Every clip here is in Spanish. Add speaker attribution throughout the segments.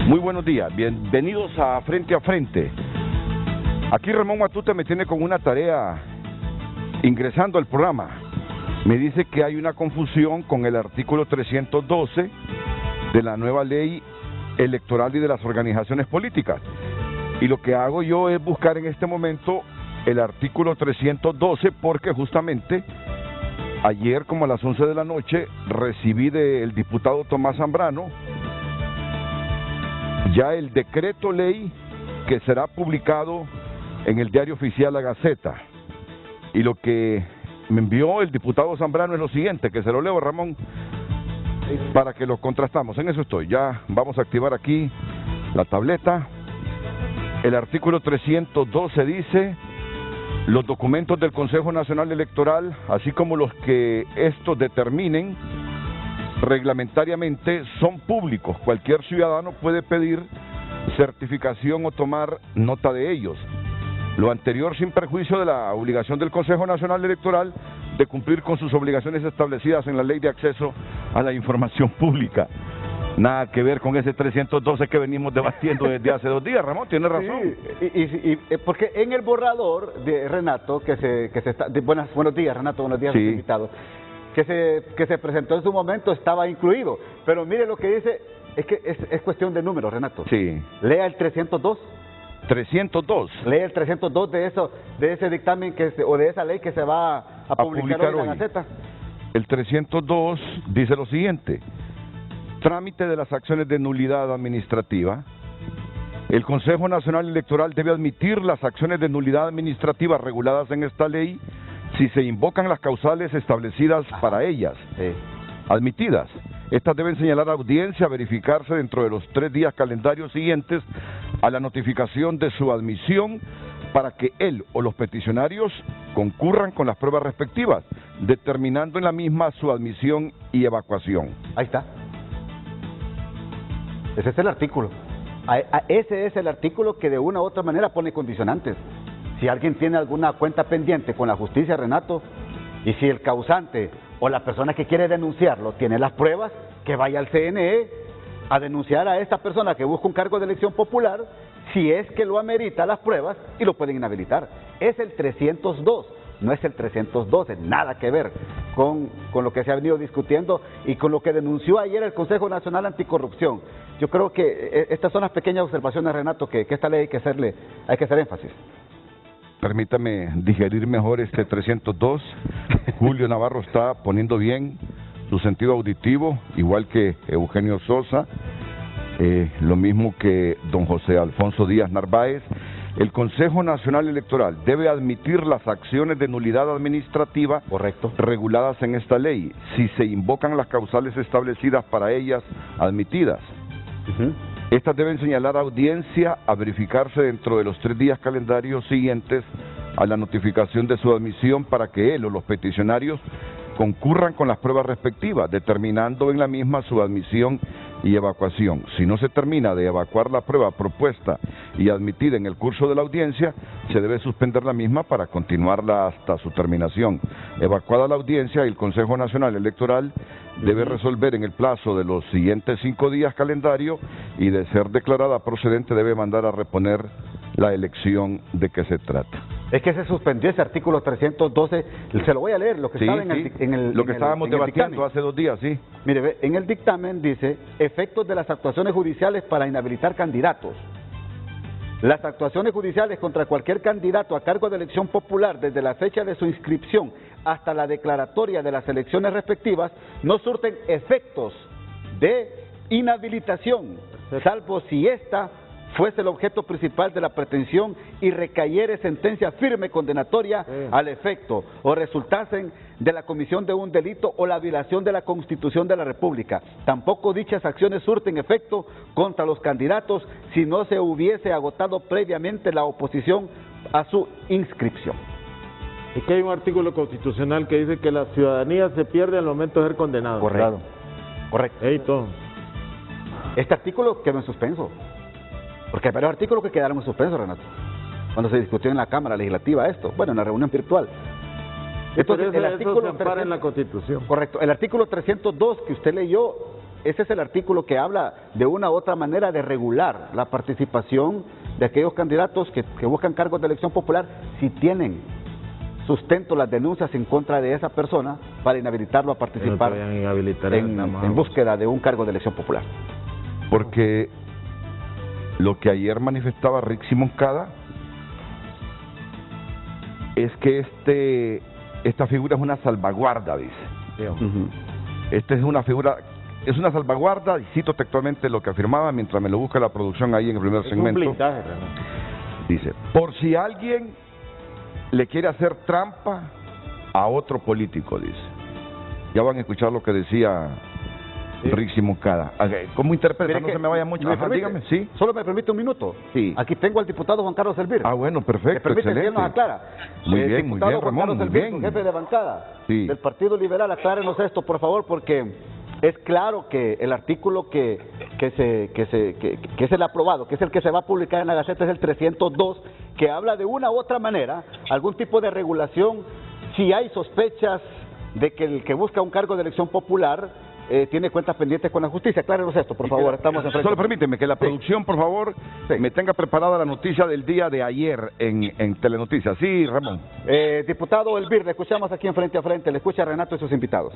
Speaker 1: Muy buenos días, bienvenidos a Frente a Frente. Aquí Ramón Matute me tiene con una tarea ingresando al programa. Me dice que hay una confusión con el artículo 312 de la nueva ley electoral y de las organizaciones políticas. Y lo que hago yo es buscar en este momento el artículo 312 porque justamente ayer como a las 11 de la noche recibí del diputado Tomás Zambrano ya el decreto ley que será publicado en el diario oficial La Gaceta. Y lo que me envió el diputado Zambrano es lo siguiente, que se lo leo, Ramón, para que lo contrastamos. En eso estoy, ya vamos a activar aquí la tableta. El artículo 312 dice: los documentos del Consejo Nacional Electoral, así como los que estos determinen reglamentariamente, son públicos. Cualquier ciudadano puede pedir certificación o tomar nota de ellos. Lo anterior sin perjuicio de la obligación del Consejo Nacional Electoral de cumplir con sus obligaciones establecidas en la Ley de Acceso a la Información Pública. Nada que ver con ese 312 que venimos debatiendo desde hace 2 días, Ramón, tiene razón.
Speaker 2: Sí, porque en el borrador de Renato, que se está... buenos días, Renato, buenos días,
Speaker 1: sí,
Speaker 2: invitado. Que se presentó en su momento estaba incluido. Pero mire lo que dice, es que es cuestión de números, Renato.
Speaker 1: Sí.
Speaker 2: Lea el 302.
Speaker 1: 302.
Speaker 2: Lee el 302 de ese dictamen o de esa ley que se va a publicar hoy en la Gaceta.
Speaker 1: El 302 dice lo siguiente: trámite de las acciones de nulidad administrativa. El Consejo Nacional Electoral debe admitir las acciones de nulidad administrativa reguladas en esta ley si se invocan las causales establecidas para ellas.
Speaker 2: Sí.
Speaker 1: Admitidas. Estas deben señalar audiencia a verificarse dentro de los 3 días calendarios siguientes a la notificación de su admisión para que él o los peticionarios concurran con las pruebas respectivas, determinando en la misma su admisión y evacuación.
Speaker 2: Ahí está. Ese es el artículo. Ese es el artículo que de una u otra manera pone condicionantes. Si alguien tiene alguna cuenta pendiente con la justicia, Renato, y si el causante o la persona que quiere denunciarlo tiene las pruebas, que vaya al CNE a denunciar a esta persona que busca un cargo de elección popular, si es que lo amerita las pruebas, y lo pueden inhabilitar. Es el 302, no es el 312, nada que ver con lo que se ha venido discutiendo y con lo que denunció ayer el Consejo Nacional Anticorrupción. Yo creo que estas son las pequeñas observaciones, Renato, que esta ley hay que hacer énfasis.
Speaker 1: Permítame digerir mejor este 302. Julio Navarro está poniendo bien su sentido auditivo, igual que Eugenio Sosa, lo mismo que don José Alfonso Díaz Narváez. El Consejo Nacional Electoral debe admitir las acciones de nulidad administrativa,
Speaker 2: correcto,
Speaker 1: reguladas en esta ley, si se invocan las causales establecidas para ellas admitidas. Estas deben señalar audiencia a verificarse dentro de los 3 días calendarios siguientes a la notificación de su admisión para que él o los peticionarios concurran con las pruebas respectivas, determinando en la misma su admisión y evacuación. Si no se termina de evacuar la prueba propuesta y admitida en el curso de la audiencia, se debe suspender la misma para continuarla hasta su terminación. Evacuada la audiencia, el Consejo Nacional Electoral debe resolver en el plazo de los siguientes 5 días calendario y, de ser declarada procedente, debe mandar a reponer la elección de que se trata.
Speaker 2: Es que se suspendió ese artículo 312, se lo voy a leer, lo que estaba
Speaker 1: lo que estábamos debatiendo hace 2 días, sí.
Speaker 2: Mire, en el dictamen dice: efectos de las actuaciones judiciales para inhabilitar candidatos. Las actuaciones judiciales contra cualquier candidato a cargo de elección popular desde la fecha de su inscripción hasta la declaratoria de las elecciones respectivas no surten efectos de inhabilitación, salvo si ésta fuese el objeto principal de la pretensión y recayere sentencia firme condenatoria al efecto, o resultasen de la comisión de un delito o la violación de la Constitución de la República. Tampoco dichas acciones surten efecto contra los candidatos si no se hubiese agotado previamente la oposición a su inscripción.
Speaker 3: Es que hay un artículo constitucional que dice que la ciudadanía se pierde al momento de ser condenado.
Speaker 2: Correcto. Correcto.
Speaker 3: Todo.
Speaker 2: Este artículo quedó en suspenso. Porque hay varios artículos que quedaron en suspenso, Renato, cuando se discutió en la Cámara Legislativa esto, bueno, en la reunión virtual.
Speaker 3: Entonces, el artículo se ampara en la Constitución.
Speaker 2: Correcto, el artículo 302 que usted leyó ese es el artículo que habla de una u otra manera de regular la participación de aquellos candidatos que buscan cargos de elección popular si tienen sustento las denuncias en contra de esa persona para inhabilitarlo a participar en búsqueda de un cargo de elección popular.
Speaker 1: Porque lo que ayer manifestaba Rixi Moncada es que esta figura es una salvaguarda, dice. Esta es una figura, es una salvaguarda, y cito textualmente lo que afirmaba mientras me lo busca la producción ahí en el primer segmento.
Speaker 3: Un blindaje,
Speaker 1: dice, por si alguien le quiere hacer trampa a otro político, dice. Ya van a escuchar lo que decía Rixi Moncada. ¿Cómo interpreta? No se me vaya mucho. Ajá, dígame, sí.
Speaker 2: Solo me permite un minuto.
Speaker 1: Sí.
Speaker 2: Aquí tengo al diputado Juan Carlos Elvir.
Speaker 1: Ah, bueno, perfecto,
Speaker 2: permite,
Speaker 1: excelente.
Speaker 2: él nos aclara.
Speaker 1: Muy bien,
Speaker 2: diputado
Speaker 1: Ramón,
Speaker 2: Juan Carlos
Speaker 1: muy
Speaker 2: Elvir,
Speaker 1: bien.
Speaker 2: su jefe de bancada
Speaker 1: Sí.
Speaker 2: del Partido Liberal, aclárenos esto, por favor, porque es claro que el artículo que es el aprobado, que es el que se va a publicar en la Gaceta, es el 302, que habla de una u otra manera, algún tipo de regulación, si hay sospechas de que el que busca un cargo de elección popular tiene cuentas pendientes con la justicia. Aclárenos esto, por favor, estamos en frente.
Speaker 1: Solo permíteme que la producción, por favor, me tenga preparada la noticia del día de ayer en Telenoticias. Sí, Ramón.
Speaker 2: Diputado Elvir, le escuchamos aquí en Frente a Frente, le escucha Renato y sus invitados.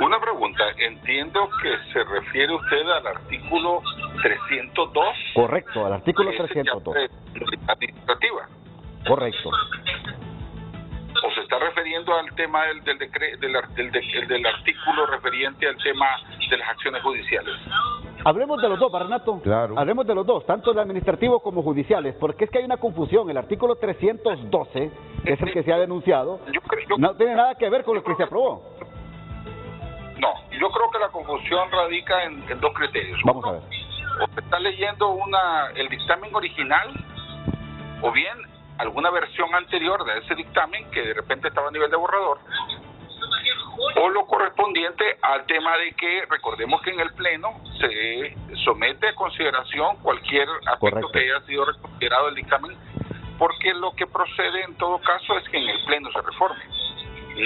Speaker 4: Una pregunta, entiendo que se refiere usted al artículo 302.
Speaker 2: Correcto, al artículo 302.
Speaker 4: Administrativa.
Speaker 2: Correcto.
Speaker 4: ¿O se está refiriendo al tema del artículo referente al tema de las acciones judiciales?
Speaker 2: Hablemos de los dos, Renato.
Speaker 1: Claro.
Speaker 2: Hablemos de los dos, tanto el administrativo como judiciales, porque es que hay una confusión. El artículo 312, que es el que se ha denunciado, no tiene nada que ver con lo que se aprobó.
Speaker 4: No, yo creo que la confusión radica en dos criterios.
Speaker 2: Vamos a ver.
Speaker 4: O se está leyendo el dictamen original, o bien alguna versión anterior de ese dictamen que de repente estaba a nivel de borrador, o lo correspondiente al tema de que recordemos que en el Pleno se somete a consideración cualquier aspecto que haya sido considerado del dictamen, porque lo que procede en todo caso es que en el Pleno se reforme.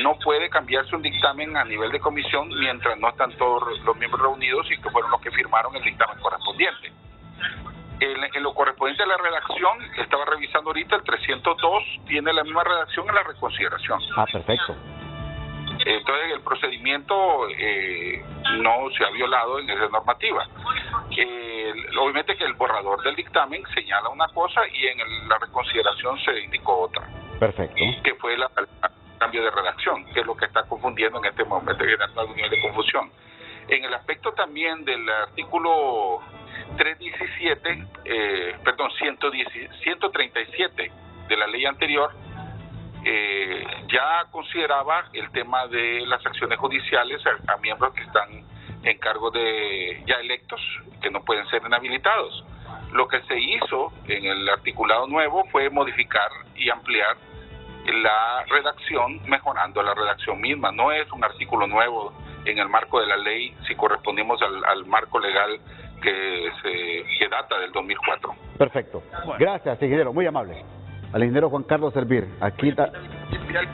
Speaker 4: No puede cambiarse un dictamen a nivel de comisión mientras no están todos los miembros reunidos y que fueron los que firmaron el dictamen correspondiente. En lo correspondiente a la redacción, estaba revisando ahorita, el 302 tiene la misma redacción en la reconsideración.
Speaker 2: Ah, perfecto.
Speaker 4: Entonces el procedimiento no se ha violado en esa normativa. Obviamente que el borrador del dictamen señala una cosa y en la reconsideración se indicó otra.
Speaker 2: Perfecto.
Speaker 4: Que fue el cambio de redacción, que es lo que está confundiendo en este momento, generando algún nivel de confusión. En el aspecto también del artículo 137 de la ley anterior, ya consideraba el tema de las acciones judiciales a miembros que están en cargo de ya electos, que no pueden ser inhabilitados. Lo que se hizo en el articulado nuevo fue modificar y ampliar la redacción, mejorando la redacción misma. No es un artículo nuevo en el marco de la ley si correspondimos al marco legal que data del 2004.
Speaker 2: Perfecto. Gracias, ingeniero, muy amable. Al ingeniero Juan Carlos Elvir. Aquí está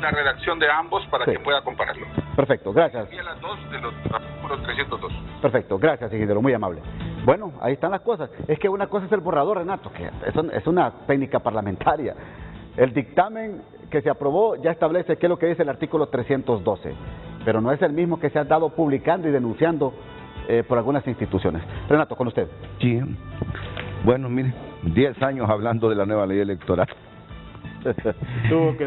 Speaker 4: la redacción de ambos para que pueda compararlo.
Speaker 2: Perfecto, gracias.
Speaker 4: Y las dos de los artículos 302.
Speaker 2: Perfecto, gracias, ingeniero, muy amable. Bueno, ahí están las cosas. Es que una cosa es el borrador, Renato, que es una técnica parlamentaria. El dictamen que se aprobó ya establece qué es lo que dice el artículo 312, pero no es el mismo que se ha dado publicando y denunciando por algunas instituciones. Renato, con usted.
Speaker 1: Sí. Bueno, mire, 10 años hablando de la nueva ley electoral.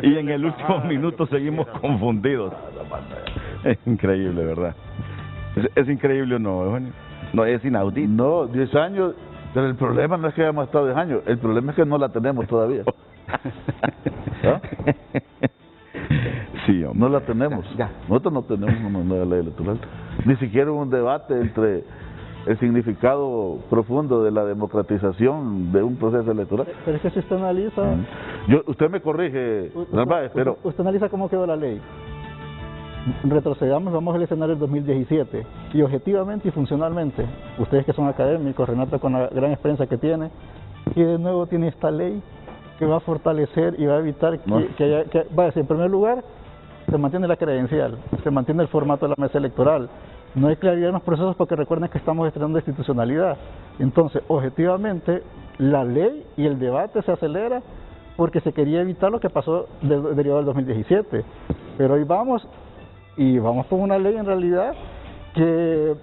Speaker 1: Y en el último minuto seguimos confundidos. Es increíble, ¿verdad? ¿Es increíble o no, Eugenio? No, es inaudito.
Speaker 5: No, 10 años, pero el problema no es que hayamos estado 10 años, el problema es que no la tenemos todavía. ¿Ah?
Speaker 1: Sí, hombre.
Speaker 5: No la tenemos.
Speaker 2: Ya.
Speaker 5: Nosotros no tenemos una nueva ley electoral. Ni siquiera un debate entre el significado profundo de la democratización de un proceso electoral.
Speaker 6: Pero es que si usted analiza...
Speaker 5: Usted me corrige, Narváez, pero...
Speaker 6: Usted analiza cómo quedó la ley. Retrocedamos, vamos al escenario del 2017 y objetivamente y funcionalmente, ustedes que son académicos, Renato con la gran experiencia que tiene, y de nuevo tiene esta ley que va a fortalecer y va a evitar que haya... en primer lugar, se mantiene la credencial, se mantiene el formato de la mesa electoral, no hay claridad en los procesos porque recuerden que estamos estrenando institucionalidad. Entonces, objetivamente, la ley y el debate se acelera porque se quería evitar lo que pasó derivado del 2017. Pero hoy vamos con una ley en realidad que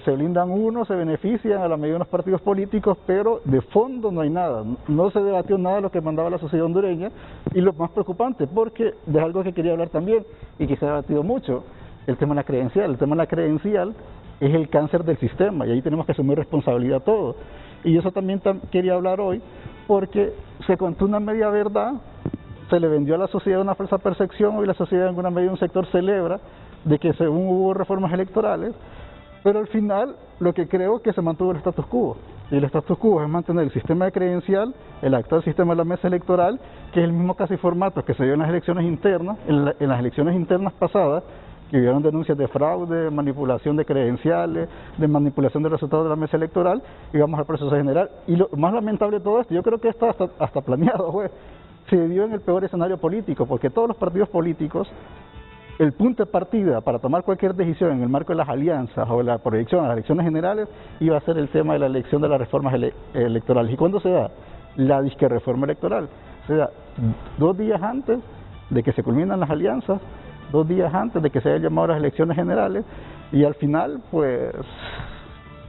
Speaker 6: se blindan unos, se benefician a la medida de los partidos políticos, pero de fondo no hay nada. No se debatió nada de lo que mandaba la sociedad hondureña, y lo más preocupante, porque de algo que quería hablar también y que se ha debatido mucho, el tema de la credencial. El tema de la credencial es el cáncer del sistema y ahí tenemos que asumir responsabilidad todos. Y eso también quería hablar hoy porque se contó una media verdad, se le vendió a la sociedad una falsa percepción. Hoy la sociedad en alguna medida, un sector celebra de que según hubo reformas electorales, pero al final lo que creo que se mantuvo el status quo. Y el status quo es mantener el sistema de credencial, el actual sistema de la mesa electoral, que es el mismo casi formato que se dio en las elecciones internas, en las elecciones internas pasadas, que hubieron denuncias de fraude, manipulación de credenciales, de manipulación de resultados de la mesa electoral, y vamos al proceso general. Y lo más lamentable de todo esto, yo creo que está hasta planeado, se dio en el peor escenario político, porque todos los partidos políticos, el punto de partida para tomar cualquier decisión en el marco de las alianzas o la proyección a las elecciones generales iba a ser el tema de la elección de las reformas electorales. ¿Y cuándo se da? La disque reforma electoral. Se da 2 días antes de que se culminan las alianzas, 2 días antes de que se hayan llamado a las elecciones generales, y al final pues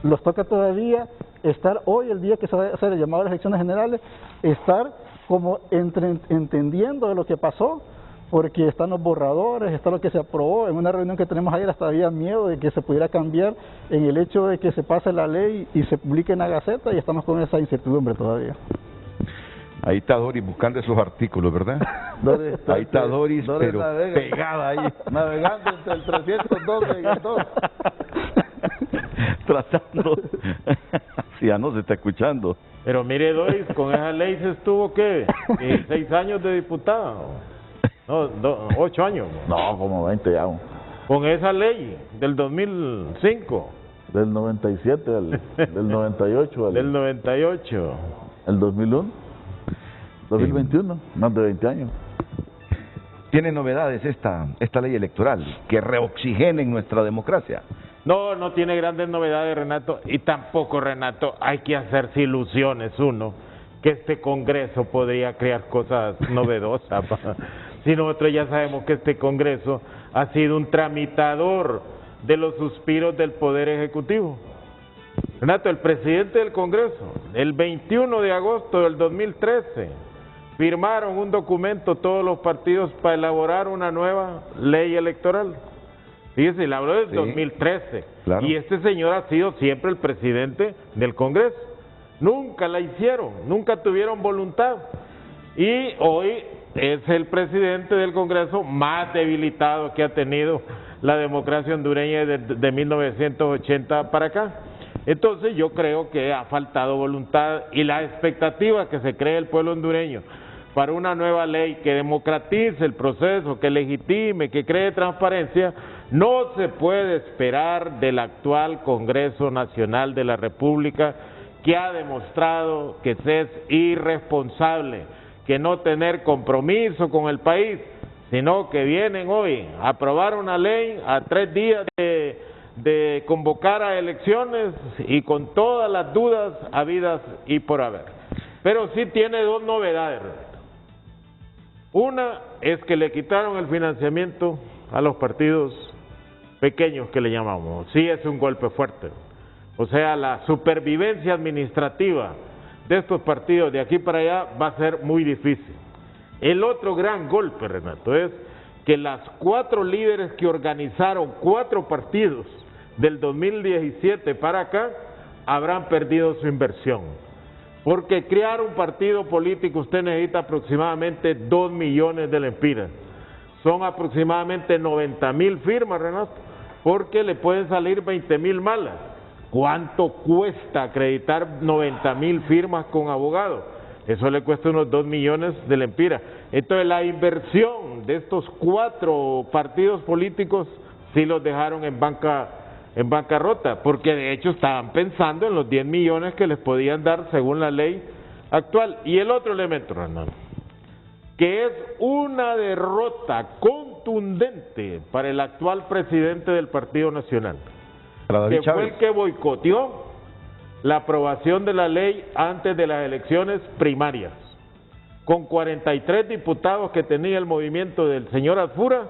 Speaker 6: los toca todavía estar hoy, el día que se va a hacer el llamado a las elecciones generales, estar como entendiendo de lo que pasó, porque están los borradores, está lo que se aprobó. En una reunión que tenemos ayer hasta había miedo de que se pudiera cambiar en el hecho de que se pase la ley y se publique en la Gaceta, y estamos con esa incertidumbre todavía.
Speaker 1: Ahí está Doris buscando esos artículos, ¿verdad? Ahí está Doris, pero pegada ahí.
Speaker 5: Navegando entre el 302 y el 2.
Speaker 1: Tratando. Si ya no se está escuchando.
Speaker 3: Pero mire, Doris, con esa ley se estuvo, ¿qué? 6 años de diputado. No, 8 años.
Speaker 5: No, como 20 ya.
Speaker 3: Con esa ley del 2005.
Speaker 5: Del 97 del 98
Speaker 3: del 98.
Speaker 5: El 2001. 2021, más de 20 años.
Speaker 1: ¿Tiene novedades esta ley electoral que reoxigenen nuestra democracia?
Speaker 3: No, no tiene grandes novedades, Renato, y tampoco, Renato, hay que hacerse ilusiones que este Congreso podría crear cosas novedosas. Si nosotros ya sabemos que este Congreso ha sido un tramitador de los suspiros del Poder Ejecutivo. Renato, el presidente del Congreso, el 21 de agosto del 2013, firmaron un documento todos los partidos para elaborar una nueva ley electoral. Fíjese, la habló desde 2013. Claro. Y este señor ha sido siempre el presidente del Congreso. Nunca la hicieron, nunca tuvieron voluntad. Y hoy es el presidente del Congreso más debilitado que ha tenido la democracia hondureña de 1980 para acá. Entonces yo creo que ha faltado voluntad, y la expectativa que se cree el pueblo hondureño para una nueva ley que democratice el proceso, que legitime, que cree transparencia, no se puede esperar del actual Congreso Nacional de la República, que ha demostrado que es irresponsable, que no tener compromiso con el país, sino que vienen hoy a aprobar una ley a 3 días de convocar a elecciones y con todas las dudas habidas y por haber. Pero sí tiene 2 novedades. Una es que le quitaron el financiamiento a los partidos pequeños, que le llamamos. Sí, es un golpe fuerte. O sea, la supervivencia administrativa de estos partidos de aquí para allá va a ser muy difícil. El otro gran golpe, Renato, es que las 4 líderes que organizaron 4 partidos del 2017 para acá habrán perdido su inversión. Porque crear un partido político usted necesita aproximadamente 2 millones de lempiras. Son aproximadamente 90,000 firmas, Renato, porque le pueden salir 20,000 malas. ¿Cuánto cuesta acreditar 90,000 firmas con abogados? Eso le cuesta unos 2 millones de lempiras. Entonces la inversión de estos 4 partidos políticos sí los dejaron en bancarrota, porque de hecho estaban pensando en los 10 millones que les podían dar según la ley actual. Y el otro elemento, Renato, que es una derrota contundente para el actual presidente del Partido Nacional,
Speaker 1: David
Speaker 3: que
Speaker 1: Chávez
Speaker 3: fue el que boicoteó la aprobación de la ley antes de las elecciones primarias. Con 43 diputados que tenía el movimiento del señor Azfura,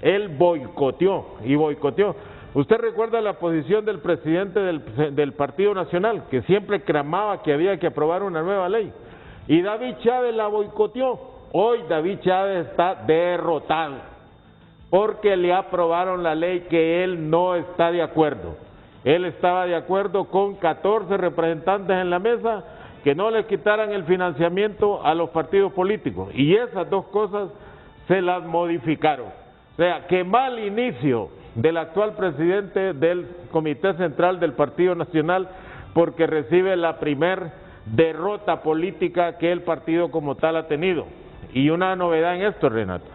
Speaker 3: él boicoteó y boicoteó. Usted recuerda la posición del presidente del Partido Nacional, que siempre clamaba que había que aprobar una nueva ley. Y David Chávez la boicoteó. Hoy David Chávez está derrotado, porque le aprobaron la ley que él no está de acuerdo. Él estaba de acuerdo con 14 representantes en la mesa que no le quitaran el financiamiento a los partidos políticos. Y esas dos cosas se las modificaron. O sea, que mal inicio del actual presidente del Comité Central del Partido Nacional, porque recibe la primer derrota política que el partido como tal ha tenido. Y una novedad en esto, Renato,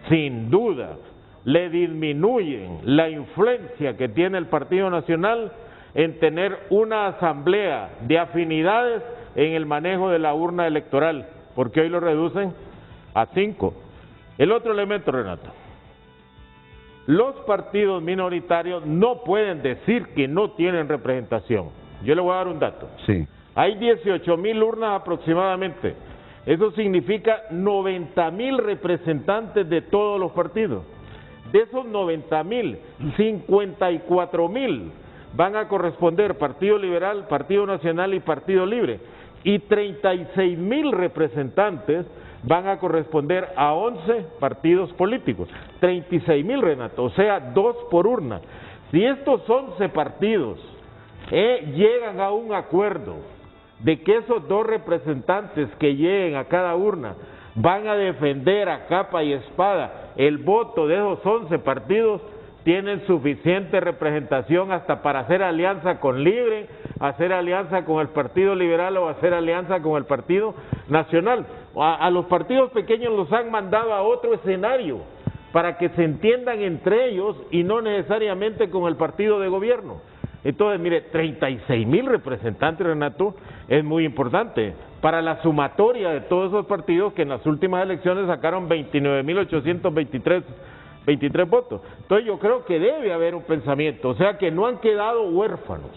Speaker 3: sin duda le disminuyen la influencia que tiene el Partido Nacional en tener una asamblea de afinidades en el manejo de la urna electoral, porque hoy lo reducen a 5. El otro elemento, Renato, los partidos minoritarios no pueden decir que no tienen representación. Yo le voy a dar un dato.
Speaker 1: Sí.
Speaker 3: Hay 18,000 urnas aproximadamente. Eso significa 90,000 representantes de todos los partidos. De esos 90,000, 54,000 van a corresponder Partido Liberal, Partido Nacional y Partido Libre. Y 36,000 representantes van a corresponder a 11 partidos políticos. 36,000, Renato, o sea, 2 por urna. Si estos 11 partidos llegan a un acuerdo de que esos 2 representantes que lleguen a cada urna van a defender a capa y espada el voto de esos 11 partidos, tienen suficiente representación hasta para hacer alianza con Libre, hacer alianza con el Partido Liberal o hacer alianza con el Partido Nacional. A los partidos pequeños los han mandado a otro escenario para que se entiendan entre ellos y no necesariamente con el partido de gobierno. Entonces, mire, 36,000 representantes, Renato, es muy importante para la sumatoria de todos esos partidos que en las últimas elecciones sacaron 29,823 votos. Entonces yo creo que debe haber un pensamiento, o sea que no han quedado huérfanos,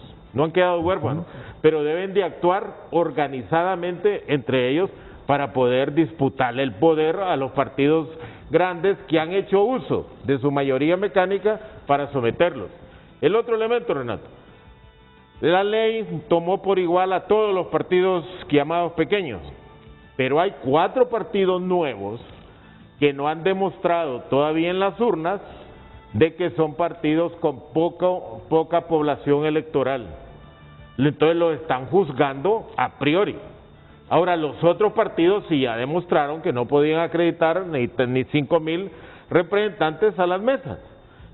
Speaker 3: pero deben de actuar organizadamente entre ellos para poder disputarle el poder a los partidos grandes que han hecho uso de su mayoría mecánica para someterlos. El otro elemento, Renato, la ley tomó por igual a todos los partidos llamados pequeños, pero hay 4 partidos nuevos que no han demostrado todavía en las urnas de que son partidos con poca población electoral. Entonces los están juzgando a priori. Ahora, los otros partidos sí ya demostraron que no podían acreditar ni 5,000 representantes a las mesas.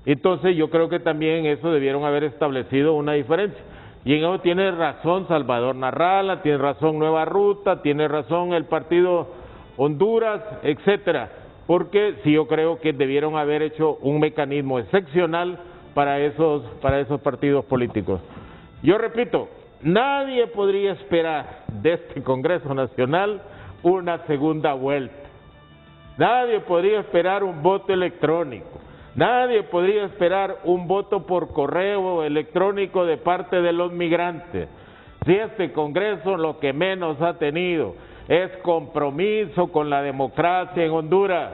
Speaker 3: Entonces yo creo que también en eso debieron haber establecido una diferencia. Y en eso tiene razón Salvador Narrala, tiene razón Nueva Ruta, tiene razón el Partido Honduras, etcétera. Porque sí, yo creo que debieron haber hecho un mecanismo excepcional para esos partidos políticos. Yo repito, nadie podría esperar de este Congreso Nacional una segunda vuelta. Nadie podría esperar un voto electrónico. Nadie podría esperar un voto por correo electrónico de parte de los migrantes. Si este Congreso lo que menos ha tenido es compromiso con la democracia en Honduras,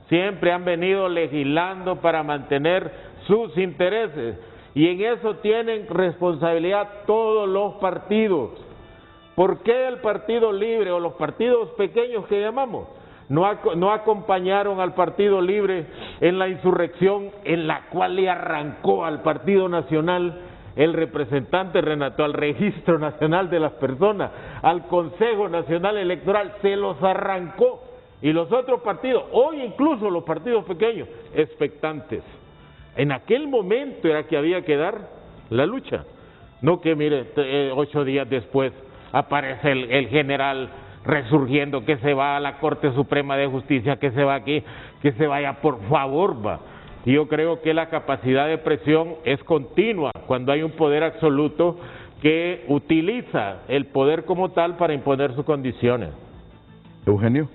Speaker 3: siempre han venido legislando para mantener sus intereses y en eso tienen responsabilidad todos los partidos. ¿Por qué el Partido Libre o los partidos pequeños que llamamos no acompañaron al Partido Libre en la insurrección en la cual le arrancó al Partido Nacional el representante, Renato, al Registro Nacional de las Personas, al Consejo Nacional Electoral? Se los arrancó. Y los otros partidos, hoy incluso los partidos pequeños, expectantes. En aquel momento era que había que dar la lucha. No que, mire, 8 días después aparece el general resurgiendo, que se va a la Corte Suprema de Justicia, que se va aquí, que se vaya, por favor, va. Y yo creo que la capacidad de presión es continua cuando hay un poder absoluto que utiliza el poder como tal para imponer sus condiciones.
Speaker 1: Eugenio.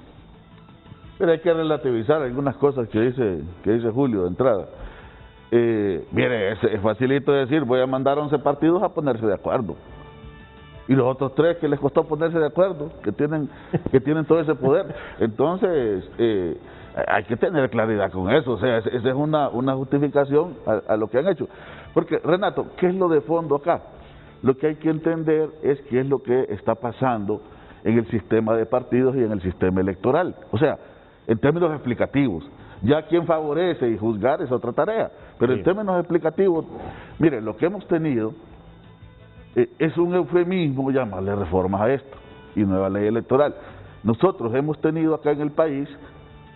Speaker 5: Pero hay que relativizar algunas cosas que dice Julio de entrada. mire, es facilito decir, voy a mandar 11 partidos a ponerse de acuerdo. Y los otros 3 que les costó ponerse de acuerdo, que tienen todo ese poder. Entonces, hay que tener claridad con eso. O sea, esa es una justificación a lo que han hecho. Porque, Renato, ¿qué es lo de fondo acá? Lo que hay que entender es qué es lo que está pasando en el sistema de partidos y en el sistema electoral. O sea, en términos explicativos. Ya quien favorece y juzgar es otra tarea. Pero en términos explicativos, mire, lo que hemos tenido es un eufemismo llamarle reformas a esto y nueva ley electoral. Nosotros hemos tenido acá en el país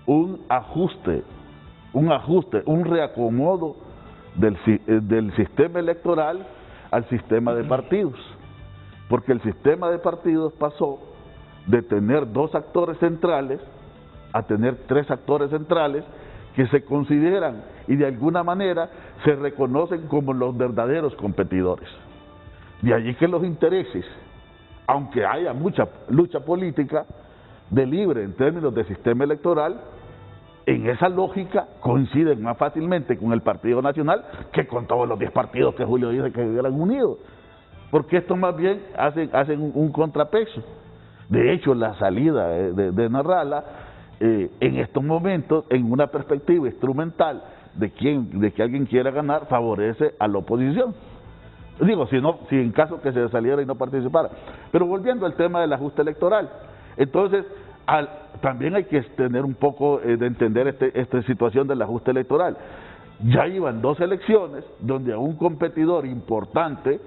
Speaker 5: un ajuste, un reacomodo del sistema electoral al sistema de partidos, porque el sistema de partidos pasó de tener 2 actores centrales a tener 3 actores centrales que se consideran y de alguna manera se reconocen como los verdaderos competidores. De allí que los intereses, aunque haya mucha lucha política de libre en términos de sistema electoral, en esa lógica coinciden más fácilmente con el Partido Nacional que con todos los 10 partidos que Julio dice que hubieran unido, porque estos más bien hacen un contrapeso. De hecho, la salida de Narrala en estos momentos, en una perspectiva instrumental de que alguien quiera ganar, favorece a la oposición. Digo, si en caso que se saliera y no participara. Pero volviendo al tema del ajuste electoral, entonces también hay que tener un poco de entender esta situación del ajuste electoral. Ya iban 2 elecciones donde a un competidor importante,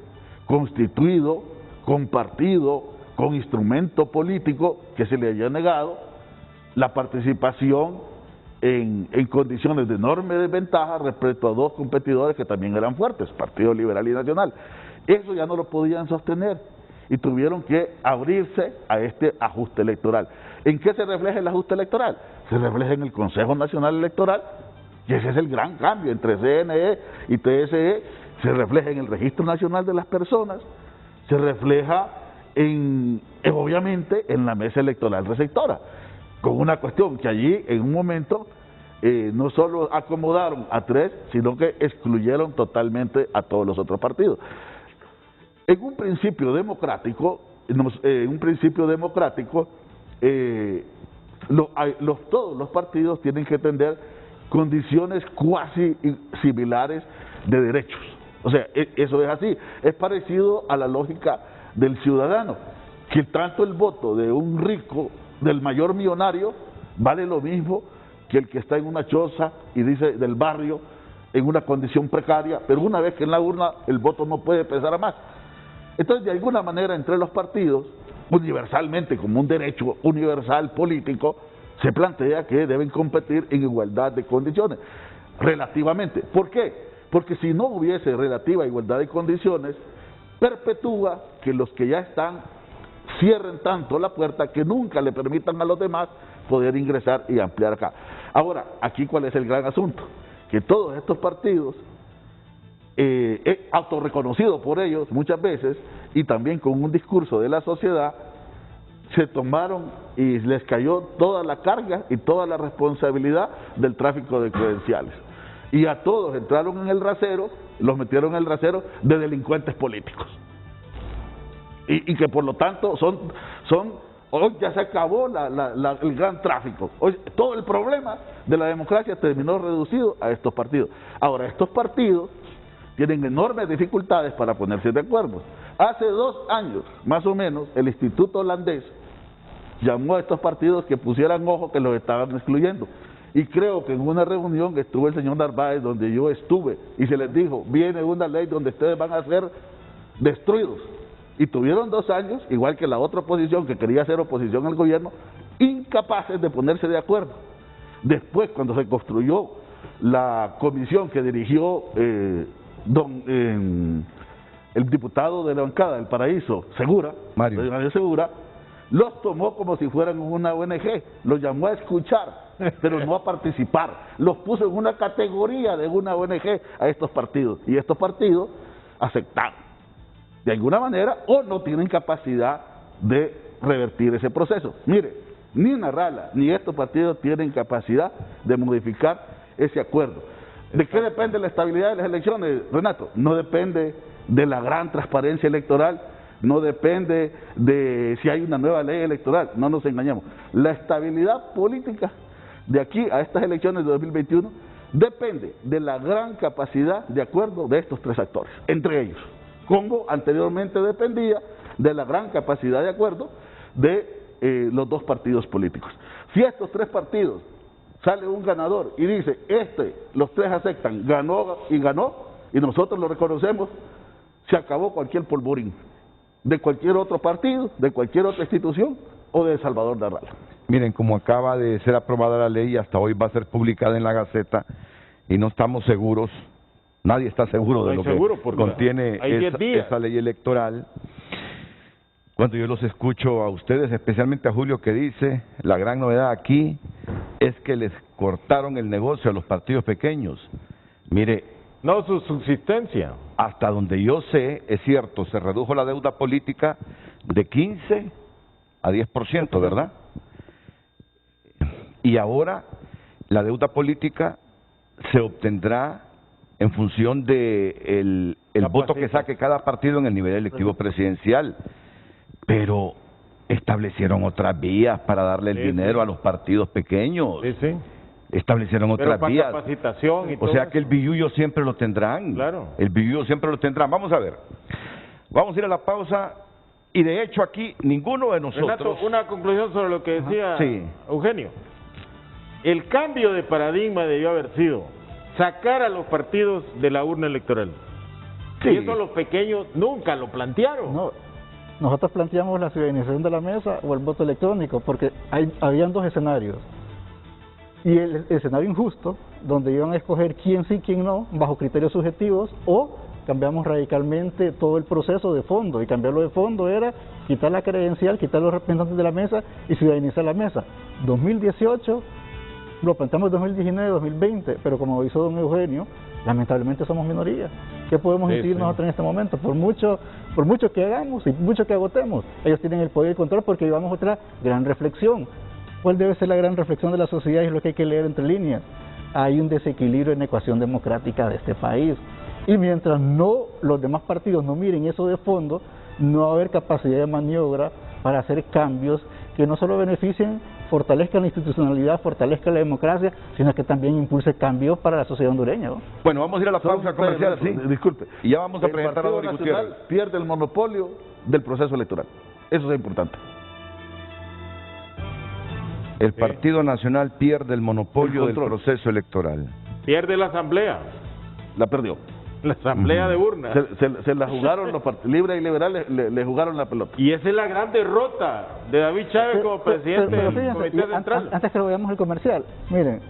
Speaker 5: constituido, con partido, con instrumento político, que se le haya negado la participación en condiciones de enorme desventaja respecto a 2 competidores que también eran fuertes, Partido Liberal y Nacional. Eso ya no lo podían sostener y tuvieron que abrirse a este ajuste electoral. ¿En qué se refleja el ajuste electoral? Se refleja en el Consejo Nacional Electoral, y ese es el gran cambio entre CNE y TSE, se refleja en el Registro Nacional de las Personas, se refleja obviamente en la mesa electoral receptora, con una cuestión que allí en un momento no solo acomodaron a 3, sino que excluyeron totalmente a todos los otros partidos. En un principio democrático, todos los partidos tienen que tener condiciones cuasi similares de derechos. O sea, eso es así. Es parecido a la lógica del ciudadano, que tanto el voto de un rico, del mayor millonario, vale lo mismo que el que está en una choza y dice del barrio en una condición precaria, pero una vez que en la urna el voto no puede pesar a más. Entonces, de alguna manera, entre los partidos, universalmente, como un derecho universal político, se plantea que deben competir en igualdad de condiciones, relativamente. ¿Por qué? Porque si no hubiese relativa igualdad de condiciones, perpetúa que los que ya están cierren tanto la puerta que nunca le permitan a los demás poder ingresar y ampliar acá. Ahora, aquí ¿cuál es el gran asunto? Que todos estos partidos, autorreconocidos por ellos muchas veces, y también con un discurso de la sociedad, se tomaron y les cayó toda la carga y toda la responsabilidad del tráfico de credenciales. Y a todos entraron en el rasero, los metieron en el rasero de delincuentes políticos. Y que por lo tanto hoy ya se acabó el gran tráfico. Hoy todo el problema de la democracia terminó reducido a estos partidos. Ahora, estos partidos tienen enormes dificultades para ponerse de acuerdo. Hace 2 años, más o menos, el Instituto Holandés llamó a estos partidos que pusieran ojo que los estaban excluyendo. Y creo que en una reunión estuvo el señor Narváez, donde yo estuve, y se les dijo, viene una ley donde ustedes van a ser destruidos. Y tuvieron 2 años, igual que la otra oposición que quería hacer oposición al gobierno, incapaces de ponerse de acuerdo. Después, cuando se construyó la comisión que dirigió el diputado de la bancada del Paraíso, Segura, Mario Segura, los tomó como si fueran una ONG, los llamó a escuchar, pero no a participar, los puso en una categoría de una ONG a estos partidos, y estos partidos aceptaron de alguna manera, o no tienen capacidad de revertir ese proceso. Mire, ni Narrala ni estos partidos tienen capacidad de modificar ese acuerdo. ¿De qué depende la estabilidad de las elecciones, Renato? No depende de la gran transparencia electoral, no depende de si hay una nueva ley electoral, no nos engañemos. La estabilidad política de aquí a estas elecciones de 2021 depende de la gran capacidad de acuerdo de estos tres actores, entre ellos, como anteriormente dependía de la gran capacidad de acuerdo de los dos partidos políticos. Si estos tres partidos sale un ganador y dice, los tres aceptan, ganó, y nosotros lo reconocemos, se acabó cualquier polvorín de cualquier otro partido, de cualquier otra institución o de Salvador Darral.
Speaker 1: Miren, como acaba de ser aprobada la ley, hasta hoy va a ser publicada en la Gaceta y no estamos seguros, nadie está seguro de lo que contiene esa ley electoral. Cuando yo los escucho a ustedes, especialmente a Julio, que dice, la gran novedad aquí es que les cortaron el negocio a los partidos pequeños. Mire,
Speaker 3: no, su subsistencia.
Speaker 1: Hasta donde yo sé, es cierto, se redujo la deuda política de 15 a 10%, ¿verdad? Y ahora la deuda política se obtendrá en función de el voto que saque cada partido en el nivel electivo presidencial. Pero establecieron otras vías para darle el dinero a los partidos pequeños.
Speaker 3: Sí.
Speaker 1: Establecieron otras vías.
Speaker 3: Capacitación y todo
Speaker 1: o sea que el billullo siempre lo tendrán.
Speaker 3: Claro.
Speaker 1: El billullo siempre lo tendrán. Vamos a ver. Vamos a ir a la pausa. Y de hecho aquí ninguno de nosotros...
Speaker 3: Renato, una conclusión sobre lo que decía Eugenio. El cambio de paradigma debió haber sido sacar a los partidos de la urna electoral. Y eso los pequeños nunca lo plantearon.
Speaker 6: No. Nosotros planteamos la ciudadanización de la mesa o el voto electrónico, porque habían dos escenarios. Y el escenario injusto, donde iban a escoger quién sí, quién no, bajo criterios subjetivos, o cambiamos radicalmente todo el proceso de fondo. Y cambiarlo de fondo era quitar la credencial, quitar los representantes de la mesa y ciudadanizar la mesa. 2018, lo planteamos 2019, 2020, pero como hizo don Eugenio, lamentablemente somos minoría. ¿Qué podemos decidir nosotros en este momento? Por mucho que hagamos y mucho que agotemos, ellos tienen el poder y el control porque llevamos otra gran reflexión. ¿Cuál debe ser la gran reflexión de la sociedad? Y es lo que hay que leer entre líneas. Hay un desequilibrio en la ecuación democrática de este país. Y mientras los demás partidos no miren eso de fondo, no va a haber capacidad de maniobra para hacer cambios que no solo beneficien, fortalezcan la institucionalidad, fortalezcan la democracia, sino que también impulse cambios para la sociedad hondureña, ¿no?
Speaker 1: Bueno, vamos a ir a la pausa comercial,
Speaker 5: disculpe.
Speaker 1: Y ya vamos a presentar a Dori Gutiérrez.
Speaker 5: Pierde el monopolio del proceso electoral. Eso es importante.
Speaker 1: El Partido Nacional pierde el monopolio del proceso electoral.
Speaker 3: Pierde la asamblea.
Speaker 5: La perdió.
Speaker 3: La asamblea de urnas.
Speaker 5: Se la jugaron los libres y liberales, le jugaron la pelota.
Speaker 3: Y esa es la gran derrota de David Chávez como presidente del Comité Central.
Speaker 6: Antes que lo veamos el comercial, miren,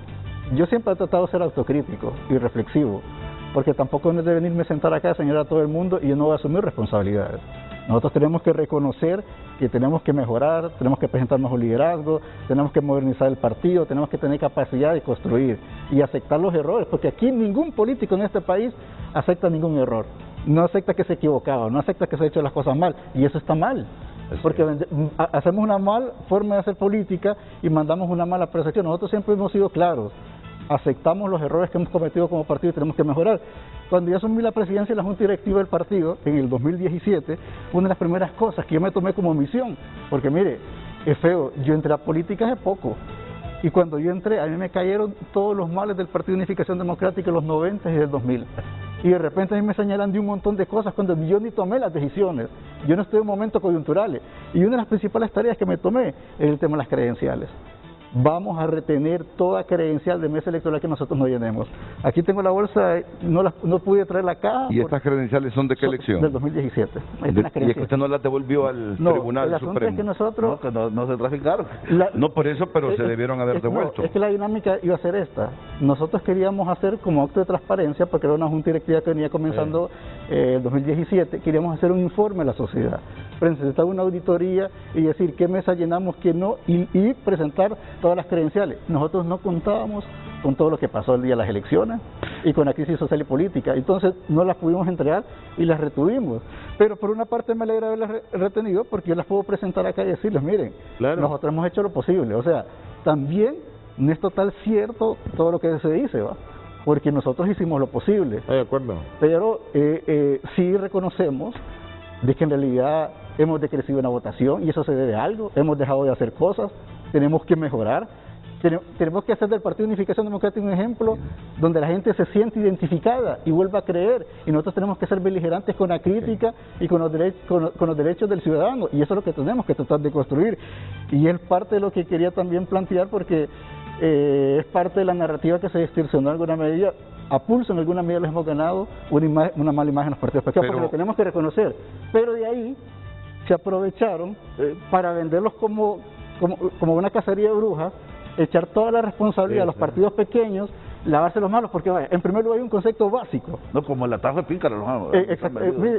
Speaker 6: yo siempre he tratado de ser autocrítico y reflexivo, porque tampoco no es de venirme a sentar acá a señalar a todo el mundo y yo no voy a asumir responsabilidades. Nosotros tenemos que reconocer que tenemos que mejorar, tenemos que presentar mejor liderazgo, tenemos que modernizar el partido, tenemos que tener capacidad de construir y aceptar los errores, porque aquí ningún político en este país acepta ningún error. No acepta que se equivocaba, no acepta que se ha hecho las cosas mal, y eso está mal. Porque hacemos una mala forma de hacer política y mandamos una mala percepción. Nosotros siempre hemos sido claros. Aceptamos los errores que hemos cometido como partido y tenemos que mejorar. Cuando yo asumí la presidencia y la Junta Directiva del partido, en el 2017, una de las primeras cosas que yo me tomé como misión, porque mire, es feo, yo entré a política hace poco, y cuando yo entré, a mí me cayeron todos los males del Partido de Unificación Democrática en los 90 y del 2000. Y de repente a mí me señalan de un montón de cosas cuando yo ni tomé las decisiones. Yo no estoy en momentos coyunturales. Y una de las principales tareas que me tomé es el tema de las credenciales. Vamos a retener toda credencial de mesa electoral que nosotros no llenemos. Aquí tengo la bolsa, no pude traer la caja.
Speaker 1: ¿Y estas credenciales son de qué elección?
Speaker 6: Del 2017.
Speaker 1: ¿Y es que usted no las devolvió al Tribunal Supremo?
Speaker 6: Es que nosotros...
Speaker 5: No se traficaron.
Speaker 1: No por eso, pero se debieron haber devuelto.
Speaker 6: Es que la dinámica iba a ser esta. Nosotros queríamos hacer como acto de transparencia, porque era una junta directiva que venía comenzando el 2017, queríamos hacer un informe a la sociedad, presentar una auditoría y decir qué mesa llenamos, qué no, y presentar todas las credenciales. Nosotros no contábamos con todo lo que pasó el día de las elecciones y con la crisis social y política, entonces no las pudimos entregar y las retuvimos. Pero por una parte me alegra haberlas retenido porque yo las puedo presentar acá y decirles, miren, nosotros hemos hecho lo posible. O sea, también no es total cierto todo lo que se dice, ¿va? porque nosotros hicimos lo posible.
Speaker 3: De acuerdo.
Speaker 6: Pero sí reconocemos de que en realidad hemos decrecido en la votación y eso se debe a algo, hemos dejado de hacer cosas, tenemos que mejorar, tenemos que hacer del Partido de Unificación Democrática un ejemplo donde la gente se siente identificada y vuelva a creer, y nosotros tenemos que ser beligerantes con la crítica y con los derechos del ciudadano, y eso es lo que tenemos que tratar de construir, y es parte de lo que quería también plantear porque es parte de la narrativa que se distorsionó en alguna medida. A pulso en alguna medida les hemos ganado una mala imagen a los partidos pequeños, porque lo tenemos que reconocer, pero de ahí se aprovecharon para venderlos como una cacería de brujas, echar toda la responsabilidad a los partidos pequeños, lavarse los manos, porque vaya, en primer lugar hay un concepto básico.
Speaker 5: No, como el atajo de pícaro.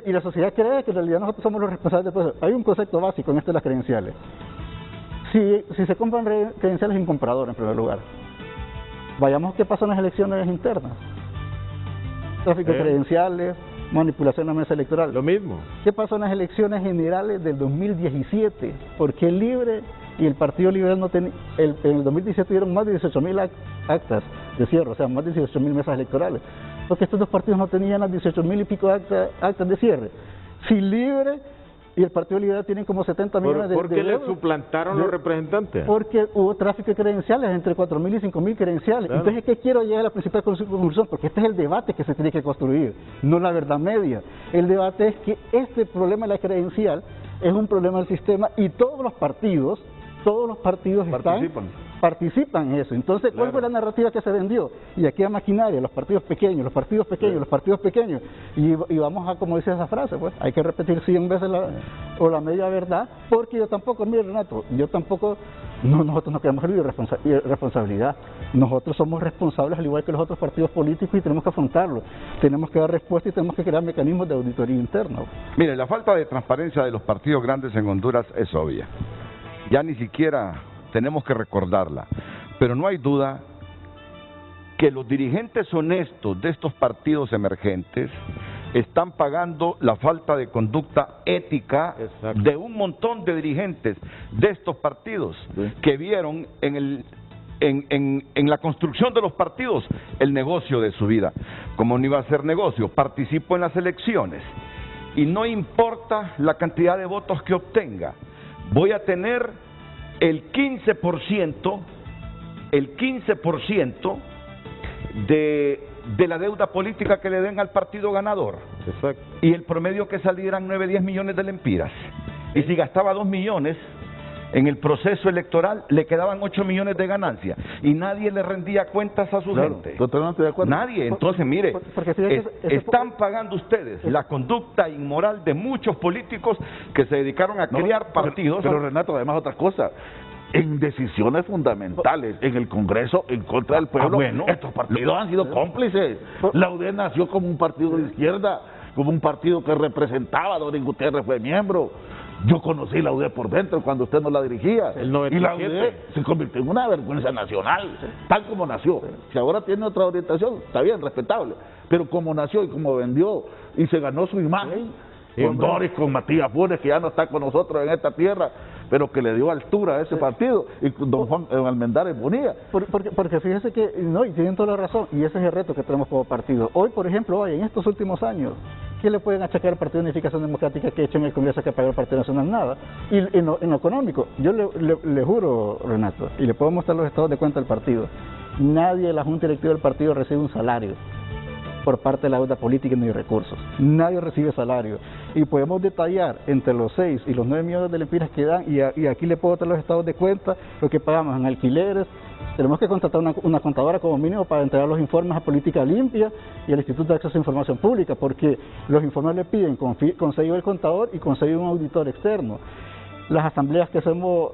Speaker 6: Y la sociedad cree que en realidad nosotros somos los responsables del proceso. Hay un concepto básico en esto de las credenciales. Si se compran credenciales sin comprador, en primer lugar, vayamos qué pasó en las elecciones internas. Tráfico de credenciales, manipulación en la mesa electoral.
Speaker 3: Lo mismo.
Speaker 6: ¿Qué pasó en las elecciones generales del 2017? ¿Por qué el Libre y el Partido Liberal no tenían? En el 2017 dieron más de 18.000 actas de cierre, o sea, más de 18.000 mesas electorales. Porque estos dos partidos no tenían las 18.000 y pico actas de cierre. Si Libre y el Partido Liberal tienen como 70 millones de euros.
Speaker 3: ¿Por qué le suplantaron los representantes?
Speaker 6: Porque hubo tráfico de credenciales, entre 4.000 y 5.000 credenciales. Claro. Entonces, ¿qué quiero llegar a la principal conclusión? Porque este es el debate que se tiene que construir, no la verdad media. El debate es que este problema de la credencial es un problema del sistema y todos los partidos participan en eso. Entonces, ¿cuál fue la narrativa que se vendió? Y aquí a maquinaria, los partidos pequeños, y vamos a, como dice esa frase, pues, hay que repetir 100 veces la media verdad, porque yo tampoco, mire Renato, nosotros no queremos irresponsabilidad, nosotros somos responsables al igual que los otros partidos políticos y tenemos que afrontarlo, tenemos que dar respuesta y tenemos que crear mecanismos de auditoría interna.
Speaker 1: Mire, la falta de transparencia de los partidos grandes en Honduras es obvia, ya ni siquiera tenemos que recordarla, pero no hay duda que los dirigentes honestos de estos partidos emergentes están pagando la falta de conducta ética de un montón de dirigentes de estos partidos que vieron en la construcción de los partidos el negocio de su vida. Como no iba a ser negocio, participo en las elecciones y no importa la cantidad de votos que obtenga, voy a tener el 15% de la deuda política que le den al partido ganador. Exacto. Y el promedio que salieran 9-10 millones de lempiras. Y si gastaba 2 millones en el proceso electoral, le quedaban 8 millones de ganancia. Y nadie le rendía cuentas a su gente.
Speaker 5: Totalmente de acuerdo.
Speaker 1: Nadie. Entonces, mire, están pagando ustedes la conducta inmoral de muchos políticos que se dedicaron a crear partidos.
Speaker 5: Pero Renato, además otra cosa, en decisiones fundamentales en el Congreso en contra del pueblo, estos partidos han sido cómplices. La UD nació como un partido de izquierda, como un partido que representaba, Dorín Gutiérrez fue miembro. Yo conocí la UD por dentro cuando usted no la dirigía.
Speaker 3: El 97.
Speaker 5: Y la UD se convirtió en una vergüenza nacional, tal como nació. Si ahora tiene otra orientación, está bien, respetable. Pero como nació y como vendió y se ganó su imagen, con Doris, con Matías Funes, que ya no está con nosotros en esta tierra, pero que le dio altura a ese partido, y don Juan Almendares Bonilla.
Speaker 6: Porque fíjese que, no, y tienen toda la razón, y ese es el reto que tenemos como partido. Hoy, por ejemplo, en estos últimos años, ¿qué le pueden achacar al Partido de Unificación Democrática que ha hecho en el Congreso que pagó el Partido Nacional? Nada. Y en lo económico, yo le juro, Renato, y le puedo mostrar los estados de cuenta del partido, nadie de la Junta Directiva del partido recibe un salario por parte de la deuda política ni de recursos. Nadie recibe salario. Y podemos detallar entre los 6 y los 9 millones de lempiras que dan, y aquí le puedo traer los estados de cuenta, lo que pagamos en alquileres. Tenemos que contratar una contadora como mínimo para entregar los informes a Política Limpia y al Instituto de Acceso a Información Pública, porque los informes le piden con sello del contador y con sello de un auditor externo. Las asambleas que hacemos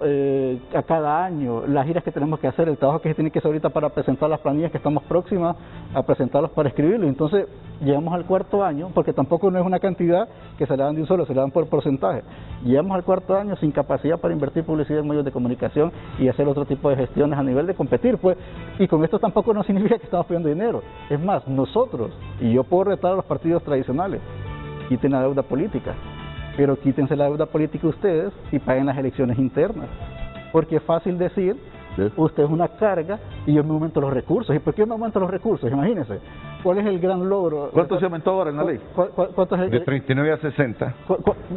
Speaker 6: a cada año, las giras que tenemos que hacer, el trabajo que se tiene que hacer ahorita para presentar las planillas que estamos próximas a presentarlos para escribirlo. Entonces llegamos al 4º año, porque tampoco no es una cantidad que se le dan de un solo, se le dan por porcentaje. Llegamos al 4º año sin capacidad para invertir publicidad en medios de comunicación y hacer otro tipo de gestiones a nivel de competir, pues. Y con esto tampoco no significa que estamos pidiendo dinero. Es más, nosotros, y yo puedo retar a los partidos tradicionales, quiten la deuda política. Pero quítense la deuda política ustedes y paguen las elecciones internas. Porque es fácil decir usted es una carga y yo me aumento los recursos. ¿Y por qué me aumento los recursos? Imagínense. ¿Cuál es el gran logro?
Speaker 5: ¿Cuánto se aumentó ahora en la ley?
Speaker 6: ¿Cuánto es el,
Speaker 1: de 39 a 60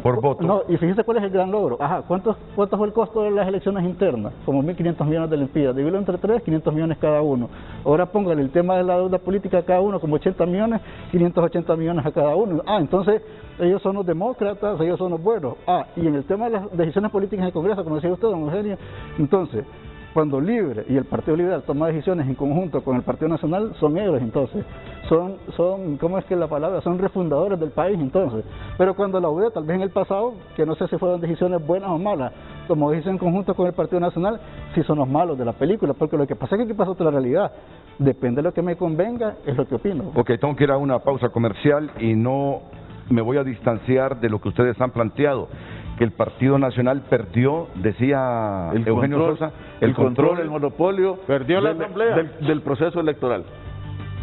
Speaker 1: por voto.
Speaker 6: No, y fíjese cuál es el gran logro. Ajá, ¿cuánto fue el costo de las elecciones internas? Como 1.500 millones de lempiras. Divídelo entre 3, 500 millones cada uno. Ahora póngale el tema de la deuda política a cada uno, como 80 millones, 580 millones a cada uno. Entonces, ellos son los demócratas, ellos son los buenos. Y en el tema de las decisiones políticas en el Congreso, como decía usted, don Eugenio, entonces, cuando Libre y el Partido Liberal toman decisiones en conjunto con el Partido Nacional, son héroes, entonces, son ¿cómo es que la palabra? Son refundadores del país, entonces. Pero cuando la UD, tal vez en el pasado, que no sé si fueron decisiones buenas o malas, como dicen en conjunto con el Partido Nacional, sí son los malos de la película, porque lo que pasa es que aquí pasa otra realidad. Depende de lo que me convenga, es lo que opino.
Speaker 1: Ok, tengo que ir a una pausa comercial y no me voy a distanciar de lo que ustedes han planteado, que el Partido Nacional perdió, decía Eugenio Sosa,
Speaker 5: el control, el monopolio,
Speaker 3: perdió la asamblea
Speaker 5: del proceso electoral.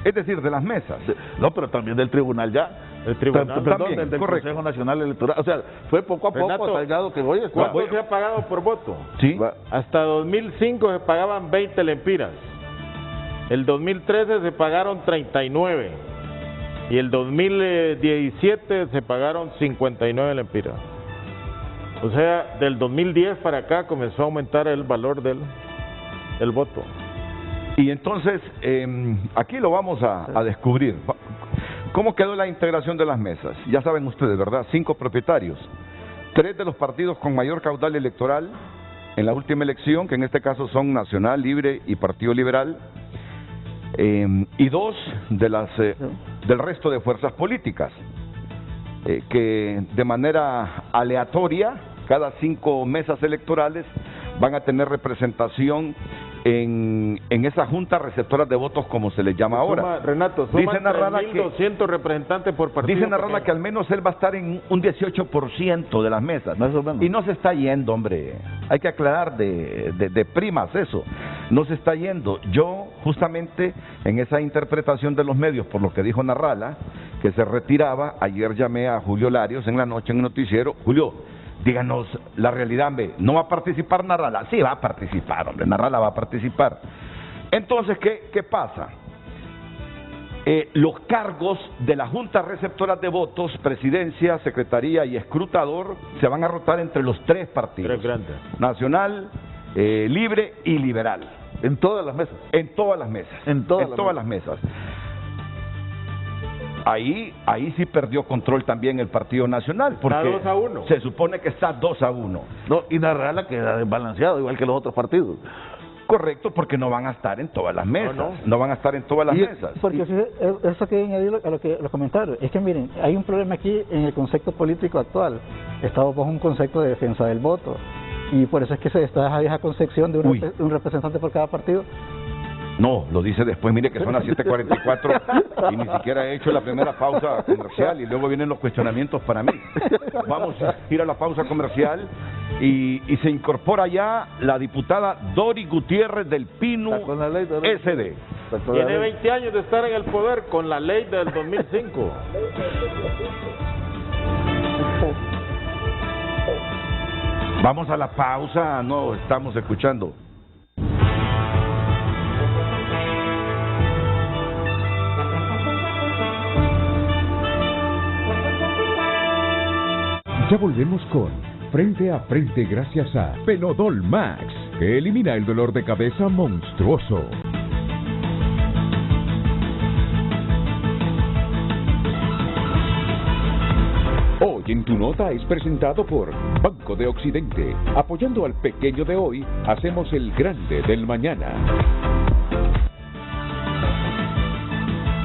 Speaker 1: Es decir, de las mesas.
Speaker 5: No, pero también del tribunal ya.
Speaker 3: El tribunal
Speaker 1: también,
Speaker 5: del
Speaker 1: correcto.
Speaker 5: Consejo Nacional Electoral. O sea, fue poco a poco hasta llegado que hoy
Speaker 3: ¿cuánto se ha pagado por voto?
Speaker 1: Sí.
Speaker 3: Hasta 2005 se pagaban 20 lempiras. El 2013 se pagaron 39. Y el 2017 se pagaron 59 lempiras. O sea, del 2010 para acá comenzó a aumentar el valor del voto.
Speaker 1: Y entonces, aquí lo vamos a descubrir. ¿Cómo quedó la integración de las mesas? Ya saben ustedes, ¿verdad? 5 propietarios. 3 de los partidos con mayor caudal electoral en la última elección, que en este caso son Nacional, Libre y Partido Liberal. Y 2 del resto de fuerzas políticas, que de manera aleatoria, cada 5 mesas electorales van a tener representación en esas juntas receptoras de votos, como se les llama ahora.
Speaker 3: Renato,
Speaker 1: dice Narrala que
Speaker 3: 1.200 representantes por partido.
Speaker 1: Dice Narrala que al menos él va a estar en un 18% de las mesas.
Speaker 5: Más o menos.
Speaker 1: Y no se está yendo, hombre. Hay que aclarar de primas eso. No se está yendo. Yo, justamente, en esa interpretación de los medios, por lo que dijo Narrala, que se retiraba, ayer llamé a Julio Larios en la noche en un noticiero. Julio, díganos la realidad, hombre. ¿No va a participar Narrala? Sí, va a participar, hombre. Narrala va a participar. Entonces, ¿qué pasa? Los cargos de las juntas receptoras de votos, presidencia, secretaría y escrutador, se van a rotar entre los 3 partidos.
Speaker 3: 3 grandes.
Speaker 1: Nacional, Libre y Liberal.
Speaker 5: En todas las mesas.
Speaker 1: En todas las mesas.
Speaker 5: En todas
Speaker 1: las mesas. Ahí sí perdió control también el Partido Nacional, porque
Speaker 3: está 2-1.
Speaker 1: se supone que está 2-1.
Speaker 5: No, y Narrala queda desbalanceado, igual que los otros partidos.
Speaker 1: Correcto, porque no van a estar en todas las mesas. No van a estar en todas las mesas.
Speaker 6: Porque eso que añadir a los comentarios. Es que miren, hay un problema aquí en el concepto político actual. Estamos bajo un concepto de defensa del voto. Y por eso es que se está esa vieja concepción de un representante por cada partido.
Speaker 1: No, lo dice después, mire que son las 7:44 y ni siquiera he hecho la primera pausa comercial y luego vienen los cuestionamientos para mí. Vamos a ir a la pausa comercial y se incorpora ya la diputada Dori Gutiérrez del Pino SD.
Speaker 3: Tiene 20 años de estar en el poder con la ley del 2005.
Speaker 1: Vamos a la pausa, no estamos escuchando.
Speaker 7: Ya volvemos con Frente a Frente gracias a Pelodol Max, que elimina el dolor de cabeza monstruoso. Hoy en Tu Nota es presentado por Banco de Occidente. Apoyando al pequeño de hoy, hacemos el grande del mañana.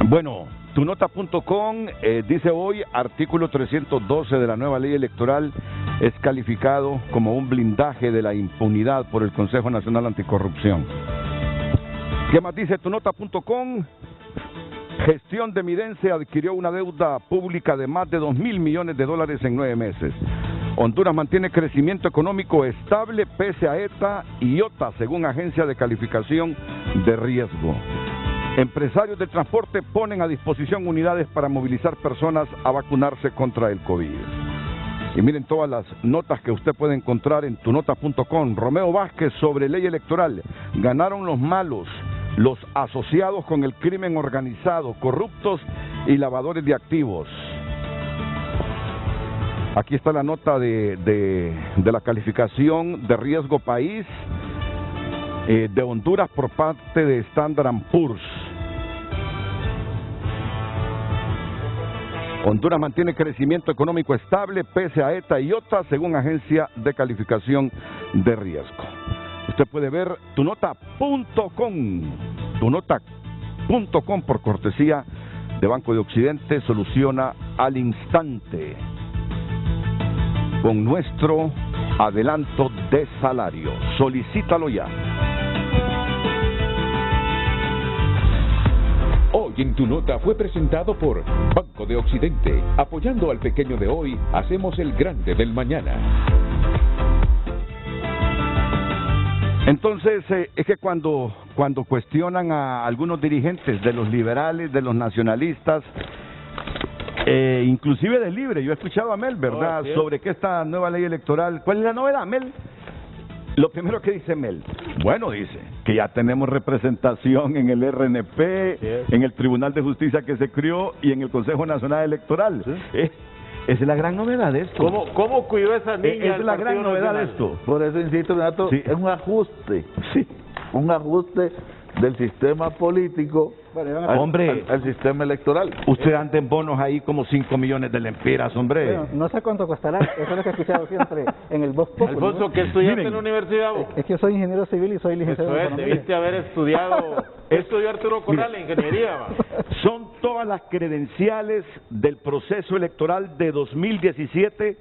Speaker 1: Bueno, tunota.com dice hoy, artículo 312 de la nueva ley electoral es calificado como un blindaje de la impunidad por el Consejo Nacional Anticorrupción. ¿Qué más dice tunota.com? Gestión de Midense adquirió una deuda pública de más de 2.000 millones de dólares en 9 meses. Honduras mantiene crecimiento económico estable pese a ETA y IOTA, según agencia de calificación de riesgo. Empresarios del transporte ponen a disposición unidades para movilizar personas a vacunarse contra el COVID. Y miren todas las notas que usted puede encontrar en tunota.com. Romeo Vázquez sobre ley electoral. Ganaron los malos, los asociados con el crimen organizado, corruptos y lavadores de activos. Aquí está la nota de la calificación de riesgo país de Honduras por parte de Standard & Poor's. Honduras mantiene crecimiento económico estable pese a ETA y OTA según agencia de calificación de riesgo. Usted puede ver tunota.com, tunota.com por cortesía de Banco de Occidente, soluciona al instante con nuestro adelanto de salario. Solicítalo ya.
Speaker 7: Hoy en Tu Nota fue presentado por Banco de Occidente. Apoyando al pequeño de hoy, hacemos el grande del mañana.
Speaker 1: Entonces, es que cuando cuestionan a algunos dirigentes de los liberales, de los nacionalistas, inclusive de Libre, yo he escuchado a Mel, ¿verdad?,
Speaker 3: ¿sí?,
Speaker 1: sobre que esta nueva ley electoral, ¿cuál es la novedad, Mel? Lo primero que dice Mel, bueno, dice que ya tenemos representación en el RNP, en el Tribunal de Justicia que se creó y en el Consejo Nacional Electoral. ¿Sí? Esa es la gran novedad de esto.
Speaker 3: ¿Cómo cuidó esa niña?
Speaker 1: Esa es la gran novedad de esto.
Speaker 5: Por eso insisto, Renato,
Speaker 1: sí,
Speaker 5: es un ajuste del sistema político al sistema electoral.
Speaker 1: Usted anda en bonos ahí como 5 millones de lempiras, hombre.
Speaker 6: Bueno, no sé cuánto costará, eso es lo que he escuchado siempre en el Voz Populi.
Speaker 3: Alfonso, ¿qué estudiaste en la universidad vos?
Speaker 6: Es que yo soy ingeniero civil y soy licenciado en
Speaker 3: Eso
Speaker 6: economía.
Speaker 3: debiste haber estudiado. Estudió Arturo Corral en ingeniería.
Speaker 1: Son todas las credenciales del proceso electoral de 2017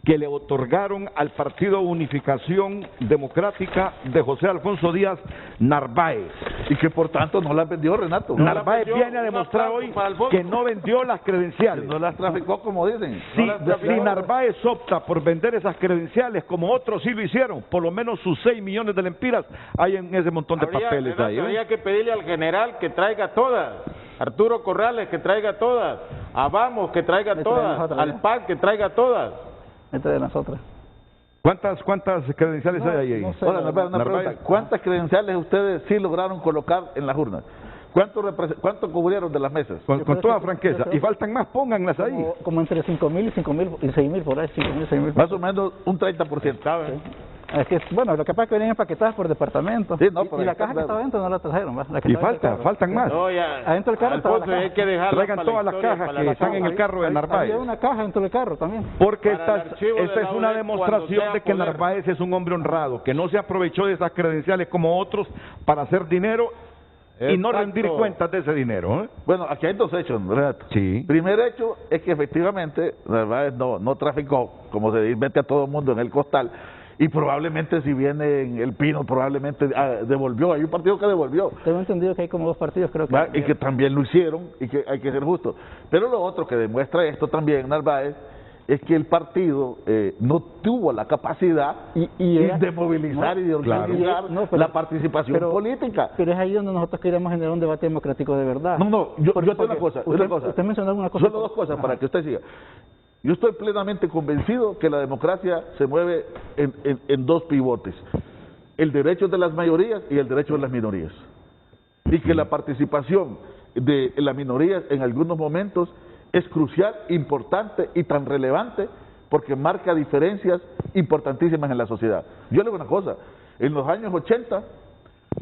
Speaker 1: que le otorgaron al Partido Unificación Democrática de José Alfonso Díaz Narváez.
Speaker 5: Y que por tanto no las vendió, Renato.
Speaker 1: Narváez viene a demostrar hoy que no vendió las credenciales.
Speaker 5: No las traficó, como dicen.
Speaker 1: Si Narváez opta por vender esas credenciales, como otros sí lo hicieron, por lo menos sus 6 millones de lempiras hay en ese montón de papeles
Speaker 3: Renato,
Speaker 1: ahí.
Speaker 3: Habría que pedirle al general que traiga todas, Arturo Corrales que traiga todas, a Vamos que traiga todas, al PAC que traiga todas.
Speaker 6: Esta de nosotras.
Speaker 1: ¿Cuántas credenciales hay ahí?
Speaker 6: No sé.
Speaker 5: Ahora, una pregunta. ¿Cuántas credenciales ustedes sí lograron colocar en las urnas? ¿Cuánto cubrieron de las mesas?
Speaker 1: Con toda franqueza. Y faltan más, pónganlas ahí.
Speaker 6: Como entre 5.000 y 6.000 por ahí, 5.000, 6.000.
Speaker 5: Más o menos un 30%.
Speaker 6: Sí. Es que, bueno, lo que pasa es que venían empaquetadas por departamento.
Speaker 5: Sí, no,
Speaker 6: y la caja que estaba adentro no la trajeron, ¿va? La que
Speaker 1: Y
Speaker 6: estaba dentro del carro.
Speaker 1: faltan más.
Speaker 3: No, ya,
Speaker 6: Adentro del carro estaba
Speaker 3: Alfonso,
Speaker 6: la caja.
Speaker 3: hay que dejarla
Speaker 1: Traigan
Speaker 3: para la
Speaker 1: todas las
Speaker 3: historia,
Speaker 1: cajas
Speaker 3: para
Speaker 1: que
Speaker 3: la
Speaker 1: están en el carro de Narváez.
Speaker 6: Había una caja dentro del carro también.
Speaker 1: Porque
Speaker 3: Para el archivo
Speaker 1: esta
Speaker 3: de
Speaker 1: es
Speaker 3: la
Speaker 1: una
Speaker 3: UNED,
Speaker 1: demostración
Speaker 3: cuando sea
Speaker 1: de que
Speaker 3: poder.
Speaker 1: Narváez es un hombre honrado, que no se aprovechó de esas credenciales como otros para hacer dinero y no
Speaker 3: Exacto.
Speaker 1: rendir cuentas de ese dinero.
Speaker 5: Bueno, aquí hay dos hechos, Renato.
Speaker 1: Sí.
Speaker 5: Primer hecho es que efectivamente Narváez no traficó, como se dice, mete a todo el mundo en el costal, y probablemente si viene en el Pino, probablemente devolvió, hay un partido que devolvió.
Speaker 6: Tengo entendido que hay como 2 partidos, creo que.
Speaker 5: ¿Va? Y que también lo hicieron, y que hay que ser justo. Pero lo otro que demuestra esto también, Narváez, es que el partido no tuvo la capacidad de movilizar y de organizar la participación política.
Speaker 6: Pero es ahí donde nosotros queríamos generar un debate democrático de verdad.
Speaker 5: No, yo tengo una cosa.
Speaker 6: Usted mencionó una cosa.
Speaker 5: Solo dos cosas para que usted siga. Yo estoy plenamente convencido que la democracia se mueve en dos pivotes: el derecho de las mayorías y el derecho de las minorías. Y que la participación de las minorías en algunos momentos es crucial, importante y tan relevante porque marca diferencias importantísimas en la sociedad. Yo le digo una cosa: en los años 80,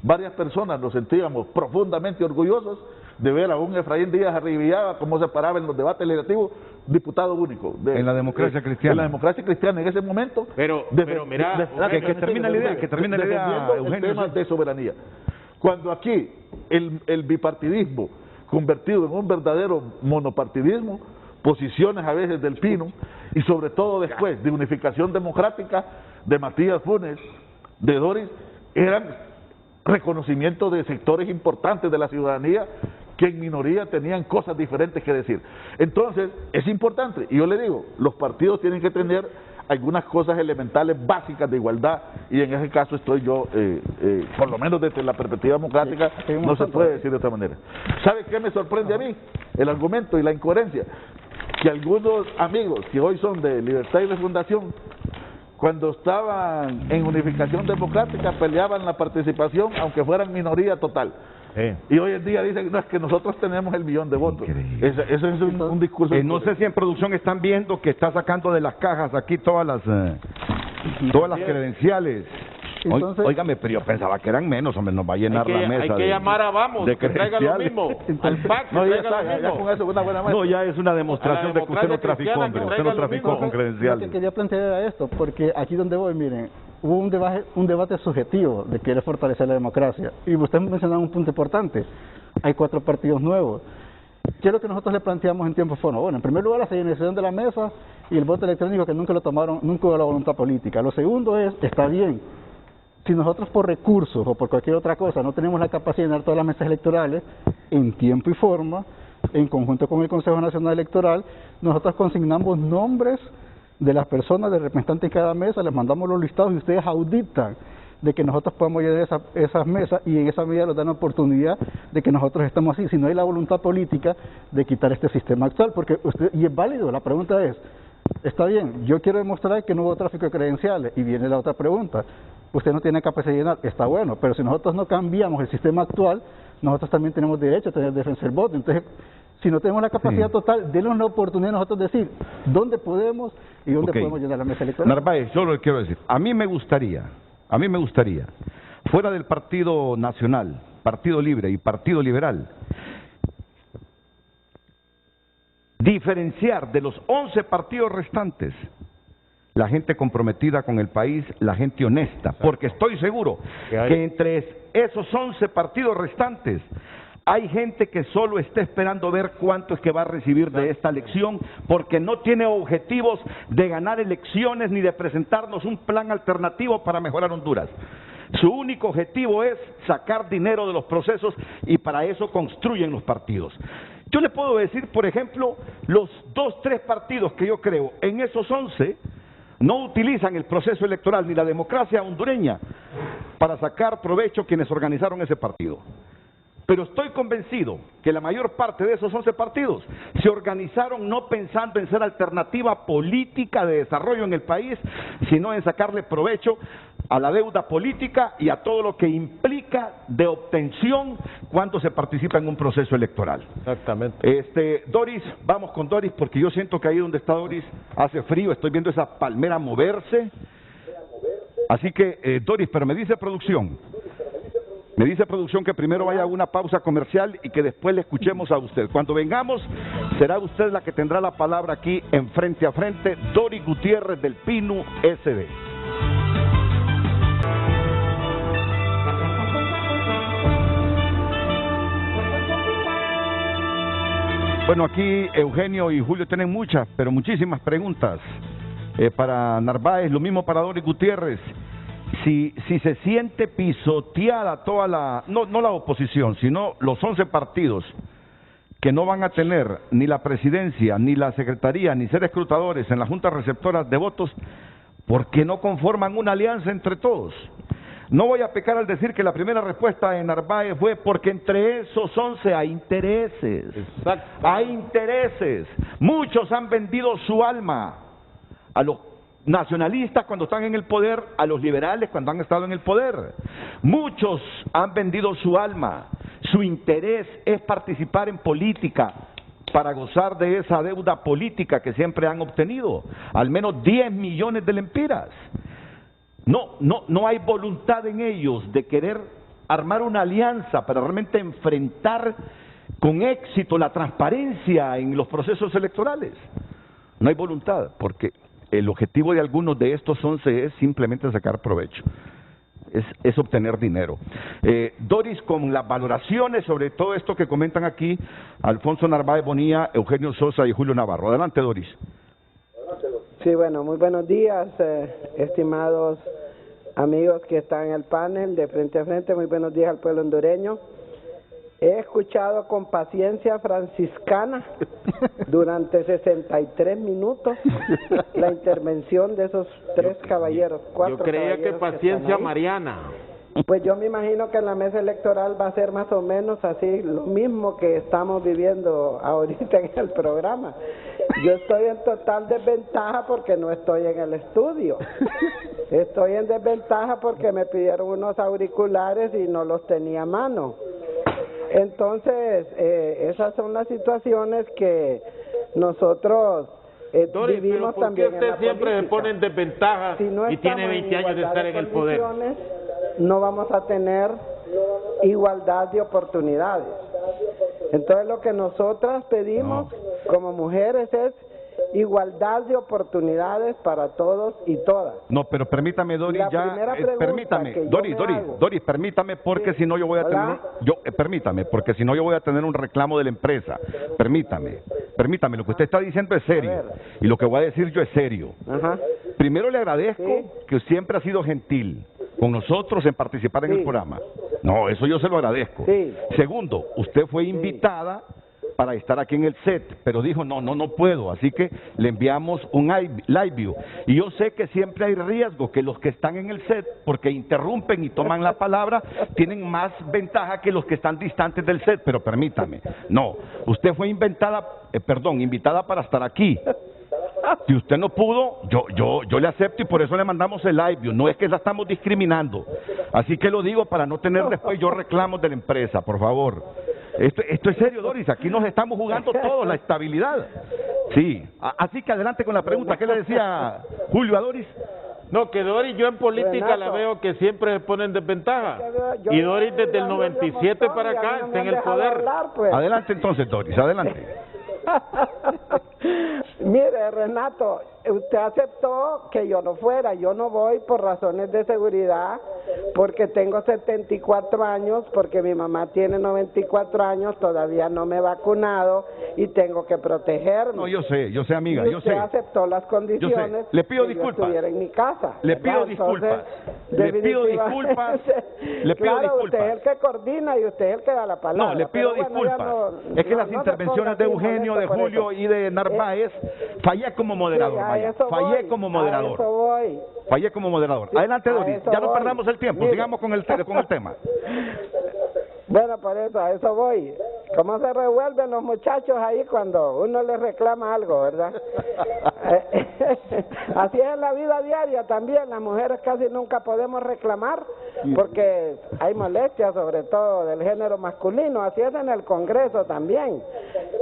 Speaker 5: varias personas nos sentíamos profundamente orgullosos de ver a un Efraín Díaz Arribillaga cómo se paraba en los debates legislativos, diputado único.
Speaker 1: En la democracia cristiana.
Speaker 5: En la democracia cristiana en ese momento.
Speaker 3: Pero mira,
Speaker 1: que termine la idea,
Speaker 5: el
Speaker 1: Eugenio.
Speaker 5: tema de soberanía. Cuando aquí el bipartidismo convertido en un verdadero monopartidismo, posiciones a veces del Pino, y sobre todo después de unificación democrática de Matías Funes, de Doris, eran reconocimiento de sectores importantes de la ciudadanía que en minoría tenían cosas diferentes que decir. Entonces, es importante, y yo le digo, los partidos tienen que tener algunas cosas elementales básicas de igualdad, y en ese caso estoy yo, por lo menos desde la perspectiva democrática, no se puede decir de otra manera. ¿Sabe qué me sorprende a mí? El argumento y la incoherencia. que algunos amigos que hoy son de Libertad y Refundación, cuando estaban en Unificación Democrática, peleaban la participación, aunque fueran minoría total. Y hoy en día dicen, no, es que nosotros tenemos el 1.000.000 de votos. Eso es un discurso.
Speaker 1: No sé si en producción están viendo que está sacando de las cajas aquí todas las credenciales.
Speaker 6: Entonces,
Speaker 1: Óigame, pero yo pensaba que eran menos, hombre, nos va a llenar la mesa.
Speaker 3: Hay que llamar a Vamos,
Speaker 1: de
Speaker 3: que traiga lo mismo. Al PAC,
Speaker 5: No, ya
Speaker 3: traiga
Speaker 5: está,
Speaker 3: lo
Speaker 5: ya
Speaker 3: mismo.
Speaker 5: con eso una buena muestra.
Speaker 1: No, ya es una demostración de que usted no traficó,
Speaker 3: cristiana,
Speaker 1: hombre.
Speaker 3: que
Speaker 1: Usted no
Speaker 3: traiga lo
Speaker 1: traficó
Speaker 3: mismo.
Speaker 1: con
Speaker 6: lo que
Speaker 1: credenciales.
Speaker 6: quería plantear era esto, porque aquí donde voy, miren, hubo un debate subjetivo de querer fortalecer la democracia. Y usted mencionaba un punto importante, hay 4 partidos nuevos. ¿Qué es lo que nosotros le planteamos en tiempo y forma? Bueno, en primer lugar, la señalización de la mesa y el voto electrónico, que nunca lo tomaron, nunca hubo la voluntad política. Lo segundo es, está bien, si nosotros por recursos o por cualquier otra cosa no tenemos la capacidad de llenar todas las mesas electorales en tiempo y forma, en conjunto con el Consejo Nacional Electoral, nosotros consignamos nombres de las personas de representantes en cada mesa, les mandamos los listados y ustedes auditan de que nosotros podamos llenar esas mesas, y en esa medida nos dan la oportunidad de que nosotros estemos así, si no hay la voluntad política de quitar este sistema actual, porque y es válido, la pregunta es, está bien, yo quiero demostrar que no hubo tráfico de credenciales, y viene la otra pregunta, usted no tiene capacidad de llenar, está bueno, pero si nosotros no cambiamos el sistema actual, nosotros también tenemos derecho a tener defensa del voto. Entonces, si no tenemos la capacidad total, denos la oportunidad de nosotros decir dónde podemos y dónde podemos llenar la mesa electoral.
Speaker 1: Narváez, yo lo quiero decir, a mí me gustaría, fuera del Partido Nacional, Partido Libre y Partido Liberal, diferenciar de los 11 partidos restantes la gente comprometida con el país, la gente honesta, porque estoy seguro que entre esos 11 partidos restantes hay gente que solo está esperando ver cuánto es que va a recibir de esta elección, porque no tiene objetivos de ganar elecciones ni de presentarnos un plan alternativo para mejorar Honduras. Su único objetivo es sacar dinero de los procesos, y para eso construyen los partidos. Yo le puedo decir, por ejemplo, los 2, 3 partidos que yo creo, en esos 11, no utilizan el proceso electoral ni la democracia hondureña para sacar provecho quienes organizaron ese partido. Pero estoy convencido que la mayor parte de esos 11 partidos se organizaron no pensando en ser alternativa política de desarrollo en el país, sino en sacarle provecho a la deuda política y a todo lo que implica de obtención cuando se participa en un proceso electoral.
Speaker 3: Exactamente.
Speaker 1: Doris, vamos con Doris, porque yo siento que ahí donde está Doris hace frío, estoy viendo esa palmera moverse. Así que, Doris, pero me dice producción que primero vaya a una pausa comercial y que después le escuchemos a usted. Cuando vengamos, será usted la que tendrá la palabra aquí en Frente a Frente, Doris Gutiérrez del PINU SD. Bueno, aquí Eugenio y Julio tienen muchas, pero muchísimas preguntas para Narváez, lo mismo para Doris Gutiérrez. Si se siente pisoteada toda no la oposición, sino los 11 partidos que no van a tener ni la presidencia, ni la secretaría, ni ser escrutadores en las juntas receptoras de votos, ¿por qué no conforman una alianza entre todos? No voy a pecar al decir que la primera respuesta de Narváez fue porque entre esos 11 hay intereses. Hay intereses. Muchos han vendido su alma a los nacionalistas cuando están en el poder, a los liberales cuando han estado en el poder. Muchos han vendido su alma. Su interés es participar en política para gozar de esa deuda política que siempre han obtenido. Al menos 10 millones de lempiras. No hay voluntad en ellos de querer armar una alianza para realmente enfrentar con éxito la transparencia en los procesos electorales. No hay voluntad, porque el objetivo de algunos de estos 11 es simplemente sacar provecho, es obtener dinero. Doris, con las valoraciones sobre todo esto que comentan aquí, Alfonso Narváez Bonilla, Eugenio Sosa y Julio Navarro. Adelante, Doris.
Speaker 8: Sí, bueno, muy buenos días, estimados amigos que están en el panel de Frente a Frente. Muy buenos días al pueblo hondureño. He escuchado con paciencia franciscana durante 63 minutos la intervención de esos 3 caballeros, 4
Speaker 3: Yo creía
Speaker 8: caballeros
Speaker 3: que paciencia mariana.
Speaker 8: Pues yo me imagino que en la mesa electoral va a ser más o menos así, lo mismo que estamos viviendo ahorita en el programa. Yo estoy en total desventaja porque no estoy en el estudio. Estoy en desventaja porque me pidieron unos auriculares y no los tenía a mano. Entonces, esas son las situaciones que nosotros
Speaker 3: Doris,
Speaker 8: vivimos
Speaker 3: pero ¿por qué
Speaker 8: también
Speaker 3: usted
Speaker 8: en la
Speaker 3: siempre se
Speaker 8: política?
Speaker 3: pone en desventaja
Speaker 8: Si no
Speaker 3: y tiene
Speaker 8: estamos
Speaker 3: 20 años de
Speaker 8: igualdad
Speaker 3: estar en el poder?
Speaker 8: condiciones, no vamos a tener igualdad de oportunidades. Entonces lo que nosotras pedimos como mujeres es igualdad de oportunidades para todos y todas.
Speaker 1: No, pero permítame, Doris,
Speaker 8: La
Speaker 1: ya,
Speaker 8: primera pregunta
Speaker 1: permítame,
Speaker 8: que yo
Speaker 1: Doris,
Speaker 8: me hago-
Speaker 1: Doris, permítame, porque
Speaker 8: Sí.
Speaker 1: si no yo voy a
Speaker 8: Hola.
Speaker 1: tener, permítame, porque si no yo voy a tener un reclamo de la empresa. Permítame, lo que usted está diciendo es serio,
Speaker 8: A ver.
Speaker 1: y lo que voy a decir yo es serio.
Speaker 8: Ajá.
Speaker 1: Primero le agradezco
Speaker 8: Sí.
Speaker 1: que siempre ha sido gentil con nosotros en participar en
Speaker 8: Sí.
Speaker 1: el programa. No, eso yo se lo agradezco.
Speaker 8: Sí.
Speaker 1: Segundo, usted fue invitada para estar aquí en el set, pero dijo, no puedo, así que le enviamos un live view. Y yo sé que siempre hay riesgo, que los que están en el set, porque interrumpen y toman la palabra, tienen más ventaja que los que están distantes del set, pero permítame, no, usted fue invitada para estar aquí. Si usted no pudo, yo le acepto y por eso le mandamos el live view. No es que la estamos discriminando. Así que lo digo para no tener después yo reclamos de la empresa, por favor. Esto es serio, Doris. Aquí nos estamos jugando todos la estabilidad. Sí. Así que adelante con la pregunta. ¿Qué le decía Julio a Doris?
Speaker 3: No, que Doris yo en política
Speaker 8: Renato.
Speaker 3: la veo que siempre se pone en desventaja.
Speaker 8: Yo-
Speaker 3: Y Doris
Speaker 8: yo-
Speaker 3: desde el
Speaker 8: yo-
Speaker 3: 97
Speaker 8: yo-
Speaker 3: para
Speaker 8: yo-
Speaker 3: acá
Speaker 8: no
Speaker 3: está
Speaker 8: me
Speaker 3: en
Speaker 8: han
Speaker 3: el
Speaker 8: dejado
Speaker 3: poder.
Speaker 8: hablar, pues.
Speaker 1: Adelante entonces, Doris, adelante.
Speaker 8: Mire, Renato, usted aceptó que yo no fuera. Yo no voy por razones de seguridad, porque tengo 74 años, porque mi mamá tiene 94 años, todavía no me he vacunado y tengo que protegerme.
Speaker 1: No, yo sé, amiga,
Speaker 8: Y
Speaker 1: yo
Speaker 8: usted
Speaker 1: sé.
Speaker 8: aceptó las condiciones.
Speaker 1: Le pido
Speaker 8: que yo
Speaker 1: disculpas.
Speaker 8: estuviera en mi casa.
Speaker 1: Le pido
Speaker 8: ¿verdad?
Speaker 1: disculpas.
Speaker 8: Entonces,
Speaker 1: Le pido disculpas. Le pido
Speaker 8: claro,
Speaker 1: disculpas.
Speaker 8: usted es el que coordina y usted es el que da la palabra.
Speaker 1: No, le pido
Speaker 8: pero bueno, ya
Speaker 1: disculpas.
Speaker 8: no-
Speaker 1: Es que
Speaker 8: no-
Speaker 1: las
Speaker 8: no se
Speaker 1: intervenciones
Speaker 8: ponga
Speaker 1: de
Speaker 8: así
Speaker 1: Eugenio, de
Speaker 8: molesto por
Speaker 1: Julio
Speaker 8: eso.
Speaker 1: y de Narváez, fallé como moderador,
Speaker 8: Sí, a
Speaker 1: vaya.
Speaker 8: eso
Speaker 1: Fallé
Speaker 8: voy,
Speaker 1: como
Speaker 8: a eso
Speaker 1: moderador.
Speaker 8: voy.
Speaker 1: Fallé como moderador.
Speaker 8: Sí,
Speaker 1: Adelante,
Speaker 8: a
Speaker 1: Doris.
Speaker 8: eso
Speaker 1: Ya no
Speaker 8: voy.
Speaker 1: perdamos el tiempo.
Speaker 8: Mire.
Speaker 1: Sigamos con el tema.
Speaker 8: Bueno, por eso, a eso voy. ¿Cómo se revuelven los muchachos ahí cuando uno les reclama algo, verdad? Así es en la vida diaria también. Las mujeres casi nunca podemos reclamar porque hay molestias, sobre todo del género masculino. Así es en el Congreso también.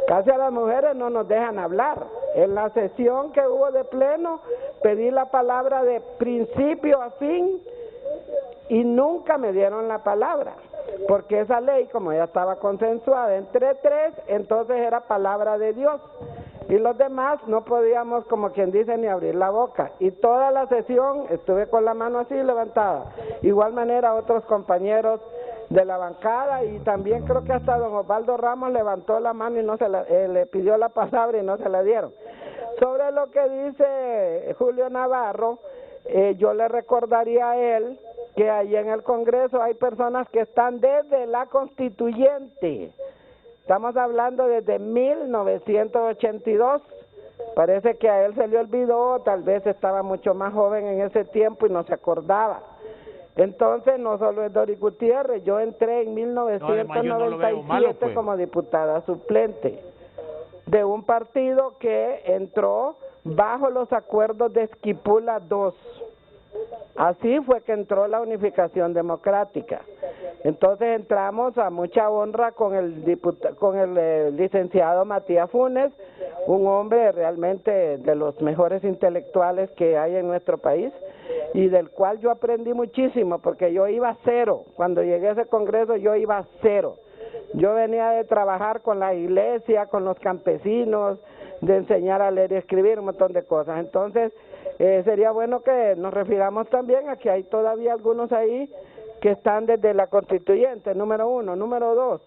Speaker 8: Casi a las mujeres no nos dejan hablar. En la sesión que hubo de pleno, pedí la palabra de principio a fin y nunca me dieron la palabra, porque esa ley, como ya estaba consensuada entre tres, entonces era palabra de Dios, y los demás no podíamos, como quien dice, ni abrir la boca, y toda la sesión estuve con la mano así levantada. Igual manera otros compañeros de la bancada, y también creo que hasta don Osvaldo Ramos levantó la mano y no se le pidió la palabra y no se la dieron. Sobre lo que dice Julio Navarro, yo le recordaría a él que allí en el Congreso hay personas que están desde la Constituyente. Estamos hablando desde 1982. Parece que a él se le olvidó, tal vez estaba mucho más joven en ese tiempo y no se acordaba. Entonces, no solo es Doris Gutiérrez, yo entré en
Speaker 3: además yo no lo veo
Speaker 8: 1997
Speaker 3: malo, pues.
Speaker 8: como diputada suplente de un partido que entró bajo los acuerdos de Esquipula II. Así fue que entró la Unificación Democrática. Entonces entramos a mucha honra con el licenciado Matías Funes, un hombre realmente de los mejores intelectuales que hay en nuestro país y del cual yo aprendí muchísimo, porque yo iba a cero. Cuando llegué a ese congreso yo iba a cero. Yo venía de trabajar con la iglesia, con los campesinos, de enseñar a leer y escribir, un montón de cosas. Entonces, sería bueno que nos refiramos también a que hay todavía algunos ahí que están desde la Constituyente, número uno. Número dos,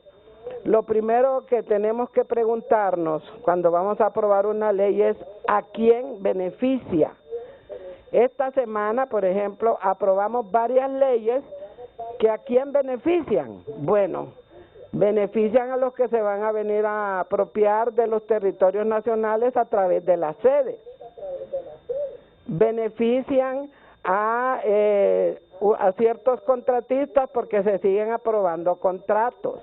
Speaker 8: lo primero que tenemos que preguntarnos cuando vamos a aprobar una ley es ¿a quién beneficia? Esta semana, por ejemplo, aprobamos varias leyes que ¿a quién benefician? Bueno, benefician a los que se van a venir a apropiar de los territorios nacionales a través de las sedes. Benefician a ciertos contratistas porque se siguen aprobando contratos.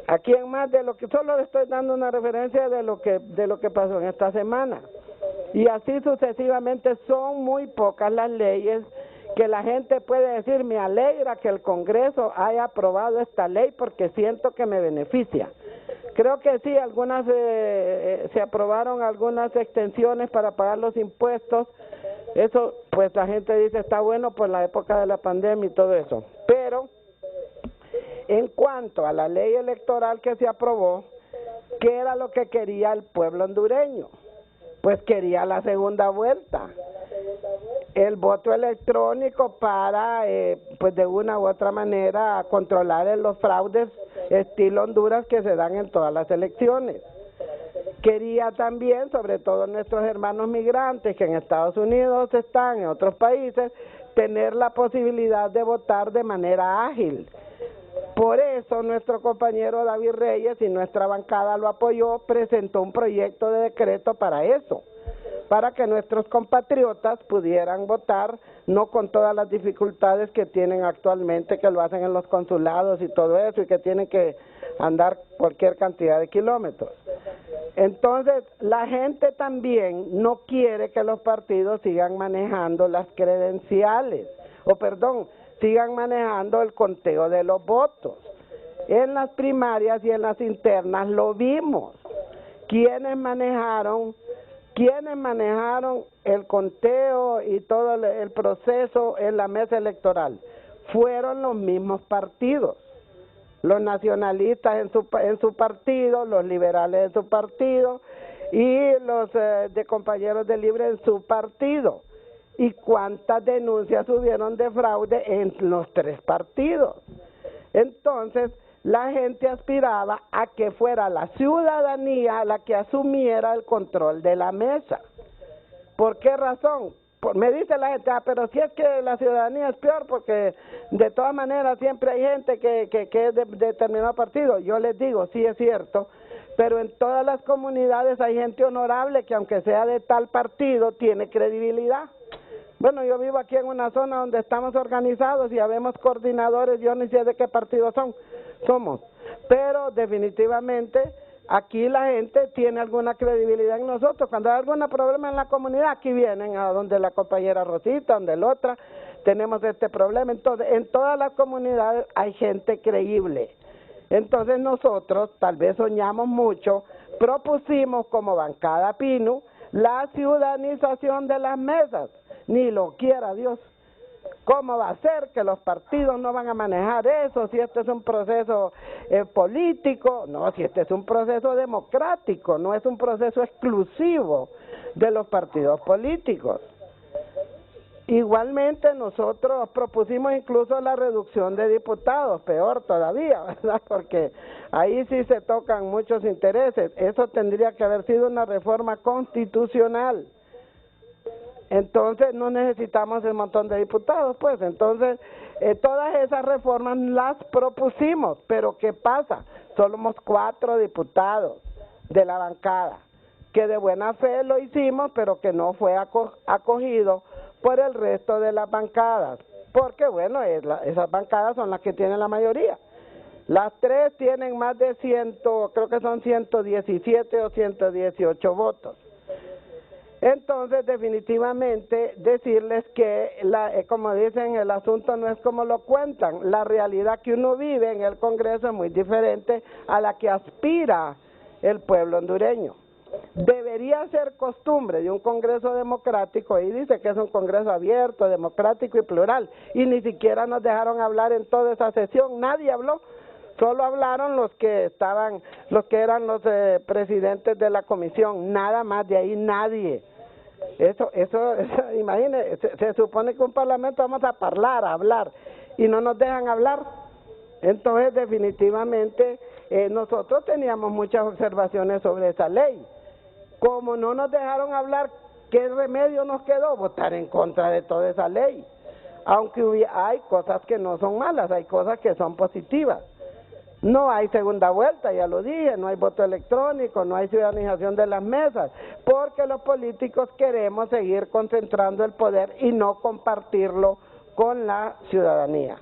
Speaker 8: Aquí en más de lo que solo le estoy dando una referencia de lo que pasó en esta semana. Y así sucesivamente. Son muy pocas las leyes que la gente puede decir: me alegra que el Congreso haya aprobado esta ley porque siento que me beneficia. Creo que sí, algunas se aprobaron algunas extensiones para pagar los impuestos. Eso, pues la gente dice está bueno por la época de la pandemia y todo eso. Pero en cuanto a la ley electoral que se aprobó, ¿qué era lo que quería el pueblo hondureño? Pues quería la segunda vuelta, el voto electrónico para, pues de una u otra manera, controlar los fraudes estilo Honduras que se dan en todas las elecciones. Quería también, sobre todo nuestros hermanos migrantes que en Estados Unidos están, en otros países, tener la posibilidad de votar de manera ágil. Por eso nuestro compañero David Reyes y nuestra bancada lo apoyó, presentó un proyecto de decreto para eso, para que nuestros compatriotas pudieran votar, no con todas las dificultades que tienen actualmente, que lo hacen en los consulados y todo eso, y que tienen que andar cualquier cantidad de kilómetros. Entonces, la gente también no quiere que los partidos sigan manejando las credenciales, sigan manejando el conteo de los votos. En las primarias y en las internas lo vimos. Quienes manejaron el conteo y todo el proceso en la mesa electoral fueron los mismos partidos. Los nacionalistas en su partido, los liberales en su partido y los de compañeros de Libre en su partido. ¿Y cuántas denuncias hubieron de fraude en los tres partidos? Entonces, la gente aspiraba a que fuera la ciudadanía la que asumiera el control de la mesa. ¿Por qué razón? Me dice la gente, pero si es que la ciudadanía es peor, porque de todas maneras siempre hay gente que es de determinado partido. Yo les digo, sí es cierto, pero en todas las comunidades hay gente honorable que aunque sea de tal partido, tiene credibilidad. Bueno, yo vivo aquí en una zona donde estamos organizados y habemos coordinadores, yo ni sé de qué partido somos, pero definitivamente aquí la gente tiene alguna credibilidad en nosotros. Cuando hay algún problema en la comunidad, aquí vienen a donde la compañera Rosita, donde la otra, tenemos este problema. Entonces, en todas las comunidades hay gente creíble. Entonces nosotros, tal vez soñamos mucho, propusimos como bancada PINU la ciudadanización de las mesas. Ni lo quiera Dios. ¿Cómo va a ser que los partidos no van a manejar eso si este es un proceso político? No, si este es un proceso democrático, no es un proceso exclusivo de los partidos políticos. Igualmente nosotros propusimos incluso la reducción de diputados, peor todavía, ¿verdad? Porque ahí sí se tocan muchos intereses. Eso tendría que haber sido una reforma constitucional. Entonces no necesitamos un montón de diputados, pues. Entonces todas esas reformas las propusimos, pero ¿qué pasa? Somos 4 diputados de la bancada, que de buena fe lo hicimos, pero que no fue acogido por el resto de las bancadas, porque bueno, esas bancadas son las que tienen la mayoría. Las 3 tienen más de 100, creo que son 117 o 118 votos. Entonces, definitivamente, decirles que, como dicen, el asunto no es como lo cuentan. La realidad que uno vive en el Congreso es muy diferente a la que aspira el pueblo hondureño. Debería ser costumbre de un Congreso democrático, y dice que es un Congreso abierto, democrático y plural, y ni siquiera nos dejaron hablar en toda esa sesión, nadie habló. Solo hablaron los que eran los presidentes de la comisión, nada más, de ahí nadie. Eso imagínese, se supone que un parlamento vamos a hablar, y no nos dejan hablar. Entonces, definitivamente, nosotros teníamos muchas observaciones sobre esa ley. Como no nos dejaron hablar, ¿qué remedio nos quedó? Votar en contra de toda esa ley. Aunque hay cosas que no son malas, hay cosas que son positivas. No hay segunda vuelta, ya lo dije, no hay voto electrónico, no hay ciudadanización de las mesas, porque los políticos queremos seguir concentrando el poder y no compartirlo con la ciudadanía.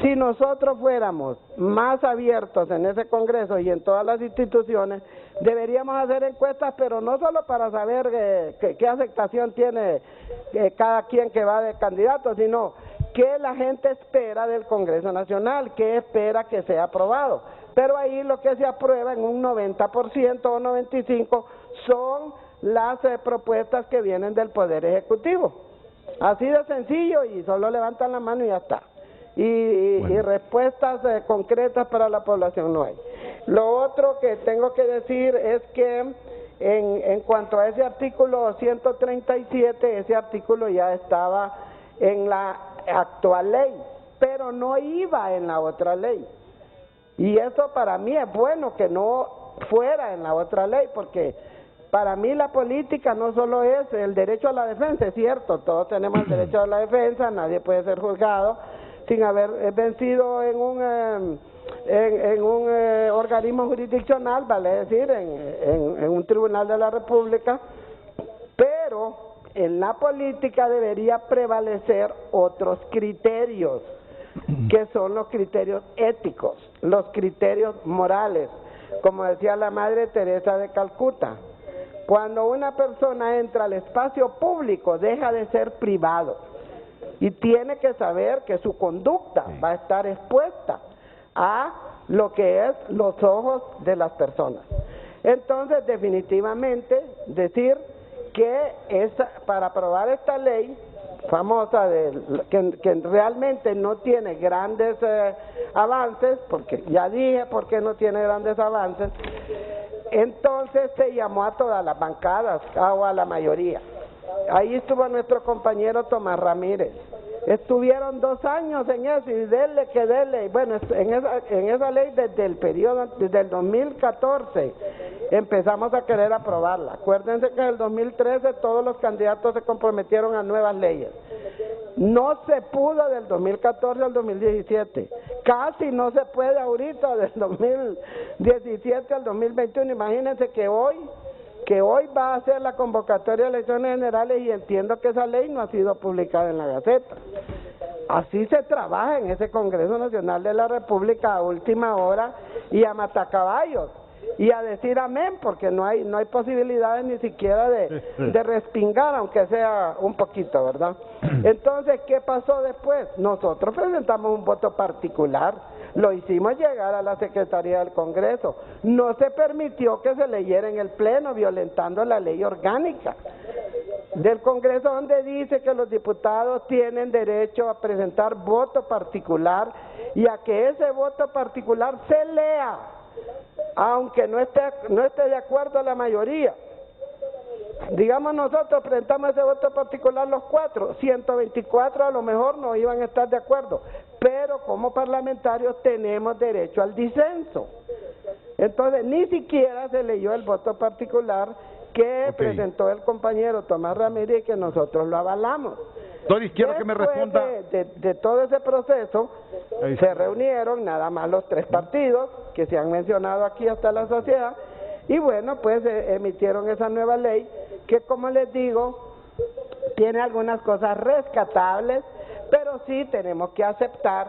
Speaker 8: Si nosotros fuéramos más abiertos en ese Congreso y en todas las instituciones, deberíamos hacer encuestas, pero no solo para saber qué aceptación tiene cada quien que va de candidato, sino qué la gente espera del Congreso Nacional, qué espera que sea aprobado. Pero ahí lo que se aprueba en un 90% o 95% son las propuestas que vienen del Poder Ejecutivo. Así de sencillo, y solo levantan la mano y ya está. Y respuestas concretas para la población no hay. Lo otro que tengo que decir es que en cuanto a ese artículo 137, ese artículo ya estaba en la actual ley, pero no iba en la otra ley. Y eso para mí es bueno que no fuera en la otra ley, porque para mí la política no solo es el derecho a la defensa, es cierto, todos tenemos el derecho a la defensa, nadie puede ser juzgado sin haber vencido en un organismo jurisdiccional, vale decir, en un tribunal de la República, pero en la política debería prevalecer otros criterios, que son los criterios éticos, los criterios morales, como decía la Madre Teresa de Calcuta. Cuando una persona entra al espacio público, deja de ser privado y tiene que saber que su conducta va a estar expuesta a lo que es los ojos de las personas. Entonces, definitivamente, decir que para aprobar esta ley famosa, que realmente no tiene grandes avances, porque ya dije por qué no tiene grandes avances, entonces se llamó a todas las bancadas, o a la mayoría. Ahí estuvo nuestro compañero Tomás Ramírez. Estuvieron 2 años en eso y dele que dele. Bueno, en esa ley desde el 2014 empezamos a querer aprobarla. Acuérdense que en el 2013 todos los candidatos se comprometieron a nuevas leyes. No se pudo del 2014 al 2017. Casi no se puede ahorita del 2017 al 2021. Imagínense que hoy va a ser la convocatoria de elecciones generales y entiendo que esa ley no ha sido publicada en la Gaceta. Así se trabaja en ese Congreso Nacional de la República a última hora y a matacaballos y a decir amén, porque no hay posibilidades ni siquiera de respingar, aunque sea un poquito, ¿verdad? Entonces, ¿qué pasó después? Nosotros presentamos un voto particular, lo hicimos llegar a la Secretaría del Congreso, no se permitió que se leyera en el Pleno, violentando la ley orgánica del Congreso, donde dice que los diputados tienen derecho a presentar voto particular y a que ese voto particular se lea, aunque no esté de acuerdo a la mayoría. Digamos, nosotros presentamos ese voto particular los 4, 124 a lo mejor no iban a estar de acuerdo, pero como parlamentarios tenemos derecho al disenso. Entonces, ni siquiera se leyó el voto particular que presentó el compañero Tomás Ramírez y que nosotros lo avalamos.
Speaker 1: Doris, quiero que me responda.
Speaker 8: De todo ese proceso, se reunieron nada más los 3 partidos que se han mencionado aquí hasta la sociedad, y bueno, pues emitieron esa nueva ley que, como les digo, tiene algunas cosas rescatables, pero sí tenemos que aceptar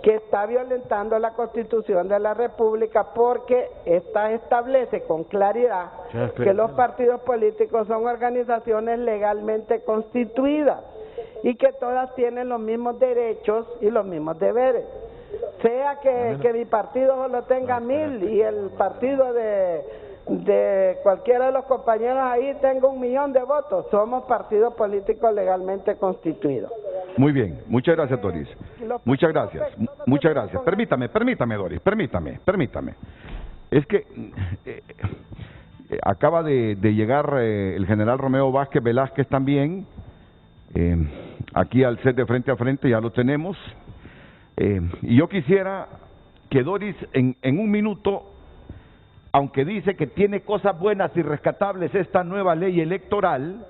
Speaker 8: que está violentando la Constitución de la República, porque esta establece con claridad que los partidos políticos son organizaciones legalmente constituidas y que todas tienen los mismos derechos y los mismos deberes. Sea que mi partido solo tenga 1000 y el partido de cualquiera de los compañeros ahí tenga 1.000.000 de votos, somos partidos políticos legalmente constituidos.
Speaker 1: Muy bien, muchas gracias, Doris. Muchas gracias, muchas gracias. Permítame, Doris, permítame. Es que acaba de llegar el general Romeo Vázquez Velázquez también, aquí al set de Frente a Frente, ya lo tenemos. Y yo quisiera que Doris en un minuto, aunque dice que tiene cosas buenas y rescatables esta nueva ley electoral,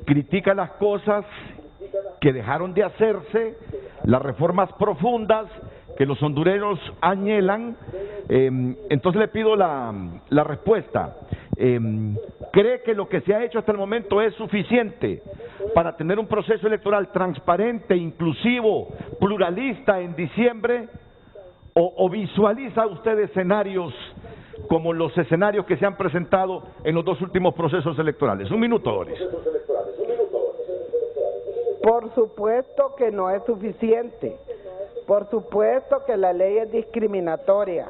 Speaker 1: critica las cosas que dejaron de hacerse, las reformas profundas que los hondureños anhelan. Entonces le pido la respuesta. ¿Cree que lo que se ha hecho hasta el momento es suficiente para tener un proceso electoral transparente, inclusivo, pluralista en diciembre? ¿O visualiza usted escenarios como los escenarios que se han presentado en los dos últimos procesos electorales? Un minuto, Doris.
Speaker 8: Por supuesto que no es suficiente. Por supuesto que la ley es discriminatoria.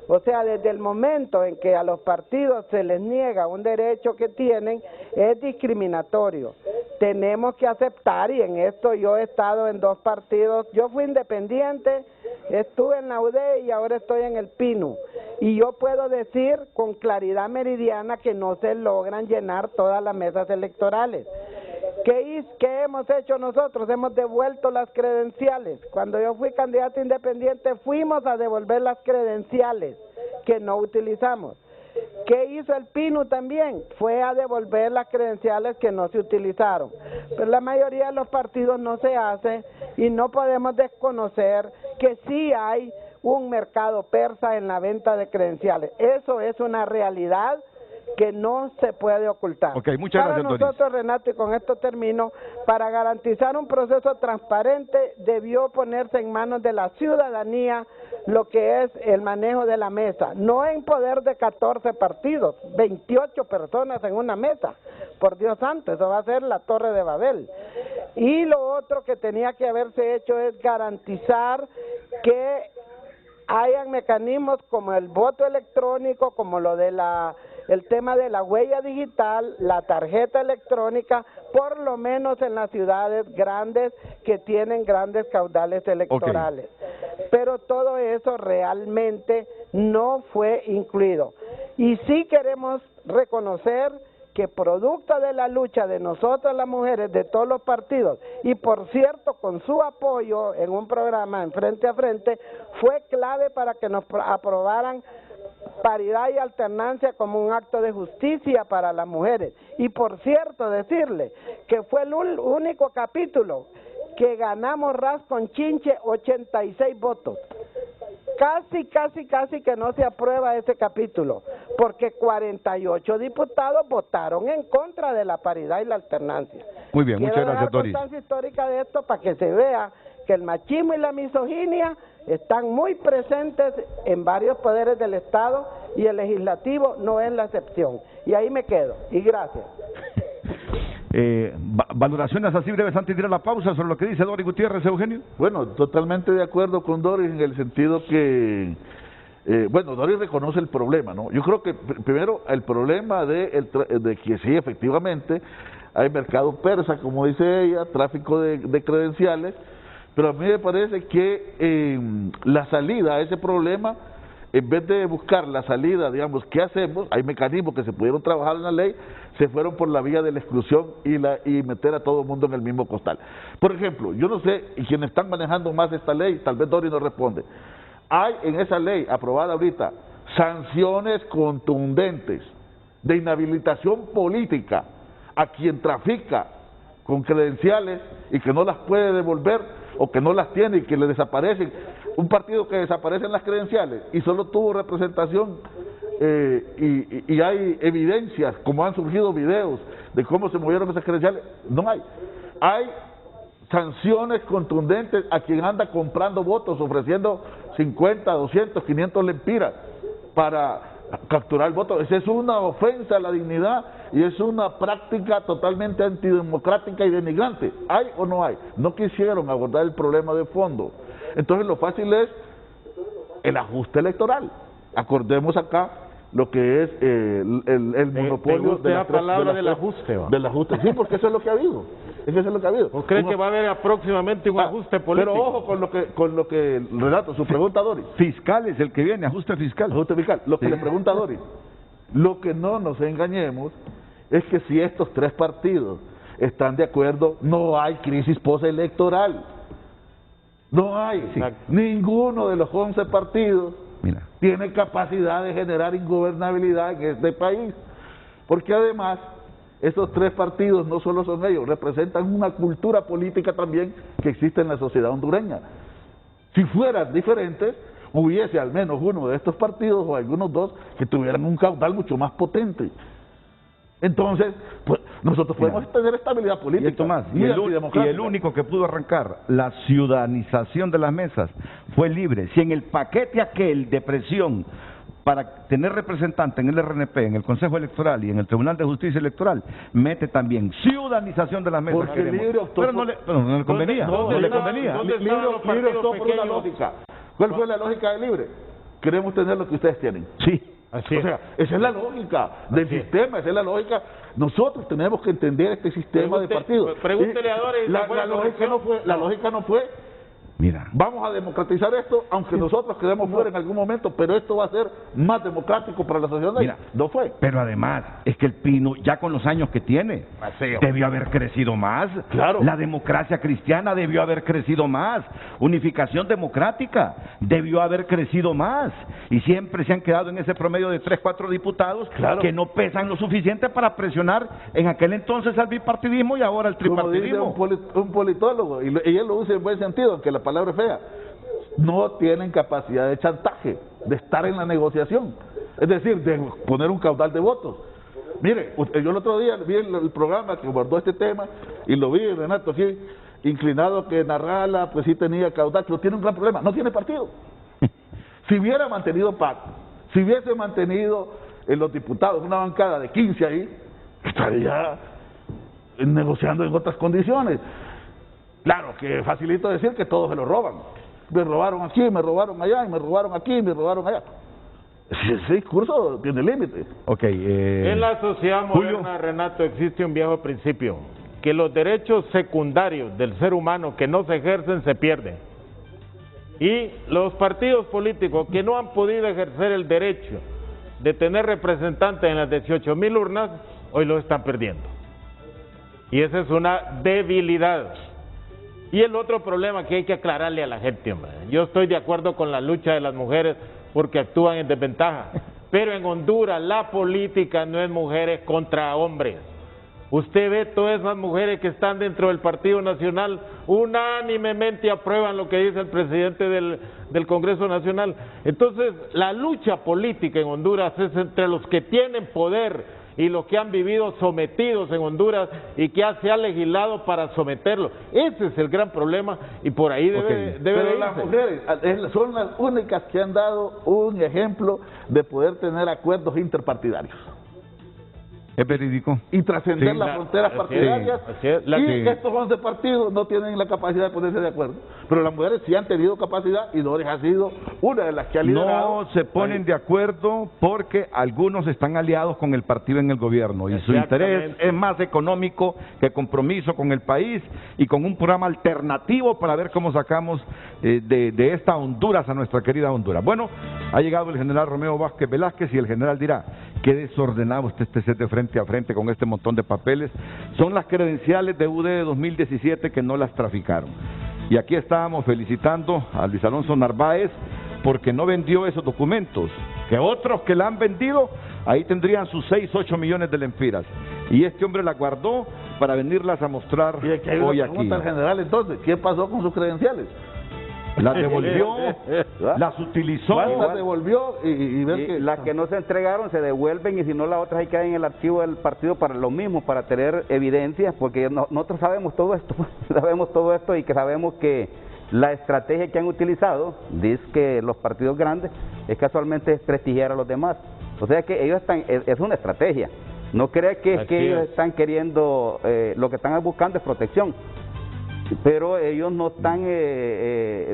Speaker 8: O sea, desde el momento en que a los partidos se les niega un derecho que tienen, es discriminatorio. Tenemos que aceptar, y en esto yo he estado en dos partidos. Yo fui independiente, estuve en la UD y ahora estoy en el PINU. Y yo puedo decir con claridad meridiana que no se logran llenar todas las mesas electorales. ¿Qué hemos hecho nosotros? Hemos devuelto las credenciales. Cuando yo fui candidato independiente fuimos a devolver las credenciales que no utilizamos. ¿Qué hizo el PINU también? Fue a devolver las credenciales que no se utilizaron. Pero la mayoría de los partidos no se hace y no podemos desconocer que sí hay un mercado persa en la venta de credenciales. Eso es una realidad que no se puede ocultar.
Speaker 1: Okay, muchas gracias,
Speaker 8: Para nosotros, Renato, y con esto termino, para garantizar un proceso transparente debió ponerse en manos de la ciudadanía lo que es el manejo de la mesa, no en poder de 14 partidos, 28 personas en una mesa, por Dios santo, eso va a ser la Torre de Babel. Y lo otro que tenía que haberse hecho es garantizar que hayan mecanismos como el voto electrónico, como lo de el tema de la huella digital, la tarjeta electrónica, por lo menos en las ciudades grandes que tienen grandes caudales electorales. Okay. Pero todo eso realmente no fue incluido. Y sí queremos reconocer que producto de la lucha de nosotras las mujeres, de todos los partidos, y por cierto con su apoyo en un programa en Frente a Frente, fue clave para que nos aprobaran paridad y alternancia como un acto de justicia para las mujeres. Y por cierto decirle que fue el único capítulo que ganamos ras con chinche, 86 votos. Casi que no se aprueba ese capítulo, porque 48 diputados votaron en contra de la paridad y la alternancia.
Speaker 1: Muy bien, muchas gracias, Doris.
Speaker 8: Quiero dar constancia histórica de esto para que se vea que el machismo y la misoginia están muy presentes en varios poderes del Estado y el legislativo no es la excepción. Y ahí me quedo, y gracias.
Speaker 1: Valoraciones así breves antes de ir a la pausa sobre lo que dice Doris Gutiérrez, Eugenio.
Speaker 5: Bueno, totalmente de acuerdo con Doris en el sentido que, bueno, Doris reconoce el problema, ¿no? Yo creo que primero el problema de que sí, efectivamente, hay mercado persa, como dice ella, tráfico de credenciales, pero a mí me parece que la salida a ese problema, en vez de buscar la salida, digamos, ¿qué hacemos? Hay mecanismos que se pudieron trabajar en la ley, se fueron por la vía de la exclusión y meter a todo el mundo en el mismo costal. Por ejemplo, yo no sé, y quienes están manejando más esta ley, tal vez Doris nos responde, hay en esa ley aprobada ahorita sanciones contundentes de inhabilitación política a quien trafica con credenciales y que no las puede devolver o que no las tiene y que le desaparecen. Un partido que desaparecen las credenciales y solo tuvo representación y hay evidencias, como han surgido videos de cómo se movieron esas credenciales, no hay. Hay sanciones contundentes a quien anda comprando votos, ofreciendo 50, 200, 500 lempiras para capturar el voto. Esa es una ofensa a la dignidad y es una práctica totalmente antidemocrática y denigrante. ¿Hay o no hay? No quisieron abordar el problema de fondo. Entonces lo fácil es el ajuste electoral. Acordemos acá lo que es el monopolio
Speaker 3: de la palabra del ajuste.
Speaker 5: Del ajuste, sí, porque eso es lo que ha habido. Eso es lo que ha habido.
Speaker 3: ¿O cree que va a haber próximamente un ajuste político?
Speaker 5: Pero ojo con lo que Renato, su pregunta, Doris.
Speaker 1: Fiscal es el que viene, ajuste fiscal.
Speaker 5: Ajuste fiscal. Lo que le pregunta Doris. Lo que no nos engañemos es que si estos tres partidos están de acuerdo, no hay crisis postelectoral. No hay. Sí. Ninguno de los 11 partidos tiene capacidad de generar ingobernabilidad en este país. Porque además, estos tres partidos no solo son ellos, representan una cultura política también que existe en la sociedad hondureña. Si fueran diferentes, hubiese al menos uno de estos partidos o algunos dos que tuvieran un caudal mucho más potente. Entonces, pues, nosotros podemos tener estabilidad política.
Speaker 1: Y esto más, y el único que pudo arrancar la ciudadanización de las mesas fue Libre. Si en el paquete aquel de presión para tener representante en el RNP, en el Consejo Electoral y en el Tribunal de Justicia Electoral, mete también ciudadanización de las mesas.
Speaker 5: Porque Libre optó
Speaker 1: pero no le convenía.
Speaker 5: ¿Dónde Libre optó por una lógica. ¿Cuál fue la lógica de Libre? Queremos tener lo que ustedes tienen.
Speaker 1: Sí.
Speaker 5: Así es. O sea, esa es la lógica del sistema, esa es la lógica. Nosotros tenemos que entender este sistema de partidos.
Speaker 3: Pregúntele a Dores.
Speaker 5: La lógica no fue, mira, vamos a democratizar esto, aunque nosotros quedemos fuera en algún momento, pero esto va a ser más democrático para la sociedad.
Speaker 1: Mira,
Speaker 5: no fue.
Speaker 1: Pero además, es que el Pino, ya con los años que tiene, debió haber crecido más.
Speaker 5: Claro.
Speaker 1: La democracia cristiana debió haber crecido más. Unificación democrática debió haber crecido más. Y siempre se han quedado en ese promedio de 3, 4 diputados que no pesan lo suficiente para presionar en aquel entonces al bipartidismo y ahora al tripartidismo.
Speaker 5: Como dice un politólogo, y él lo usa en buen sentido, aunque la palabra es fea, no tienen capacidad de chantaje, de estar en la negociación, es decir, de poner un caudal de votos. Mire, yo el otro día vi el programa que abordó este tema y lo vi, Renato, aquí, inclinado que Narrala, pues sí tenía caudal, pero tiene un gran problema, no tiene partido. Si hubiera mantenido pacto, si hubiese mantenido en los diputados una bancada de 15 ahí, estaría negociando en otras condiciones. Claro, que facilito decir que todos se lo roban. Me robaron aquí, me robaron allá, y me robaron aquí, me robaron allá. Ese discurso tiene límites.
Speaker 3: En la sociedad moderna, Renato, existe un viejo principio, que los derechos secundarios del ser humano que no se ejercen se pierden. Y los partidos políticos que no han podido ejercer el derecho de tener representantes en las 18,000 urnas, hoy lo están perdiendo. Y esa es una debilidad. Y el otro problema que hay que aclararle a la gente, hombre. Yo estoy de acuerdo con la lucha de las mujeres porque actúan en desventaja. Pero en Honduras la política no es mujeres contra hombres. Usted ve todas esas mujeres que están dentro del Partido Nacional, unánimemente aprueban lo que dice el presidente del Congreso Nacional. Entonces, la lucha política en Honduras es entre los que tienen poder y los que han vivido sometidos en Honduras y que se ha legislado para someterlos. Ese es el gran problema y por ahí debe
Speaker 5: Pero las mujeres son las únicas que han dado un ejemplo de poder tener acuerdos interpartidarios.
Speaker 1: Es verídico.
Speaker 5: Y trascender las fronteras partidarias. Estos 11 partidos no tienen la capacidad de ponerse de acuerdo. Pero las mujeres sí han tenido capacidad y Dores ha sido una de las que ha liderado.
Speaker 1: No se ponen de acuerdo porque algunos están aliados con el partido en el gobierno y su interés es más económico que compromiso con el país y con un programa alternativo para ver cómo sacamos de esta Honduras a nuestra querida Honduras. Bueno, ha llegado el general Romeo Vázquez Velázquez y el general dirá: qué desordenado está este set de frente a frente con este montón de papeles. Son las credenciales de UD de 2017 que no las traficaron. Y aquí estábamos felicitando a Luis Alonso Narváez porque no vendió esos documentos, que otros que la han vendido, ahí tendrían sus 6, 8 millones de lempiras. Y este hombre la guardó para venirlas a mostrar hoy aquí.
Speaker 5: Al general, entonces, ¿qué pasó con sus credenciales?
Speaker 1: Las devolvió, las utilizó.
Speaker 5: Las devolvió y ver que
Speaker 2: las que no se entregaron se devuelven y si no las otras ahí quedan en el archivo del partido para lo mismo, para tener evidencias, porque nosotros sabemos todo esto, y que sabemos que la estrategia que han utilizado, dice que los partidos grandes, es casualmente desprestigiar a los demás. O sea que ellos están, es una estrategia. No crea que es que ellos están queriendo, lo que están buscando es protección. Pero ellos no están,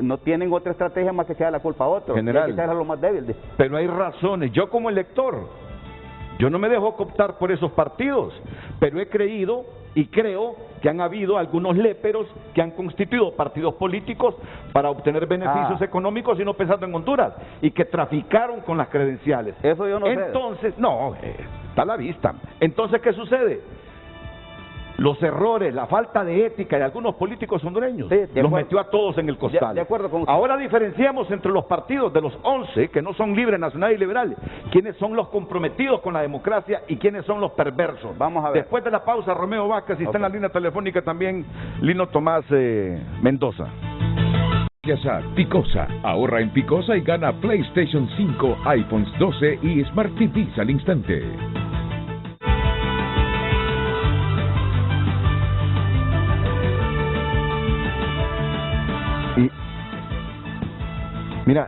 Speaker 2: no tienen otra estrategia más que echarle la culpa a otros.
Speaker 1: General,
Speaker 2: hay que echarle a los más débiles.
Speaker 1: Pero hay razones. Yo como elector, yo no me dejo cooptar por esos partidos, pero he creído y creo que han habido algunos léperos que han constituido partidos políticos para obtener beneficios económicos y no pensando en Honduras, y que traficaron con las credenciales.
Speaker 2: Eso yo no sé.
Speaker 1: Entonces, no, está a la vista. Entonces, ¿qué sucede? Los errores, la falta de ética de algunos políticos hondureños los metió a todos en el costal.
Speaker 2: De acuerdo con usted.
Speaker 1: Ahora diferenciemos entre los partidos de los 11 que no son libres, nacionales y liberales, quiénes son los comprometidos con la democracia y quiénes son los perversos.
Speaker 2: Vamos a ver.
Speaker 1: Después de la pausa, Romeo Vázquez, y está en la línea telefónica también Lino Tomás Mendoza.
Speaker 7: Gracias a Picosa. Ahorra en Picosa y gana PlayStation 5, iPhones 12 y Smart TVs al instante.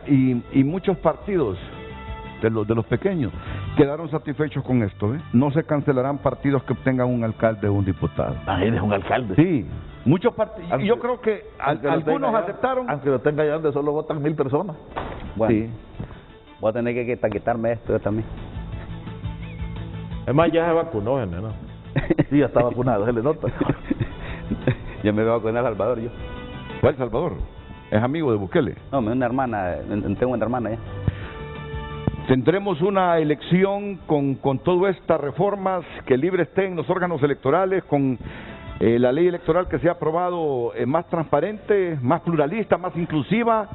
Speaker 1: Y muchos partidos de los pequeños quedaron satisfechos con esto, ¿eh? No se cancelarán partidos que obtengan un alcalde o un diputado.
Speaker 5: Ah, eres un alcalde.
Speaker 1: Sí, muchos partidos. Yo creo que algunos aceptaron.
Speaker 5: Aunque lo tenga ya donde solo votan 1000 personas.
Speaker 2: Bueno,
Speaker 1: Sí.
Speaker 2: voy a tener que quitarme esto yo también.
Speaker 3: Es más, ya se vacunó, ¿no?
Speaker 5: Sí, ya está vacunado, se le nota.
Speaker 2: Yo me voy a vacunar a Salvador yo.
Speaker 1: ¿Cuál Salvador? ¿Es amigo de Bukele?
Speaker 2: No, una hermana, tengo una hermana ya.
Speaker 1: Tendremos una elección con todas estas reformas, que libre estén los órganos electorales, con la ley electoral que se ha aprobado más transparente, más pluralista, más inclusiva.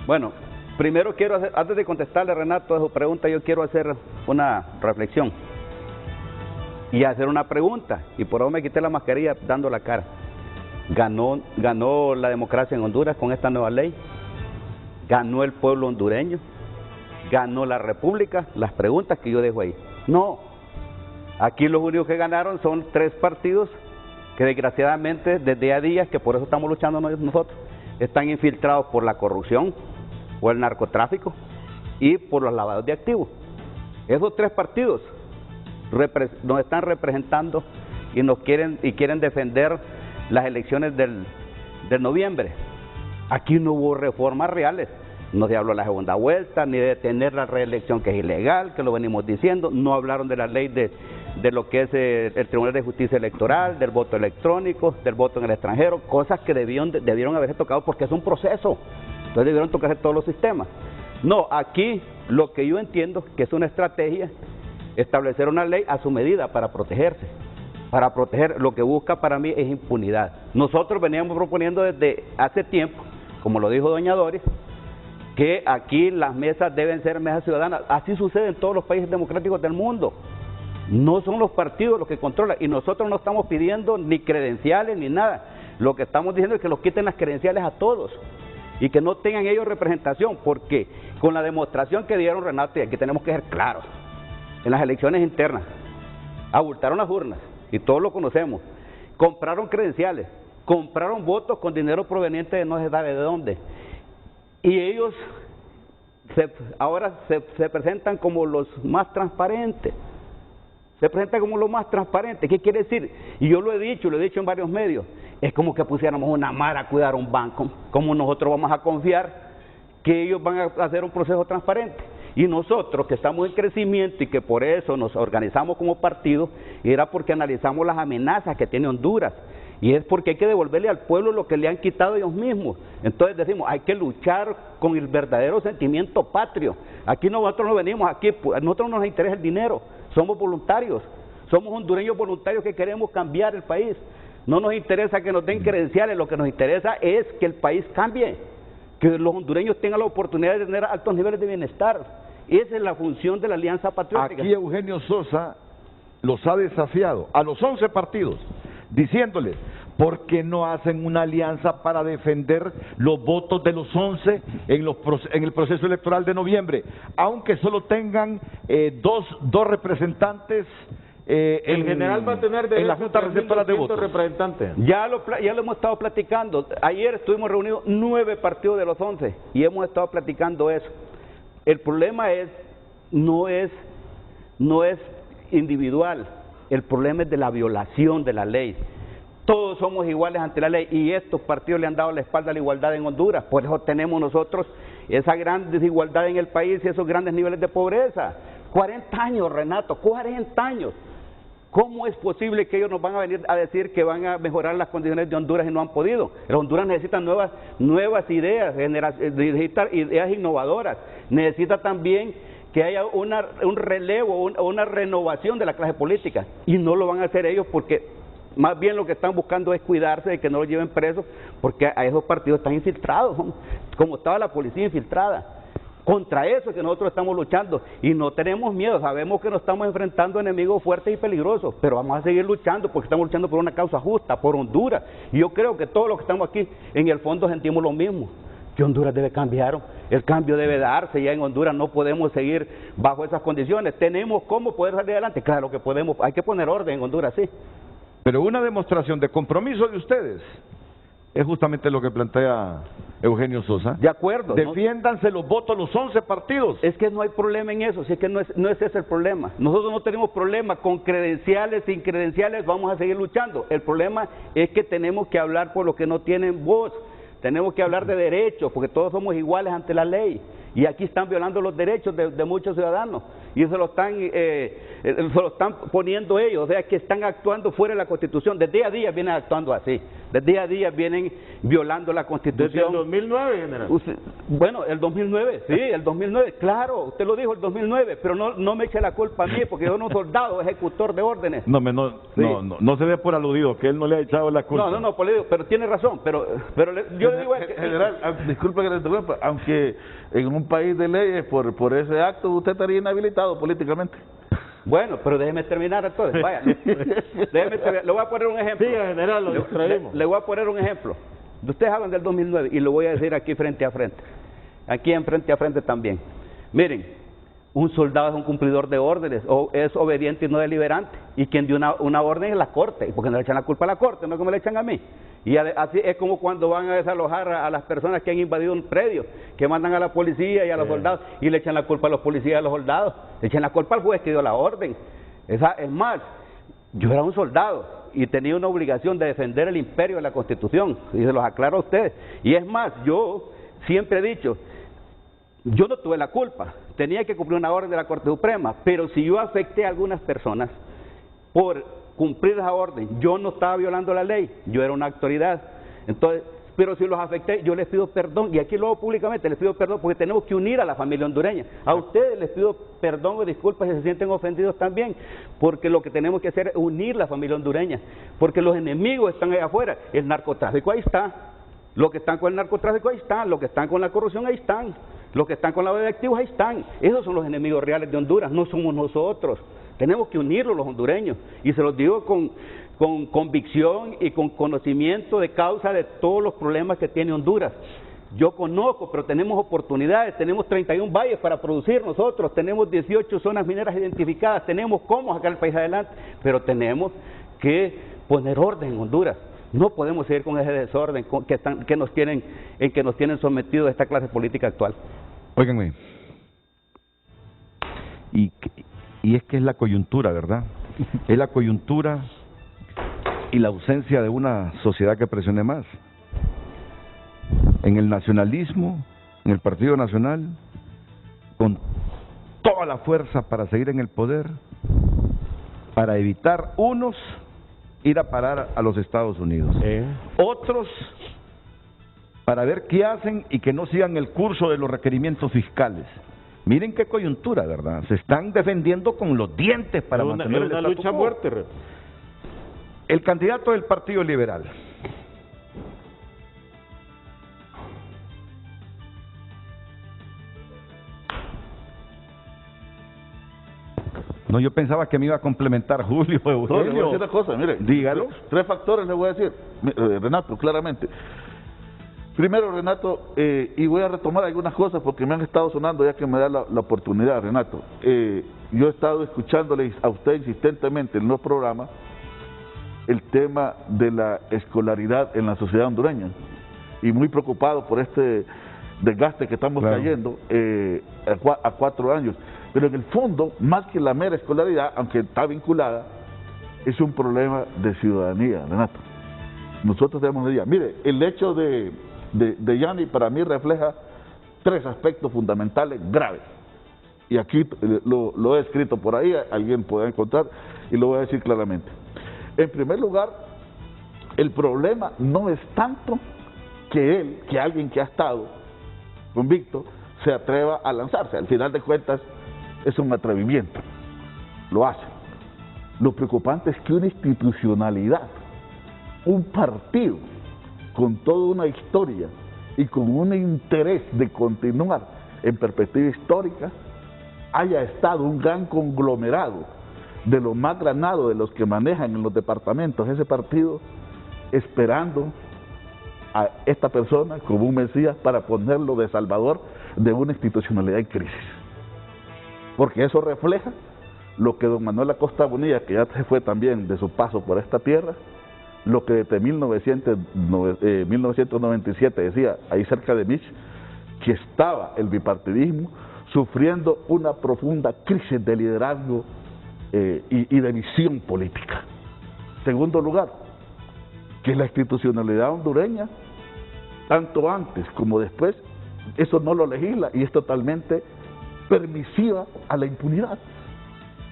Speaker 2: Bueno, primero quiero hacer, antes de contestarle a Renato a su pregunta, yo quiero hacer una reflexión y hacer una pregunta, y por eso me quité la mascarilla dando la cara. ¿Ganó la democracia en Honduras con esta nueva ley? ¿Ganó el pueblo hondureño? ¿Ganó la república? Las preguntas que yo dejo ahí. No, aquí los únicos que ganaron son 3 partidos que desgraciadamente desde a días, que por eso estamos luchando nosotros, están infiltrados por la corrupción, por el narcotráfico y por los lavados de activos. Esos 3 partidos nos están representando y quieren defender las elecciones del noviembre. Aquí no hubo reformas reales. No se habló de la segunda vuelta, ni de detener la reelección, que es ilegal, que lo venimos diciendo. No hablaron de la ley de lo que es el Tribunal de Justicia Electoral, del voto electrónico, del voto en el extranjero, cosas que debieron haberse tocado porque es un proceso. Entonces debieron tocarse todos los sistemas. No, aquí lo que yo entiendo que es una estrategia, establecer una ley a su medida para protegerse. Para proteger, lo que busca para mí es impunidad. Nosotros veníamos proponiendo desde hace tiempo, como lo dijo doña Doris, que aquí las mesas deben ser mesas ciudadanas. Así sucede en todos los países democráticos del mundo. No son los partidos los que controlan, y nosotros no estamos pidiendo ni credenciales ni nada. Lo que estamos diciendo es que los quiten las credenciales a todos y que no tengan ellos representación, porque con la demostración que dieron, Renato, y aquí tenemos que ser claros, en las elecciones internas, abultaron las urnas, y todos lo conocemos, compraron credenciales, compraron votos con dinero proveniente de no se sabe de dónde, y ellos ahora se presentan como los más transparentes. Se presenta como lo más transparente. ¿Qué quiere decir? Y yo lo he dicho en varios medios. Es como que pusiéramos una mara a cuidar un banco. ¿Cómo nosotros vamos a confiar que ellos van a hacer un proceso transparente? Y nosotros, que estamos en crecimiento y que por eso nos organizamos como partido, era porque analizamos las amenazas que tiene Honduras. Y es porque hay que devolverle al pueblo lo que le han quitado ellos mismos. Entonces decimos, hay que luchar con el verdadero sentimiento patrio. Aquí nosotros no venimos, aquí a nosotros no nos interesa el dinero. Somos voluntarios, somos hondureños voluntarios que queremos cambiar el país. No nos interesa que nos den credenciales, lo que nos interesa es que el país cambie, que los hondureños tengan la oportunidad de tener altos niveles de bienestar. Esa es la función de la Alianza Patriótica.
Speaker 1: Aquí Eugenio Sosa los ha desafiado a los 11 partidos, diciéndoles, ¿por qué no hacen una alianza para defender los votos de los 11 en el proceso electoral de noviembre? Aunque solo tengan dos representantes
Speaker 3: el general va a tener
Speaker 1: en la Junta Receptora de Votos.
Speaker 3: Representantes.
Speaker 2: Ya lo hemos estado platicando. Ayer estuvimos reunidos 9 partidos de los 11 y hemos estado platicando eso. El problema no es individual, el problema es de la violación de la ley. Todos somos iguales ante la ley y estos partidos le han dado la espalda a la igualdad en Honduras. Por eso tenemos nosotros esa gran desigualdad en el país y esos grandes niveles de pobreza. 40 años, Renato, 40 años. ¿Cómo es posible que ellos nos van a venir a decir que van a mejorar las condiciones de Honduras y no han podido? El Honduras necesita nuevas ideas, necesita ideas innovadoras, necesita también que haya un relevo, una renovación de la clase política, y no lo van a hacer ellos porque más bien lo que están buscando es cuidarse de que no los lleven presos, porque a esos partidos están infiltrados, como estaba la policía infiltrada. Contra eso es que nosotros estamos luchando y no tenemos miedo, sabemos que nos estamos enfrentando a enemigos fuertes y peligrosos, pero vamos a seguir luchando porque estamos luchando por una causa justa, por Honduras. Y yo creo que todos los que estamos aquí en el fondo sentimos lo mismo.
Speaker 9: que Honduras debe cambiar. El cambio debe darse, ya en Honduras no podemos seguir bajo esas condiciones. ¿Tenemos cómo poder salir adelante? Claro que podemos, hay que poner orden en Honduras, sí.
Speaker 1: Pero una demostración de compromiso de ustedes es justamente lo que plantea Eugenio Sosa.
Speaker 9: De acuerdo.
Speaker 1: Defiéndanse los votos los 11 partidos.
Speaker 9: Es que no hay problema en eso, si es que no es ese el problema. Nosotros no tenemos problema con credenciales, sin credenciales, vamos a seguir luchando. El problema es que tenemos que hablar por los que no tienen voz. Tenemos que hablar de derechos, porque todos somos iguales ante la ley. Y aquí están violando los derechos de muchos ciudadanos. Y se lo están poniendo ellos, o sea, que están actuando fuera de la Constitución. Desde día a día vienen actuando así. Desde día a día vienen violando la Constitución.
Speaker 3: Desde el 2009, general.
Speaker 9: Bueno, el 2009, sí, el 2009, claro, usted lo dijo, el 2009, pero no me eche la culpa a mí, porque yo no soy soldado, ejecutor de órdenes.
Speaker 1: No se dé por aludido, que él no le ha echado la culpa.
Speaker 9: No, pero tiene razón, pero yo le digo...
Speaker 5: General, disculpe que le interrumpa, aunque en un país de leyes, por ese acto, usted estaría inhabilitado políticamente.
Speaker 9: Bueno, pero déjeme terminar entonces, vaya. Le voy a poner un ejemplo.
Speaker 3: Sí, general, lo distraímos.
Speaker 9: Le voy a poner un ejemplo. Ustedes hablan del 2009 y lo voy a decir aquí frente a frente. Aquí en frente a frente también. Miren, un soldado es un cumplidor de órdenes, o es obediente y no deliberante. Y quien dio una orden es la Corte, porque no le echan la culpa a la Corte, no como le echan a mí. Y así es como cuando van a desalojar a las personas que han invadido un predio, que mandan a la policía y a los soldados, y le echan la culpa a los policías y a los soldados. Le echan la culpa al juez que dio la orden. Es más, yo era un soldado y tenía una obligación de defender el imperio de la Constitución, y se los aclaro a ustedes. Y es más, yo siempre he dicho, yo no tuve la culpa, tenía que cumplir una orden de la Corte Suprema, pero si yo afecté a algunas personas por cumplir esa orden, yo no estaba violando la ley, yo era una autoridad. Entonces, pero si los afecté, yo les pido perdón, y aquí lo hago públicamente, les pido perdón, porque tenemos que unir a la familia hondureña. A ustedes les pido perdón o disculpas si se sienten ofendidos también, porque lo que tenemos que hacer es unir la familia hondureña, porque los enemigos están allá afuera, el narcotráfico ahí está, los que están con el narcotráfico ahí están, los que están con la corrupción ahí están, los que están con la lavado de activos ahí están. Esos son los enemigos reales de Honduras, no somos nosotros. Tenemos que unirlos los hondureños, y se los digo con convicción y con conocimiento de causa de todos los problemas que tiene Honduras. Yo conozco, pero tenemos oportunidades, tenemos 31 valles para producir nosotros, tenemos 18 zonas mineras identificadas, tenemos cómo sacar el país adelante, pero tenemos que poner orden en Honduras. No podemos seguir con ese desorden que nos tienen sometidos a esta clase política actual.
Speaker 1: Óiganme, y es que es la coyuntura, ¿verdad? Es la coyuntura y la ausencia de una sociedad que presione más. En el nacionalismo, en el Partido Nacional, con toda la fuerza para seguir en el poder, para evitar unos ir a parar a los Estados Unidos, otros para ver qué hacen y que no sigan el curso de los requerimientos fiscales. Miren qué coyuntura, ¿verdad? Se están defendiendo con los dientes para mantener el
Speaker 3: una lucha a muerte.
Speaker 1: El candidato del Partido Liberal, no, yo pensaba que me iba a complementar Julio.
Speaker 5: No, le voy a decir una cosa, mire,
Speaker 1: dígalo.
Speaker 5: Tres factores le voy a decir, Renato, claramente. Primero, Renato, y voy a retomar algunas cosas porque me han estado sonando ya que me da la oportunidad, Renato. Yo he estado escuchándole a usted insistentemente en los programas el tema de la escolaridad en la sociedad hondureña, y muy preocupado por este desgaste que estamos cayendo a 4 años. Pero en el fondo, más que la mera escolaridad, aunque está vinculada, es un problema de ciudadanía, Renato. Nosotros debemos de decir, mire, el hecho de Yanni para mí refleja 3 aspectos fundamentales graves. Y aquí lo he escrito por ahí, alguien puede encontrar, y lo voy a decir claramente. En primer lugar, el problema no es tanto que alguien que ha estado convicto se atreva a lanzarse. Al final de cuentas, es un atrevimiento. Lo hace. Lo preocupante es que una institucionalidad, un partido con toda una historia y con un interés de continuar en perspectiva histórica, haya estado un gran conglomerado de lo más granado de los que manejan en los departamentos ese partido, esperando a esta persona como un Mesías para ponerlo de salvador de una institucionalidad en crisis. Porque eso refleja lo que don Manuel Acosta Bonilla, que ya se fue también de su paso por esta tierra, lo que desde 1997 decía, ahí cerca de Mich, que estaba el bipartidismo sufriendo una profunda crisis de liderazgo y de visión política. Segundo lugar, que la institucionalidad hondureña, tanto antes como después, eso no lo legisla y es totalmente permisiva a la impunidad.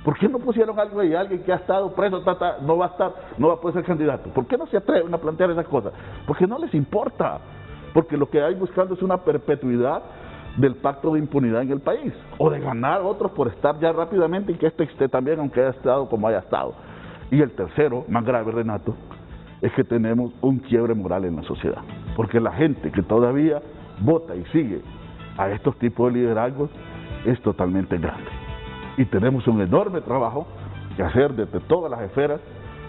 Speaker 5: ¿Por qué no pusieron algo ahí? Alguien que ha estado preso, no va a poder ser candidato. ¿Por qué no se atreven a plantear esas cosas? Porque no les importa. Porque lo que hay buscando es una perpetuidad del pacto de impunidad en el país. O de ganar otros por estar ya rápidamente y que este esté también, aunque haya estado como haya estado. Y el tercero, más grave, Renato, es que tenemos un quiebre moral en la sociedad. Porque la gente que todavía vota y sigue a estos tipos de liderazgos es totalmente grande. Y tenemos un enorme trabajo que hacer desde todas las esferas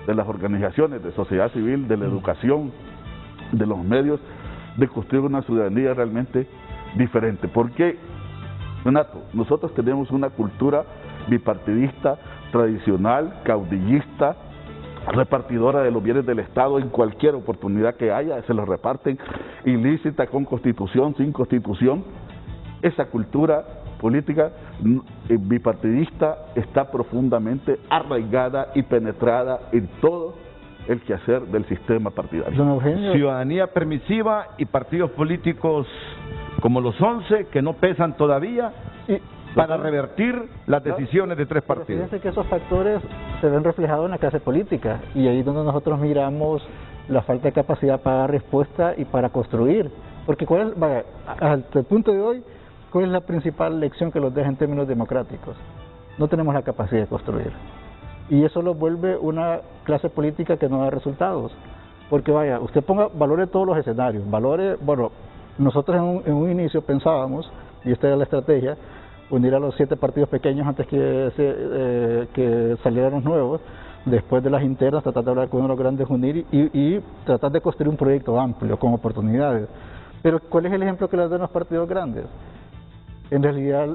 Speaker 5: de las organizaciones de sociedad civil, de la educación, de los medios, de construir una ciudadanía realmente diferente. Porque, Renato, nosotros tenemos una cultura bipartidista, tradicional, caudillista, repartidora de los bienes del Estado en cualquier oportunidad que haya, se los reparten, ilícita, con constitución, sin constitución. Esa cultura política bipartidista está profundamente arraigada y penetrada en todo el quehacer del sistema partidario.
Speaker 1: Ciudadanía permisiva y partidos políticos como los 11 que no pesan todavía para revertir las decisiones de tres partidos.
Speaker 6: Fíjense que esos factores se ven reflejados en la clase política y ahí es donde nosotros miramos la falta de capacidad para dar respuesta y para construir. Porque hasta el punto de hoy, ¿cuál es la principal lección que los deja en términos democráticos? No tenemos la capacidad de construir. Y eso lo vuelve una clase política que no da resultados. Porque usted valore todos los escenarios, nosotros en un inicio pensábamos, y esta era la estrategia, unir a los 7 partidos pequeños antes que salieran los nuevos, después de las internas tratar de hablar con uno de los grandes, unir y tratar de construir un proyecto amplio, con oportunidades. Pero ¿cuál es el ejemplo que les dan los partidos grandes? En realidad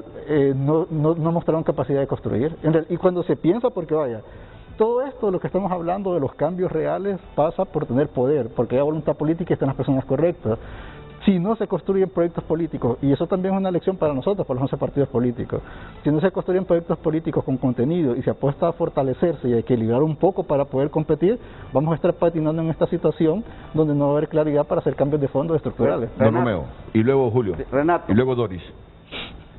Speaker 6: no mostraron capacidad de construir. Y cuando se piensa, porque todo esto de lo que estamos hablando de los cambios reales pasa por tener poder, porque hay voluntad política y están las personas correctas. Si no se construyen proyectos políticos, y eso también es una lección para nosotros, para los 11 partidos políticos, si no se construyen proyectos políticos con contenido y se apuesta a fortalecerse y a equilibrar un poco para poder competir, vamos a estar patinando en esta situación donde no va a haber claridad para hacer cambios de fondo estructurales.
Speaker 1: Don Romeo, y luego Julio,
Speaker 9: Renato,
Speaker 1: y luego Doris.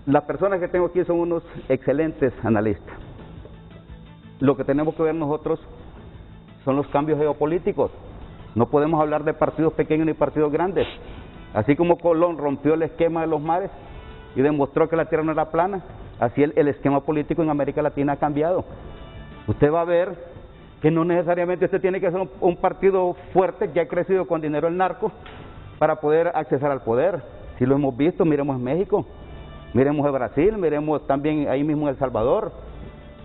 Speaker 9: Las personas que tengo aquí son unos excelentes analistas. Lo que tenemos que ver nosotros son los cambios geopolíticos. No podemos hablar de partidos pequeños ni partidos grandes. Así como Colón rompió el esquema de los mares y demostró que la tierra no era plana, así el esquema político en América Latina ha cambiado. Usted va a ver que no necesariamente usted tiene que ser un partido fuerte que ha crecido con dinero del narco para poder acceder al poder. Si lo hemos visto, miremos en México, miremos en Brasil, miremos también ahí mismo en El Salvador.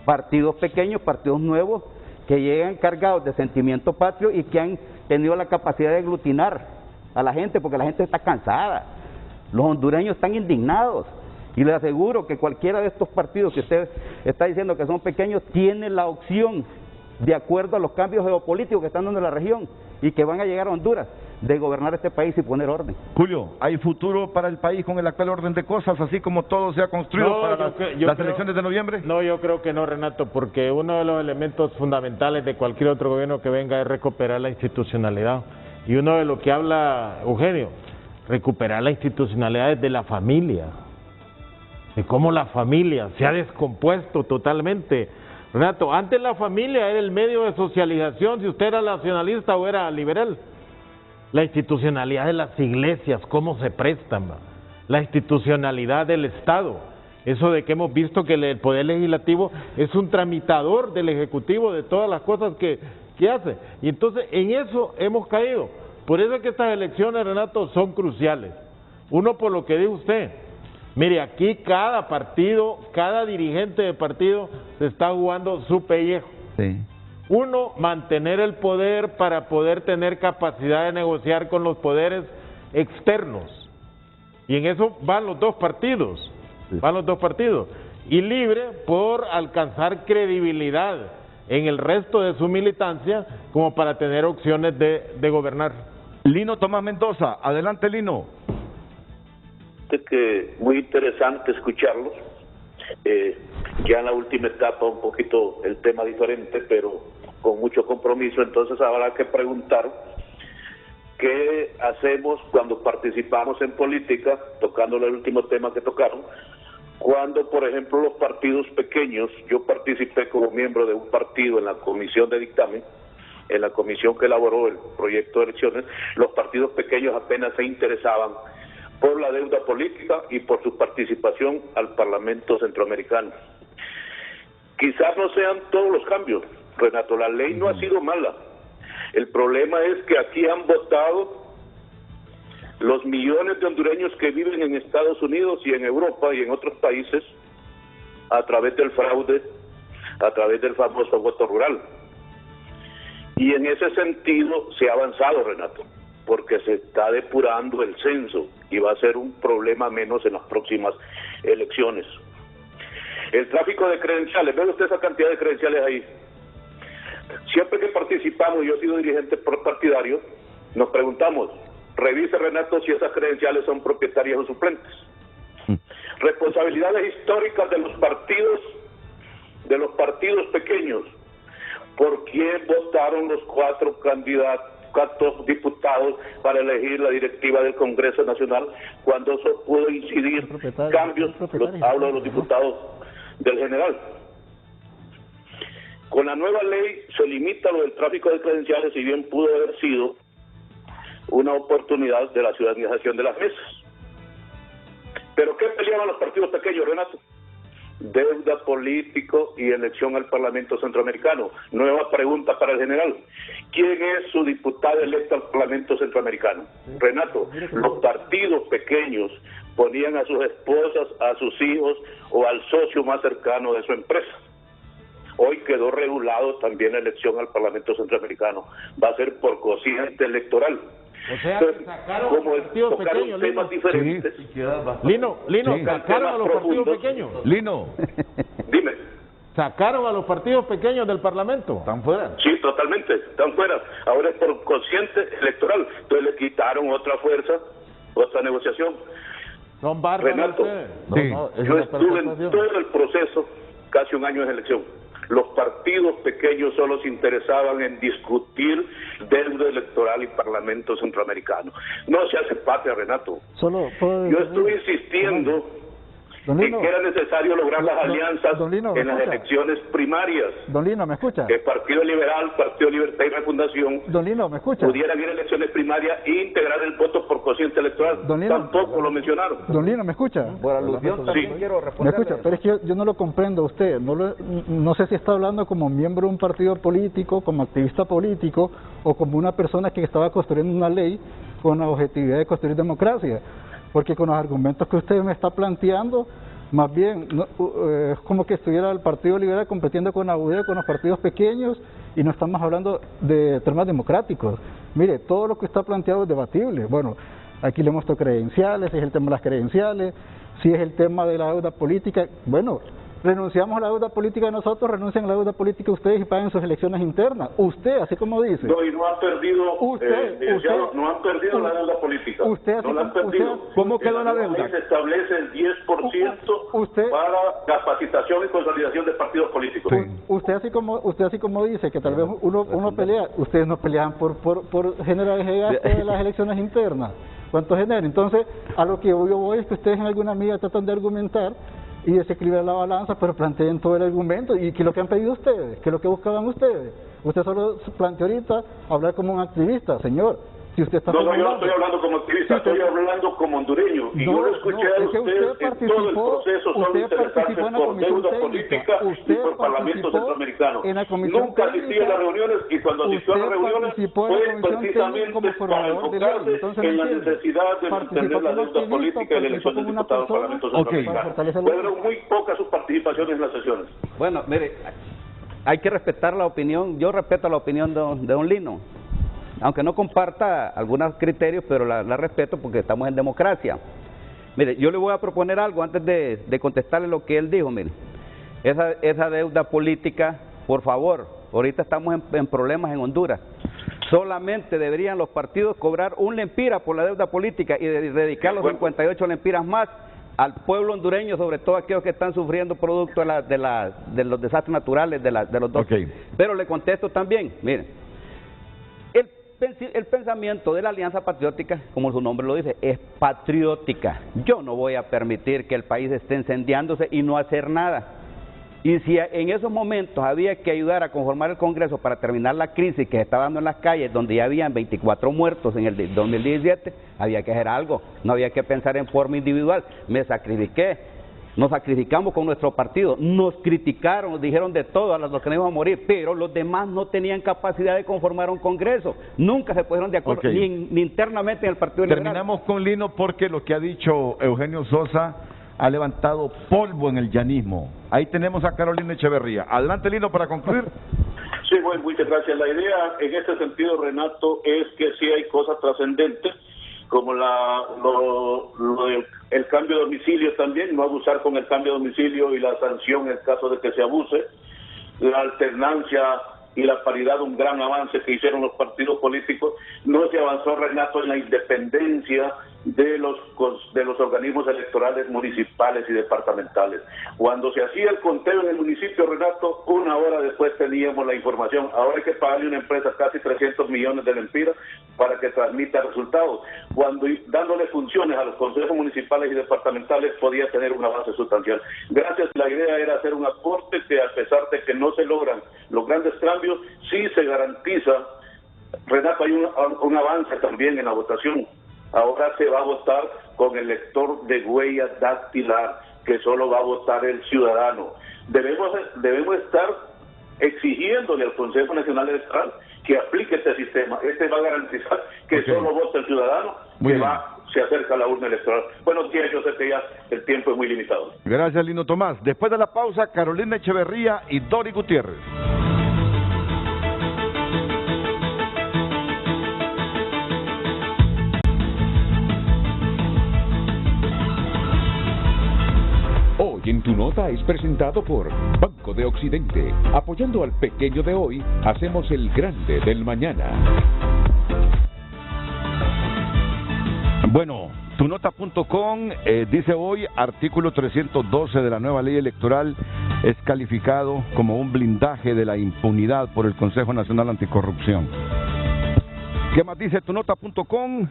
Speaker 9: Partidos pequeños, partidos nuevos que llegan cargados de sentimiento patrio y que han tenido la capacidad de aglutinar a la gente, porque la gente está cansada. Los hondureños están indignados y le aseguro que cualquiera de estos partidos que usted está diciendo que son pequeños tiene la opción, de acuerdo a los cambios geopolíticos que están dando en la región y que van a llegar a Honduras, de gobernar este país y poner orden.
Speaker 1: Julio, ¿hay futuro para el país con el actual orden de cosas, así como todo se ha construido para las elecciones de noviembre?
Speaker 3: No, yo creo que no, Renato, porque uno de los elementos fundamentales de cualquier otro gobierno que venga es recuperar la institucionalidad. Y uno de lo que habla Eugenio, recuperar la institucionalidad desde la familia, de cómo la familia se ha descompuesto totalmente. Renato, antes la familia era el medio de socialización, si usted era nacionalista o era liberal. La institucionalidad de las iglesias, cómo se prestan, la institucionalidad del Estado, eso de que hemos visto que el Poder Legislativo es un tramitador del Ejecutivo de todas las cosas que hace, y entonces en eso hemos caído. Por eso es que estas elecciones, Renato, son cruciales. Uno, por lo que dijo usted, mire, aquí cada partido, cada dirigente de partido se está jugando su pellejo.
Speaker 1: Sí.
Speaker 3: Uno, mantener el poder para poder tener capacidad de negociar con los poderes externos. Y en eso van los dos partidos, Y libre por alcanzar credibilidad en el resto de su militancia como para tener opciones de gobernar.
Speaker 1: Lino Tomás Mendoza, adelante Lino.
Speaker 10: Que muy interesante escucharlos. Ya en la última etapa un poquito el tema diferente, pero con mucho compromiso. Entonces habrá que preguntar qué hacemos cuando participamos en política, tocando el último tema que tocaron, cuando por ejemplo los partidos pequeños, yo participé como miembro de un partido en la comisión de dictamen, en la comisión que elaboró el proyecto de elecciones. Los partidos pequeños apenas se interesaban por la deuda política y por su participación al Parlamento Centroamericano. Quizás no sean todos los cambios, Renato, la ley no ha sido mala. El problema es que aquí han votado los millones de hondureños que viven en Estados Unidos y en Europa y en otros países a través del fraude, a través del famoso voto rural. Y en ese sentido se ha avanzado, Renato, porque se está depurando el censo y va a ser un problema menos en las próximas elecciones. El tráfico de credenciales, ¿ve usted esa cantidad de credenciales ahí? Siempre que participamos, yo he sido dirigente partidario, nos preguntamos, revise Renato si esas credenciales son propietarias o suplentes. Responsabilidades históricas de los partidos pequeños. ¿Por quién votaron los cuatro diputados para elegir la directiva del Congreso Nacional cuando eso pudo incidir cambios? Hablo de los diputados del general. Con la nueva ley se limita lo del tráfico de credenciales, si bien pudo haber sido una oportunidad de la ciudadanización de las mesas. ¿Pero qué peleaban los partidos pequeños, Renato? Deuda político y elección al Parlamento Centroamericano. Nueva pregunta para el general. ¿Quién es su diputado electo al Parlamento Centroamericano? Renato, los partidos pequeños ponían a sus esposas, a sus hijos o al socio más cercano de su empresa. Hoy quedó regulado también la elección al Parlamento Centroamericano. Va a ser por cociente electoral.
Speaker 3: O sea, sacaron a los partidos pequeños,
Speaker 10: temas diferentes.
Speaker 3: Lino, sacaron a los partidos pequeños.
Speaker 1: Lino.
Speaker 10: Dime.
Speaker 3: Sacaron a los partidos pequeños del Parlamento.
Speaker 1: ¿Están fuera?
Speaker 10: Sí, totalmente, están fuera. Ahora es por cociente electoral. Entonces le quitaron otra fuerza, otra negociación.
Speaker 3: Son bárbaros.
Speaker 10: Renato, yo estuve en todo el proceso, casi un año de elección. Los partidos pequeños solo se interesaban en discutir deuda electoral y Parlamento Centroamericano. No se hace patria, Renato. Yo estuve insistiendo en que era necesario lograr las alianzas en las elecciones primarias.
Speaker 6: Don Lino, ¿me escucha?
Speaker 10: Que Partido Liberal, Partido Libertad y Refundación
Speaker 6: Don Lino, ¿me escucha?
Speaker 10: pudieran ir a elecciones primarias e integrar el voto por cociente electoral.
Speaker 6: Don Lino,
Speaker 10: tampoco lo mencionaron.
Speaker 6: Don Lino, ¿me escucha?
Speaker 2: Por alusión también quiero responder.
Speaker 6: Me escucha, pero es que yo no lo comprendo a usted. No sé si está hablando como miembro de un partido político, como activista político, o como una persona que estaba construyendo una ley con la objetividad de construir democracia. Porque con los argumentos que usted me está planteando, más bien es como que estuviera el Partido Liberal compitiendo con la UDE, con los partidos pequeños, y no estamos hablando de temas democráticos. Mire, todo lo que está planteado es debatible. Bueno, aquí le muestro credenciales, si es el tema de las credenciales, si es el tema de la deuda política. Bueno, renunciamos a la deuda política nosotros, renuncian a la deuda política ustedes y paguen sus elecciones internas. Usted, así como dice.
Speaker 10: No, y no han perdido, no han perdido la deuda política.
Speaker 6: Usted,
Speaker 10: no la han perdido.
Speaker 6: ¿Cómo quedó la deuda?
Speaker 10: Se establece el 10% para capacitación y consolidación de partidos políticos.
Speaker 6: Usted así como dice que tal vez uno pelea, ustedes no pelean por generar ese gasto de las elecciones internas. ¿Cuánto genera? Entonces, a lo que yo voy es que ustedes en alguna medida tratan de argumentar y desequilibrar la balanza, pero planteen todo el argumento. ¿Y qué es lo que han pedido ustedes? ¿Qué es lo que buscaban ustedes? Usted solo planteó ahorita hablar como un activista, señor. Si usted está
Speaker 10: yo no estoy hablando como activista, estoy hablando como hondureño. Y yo lo escuché a usted en todo el proceso, solo interesarse por deuda política y por Parlamento Centroamericano. Nunca asistí a las reuniones, y cuando asistió a las reuniones fue precisamente para enfocarse en la necesidad de mantener la deuda política y la elección del diputado del Parlamento Centroamericano. Fueron muy pocas sus participaciones en las sesiones.
Speaker 9: Bueno, mire, hay que respetar la opinión, yo respeto la opinión de don Lino, aunque no comparta algunos criterios, pero la respeto porque estamos en democracia. Mire, yo le voy a proponer algo antes de contestarle lo que él dijo. Mire, esa deuda política, por favor, ahorita estamos en problemas en Honduras. Solamente deberían los partidos cobrar un lempira por la deuda política y dedicar los 58 lempiras más al pueblo hondureño, sobre todo aquellos que están sufriendo producto de los desastres naturales de los dos.
Speaker 1: Okay.
Speaker 9: Pero le contesto también, miren, el pensamiento de la Alianza Patriótica, como su nombre lo dice, es patriótica. Yo no voy a permitir que el país esté incendiándose y no hacer nada. Y si en esos momentos había que ayudar a conformar el Congreso para terminar la crisis que se estaba dando en las calles, donde ya habían 24 muertos en el 2017, había que hacer algo, no había que pensar en forma individual. Me sacrifiqué, nos sacrificamos con nuestro partido, nos criticaron, nos dijeron de todo a los que nos íbamos a morir, pero los demás no tenían capacidad de conformar un Congreso, nunca se pusieron de acuerdo, ni internamente en el Partido Liberal.
Speaker 1: Terminamos con Lino porque lo que ha dicho Eugenio Sosa ha levantado polvo en el llanismo. Ahí tenemos a Carolina Echeverría. Adelante, Lino, para concluir.
Speaker 10: Sí, bueno, muchas gracias. La idea en este sentido, Renato, es que sí hay cosas trascendentes, como el cambio de domicilio también, no abusar con el cambio de domicilio y la sanción en el caso de que se abuse, la alternancia y la paridad, un gran avance que hicieron los partidos políticos. No se avanzó, Renato, en la independencia de los organismos electorales municipales y departamentales. Cuando se hacía el conteo en el municipio, Renato, una hora después teníamos la información. Ahora hay que pagarle a una empresa casi 300 millones de lempiras para que transmita resultados. Cuando dándole funciones a los consejos municipales y departamentales podía tener un avance sustancial. Gracias, la idea era hacer un aporte que, a pesar de que no se logran los grandes cambios, sí se garantiza. Renato, hay un avance también en la votación. Ahora se va a votar con el lector de huella dactilar, que solo va a votar el ciudadano. Debemos estar exigiéndole al Consejo Nacional Electoral que aplique este sistema. Este va a garantizar que solo vote el ciudadano se acerca a la urna electoral. Buenos días, yo sé que ya el tiempo es muy limitado.
Speaker 1: Gracias, Lino Tomás. Después de la pausa, Carolina Echeverría y Dori Gutiérrez.
Speaker 7: En tu nota es presentado por Banco de Occidente. Apoyando al pequeño de hoy, hacemos el grande del mañana.
Speaker 1: Bueno, tunota.com dice hoy, artículo 312 de la nueva ley electoral es calificado como un blindaje de la impunidad por el Consejo Nacional Anticorrupción. ¿Qué más dice tunota.com?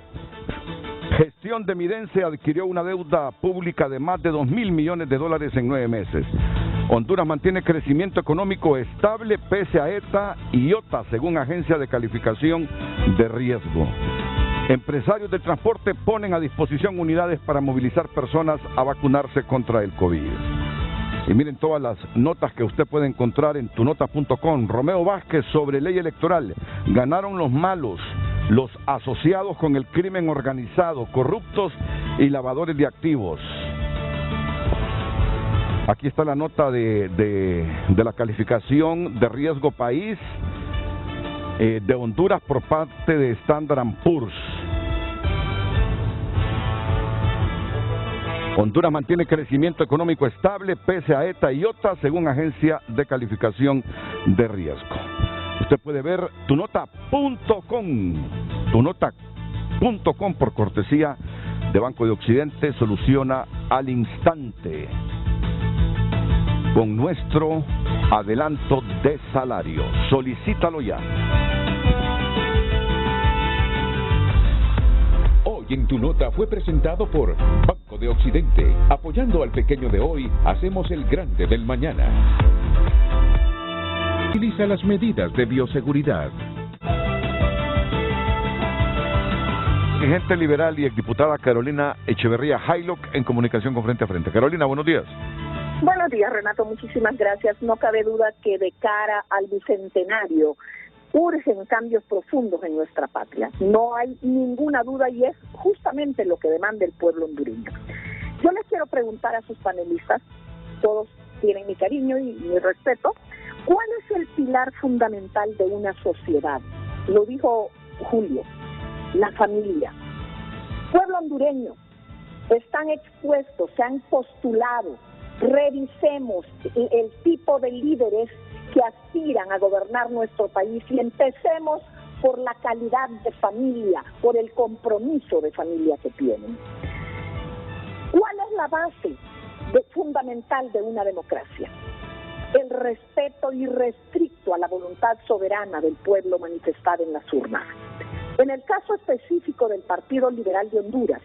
Speaker 1: Gestión de Midense adquirió una deuda pública de más de 2.000 millones de dólares en 9 meses. Honduras mantiene crecimiento económico estable pese a ETA y IOTA, según agencia de calificación de riesgo. Empresarios del transporte ponen a disposición unidades para movilizar personas a vacunarse contra el COVID. Y miren todas las notas que usted puede encontrar en tunota.com. Romeo Vázquez sobre ley electoral. Ganaron los malos, los asociados con el crimen organizado, corruptos y lavadores de activos. Aquí está la nota de la calificación de riesgo país de Honduras por parte de Standard & Poor's. Honduras mantiene crecimiento económico estable pese a ETA y IOTA, según agencia de calificación de riesgo. Usted puede ver tunota.com, tunota.com por cortesía de Banco de Occidente, soluciona al instante con nuestro adelanto de salario. Solicítalo ya.
Speaker 7: Hoy en Tu Nota fue presentado por Banco de Occidente. Apoyando al pequeño de hoy, hacemos el grande del mañana. Utiliza las medidas de bioseguridad.
Speaker 1: Dirigente liberal y exdiputada Carolina Echeverría Haylock en comunicación con Frente a Frente. Carolina, buenos días.
Speaker 11: Buenos días, Renato, muchísimas gracias. No cabe duda que de cara al bicentenario urgen cambios profundos en nuestra patria. No hay ninguna duda y es justamente lo que demanda el pueblo hondureño. Yo les quiero preguntar a sus panelistas, todos tienen mi cariño y mi respeto, ¿Cuál es el pilar fundamental de una sociedad? Lo dijo Julio, la familia. Pueblo hondureño, están expuestos, se han postulado. Revisemos el tipo de líderes que aspiran a gobernar nuestro país y empecemos por la calidad de familia, por el compromiso de familia que tienen. ¿Cuál es la base fundamental de una democracia? El respeto irrestricto a la voluntad soberana del pueblo manifestada en las urnas. En el caso específico del Partido Liberal de Honduras,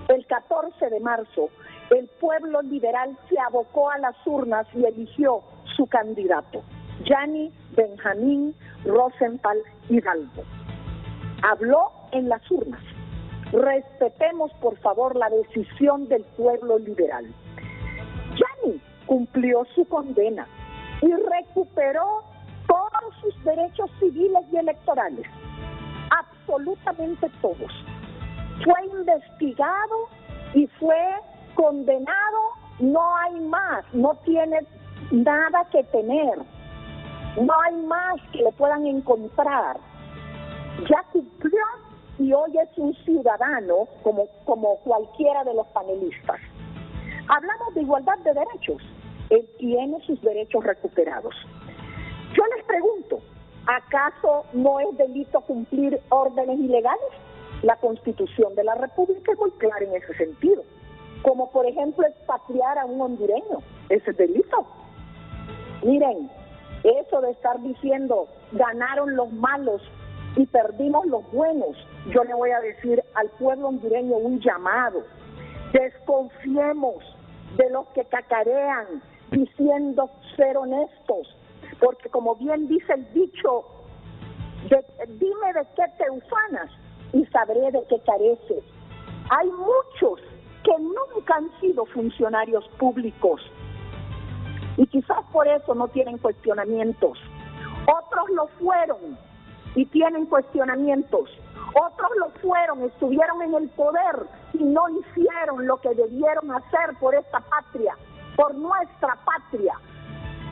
Speaker 11: el 14 de marzo, el pueblo liberal se abocó a las urnas y eligió su candidato, Yanni Benjamín Rosenthal Hidalgo. Habló en las urnas. Respetemos, por favor, la decisión del pueblo liberal. Yanni cumplió su condena y recuperó todos sus derechos civiles y electorales, absolutamente todos. Fue investigado y fue condenado, no hay más, no tiene nada que temer, no hay más que le puedan encontrar. Ya cumplió y hoy es un ciudadano como cualquiera de los panelistas. Hablamos de igualdad de derechos, él tiene sus derechos recuperados. Yo les pregunto, ¿acaso no es delito cumplir órdenes ilegales? La Constitución de la República es muy clara en ese sentido, como por ejemplo expatriar a un hondureño, ese es delito. Miren, eso de estar diciendo ganaron los malos y perdimos los buenos, yo le voy a decir al pueblo hondureño un llamado: desconfiemos de los que cacarean diciendo ser honestos, porque como bien dice el dicho, dime de qué te ufanas y sabré de qué careces. Hay muchos que nunca han sido funcionarios públicos y quizás por eso no tienen cuestionamientos. Otros lo fueron y tienen cuestionamientos. Otros lo fueron, estuvieron en el poder y no hicieron lo que debieron hacer por esta patria, por nuestra patria.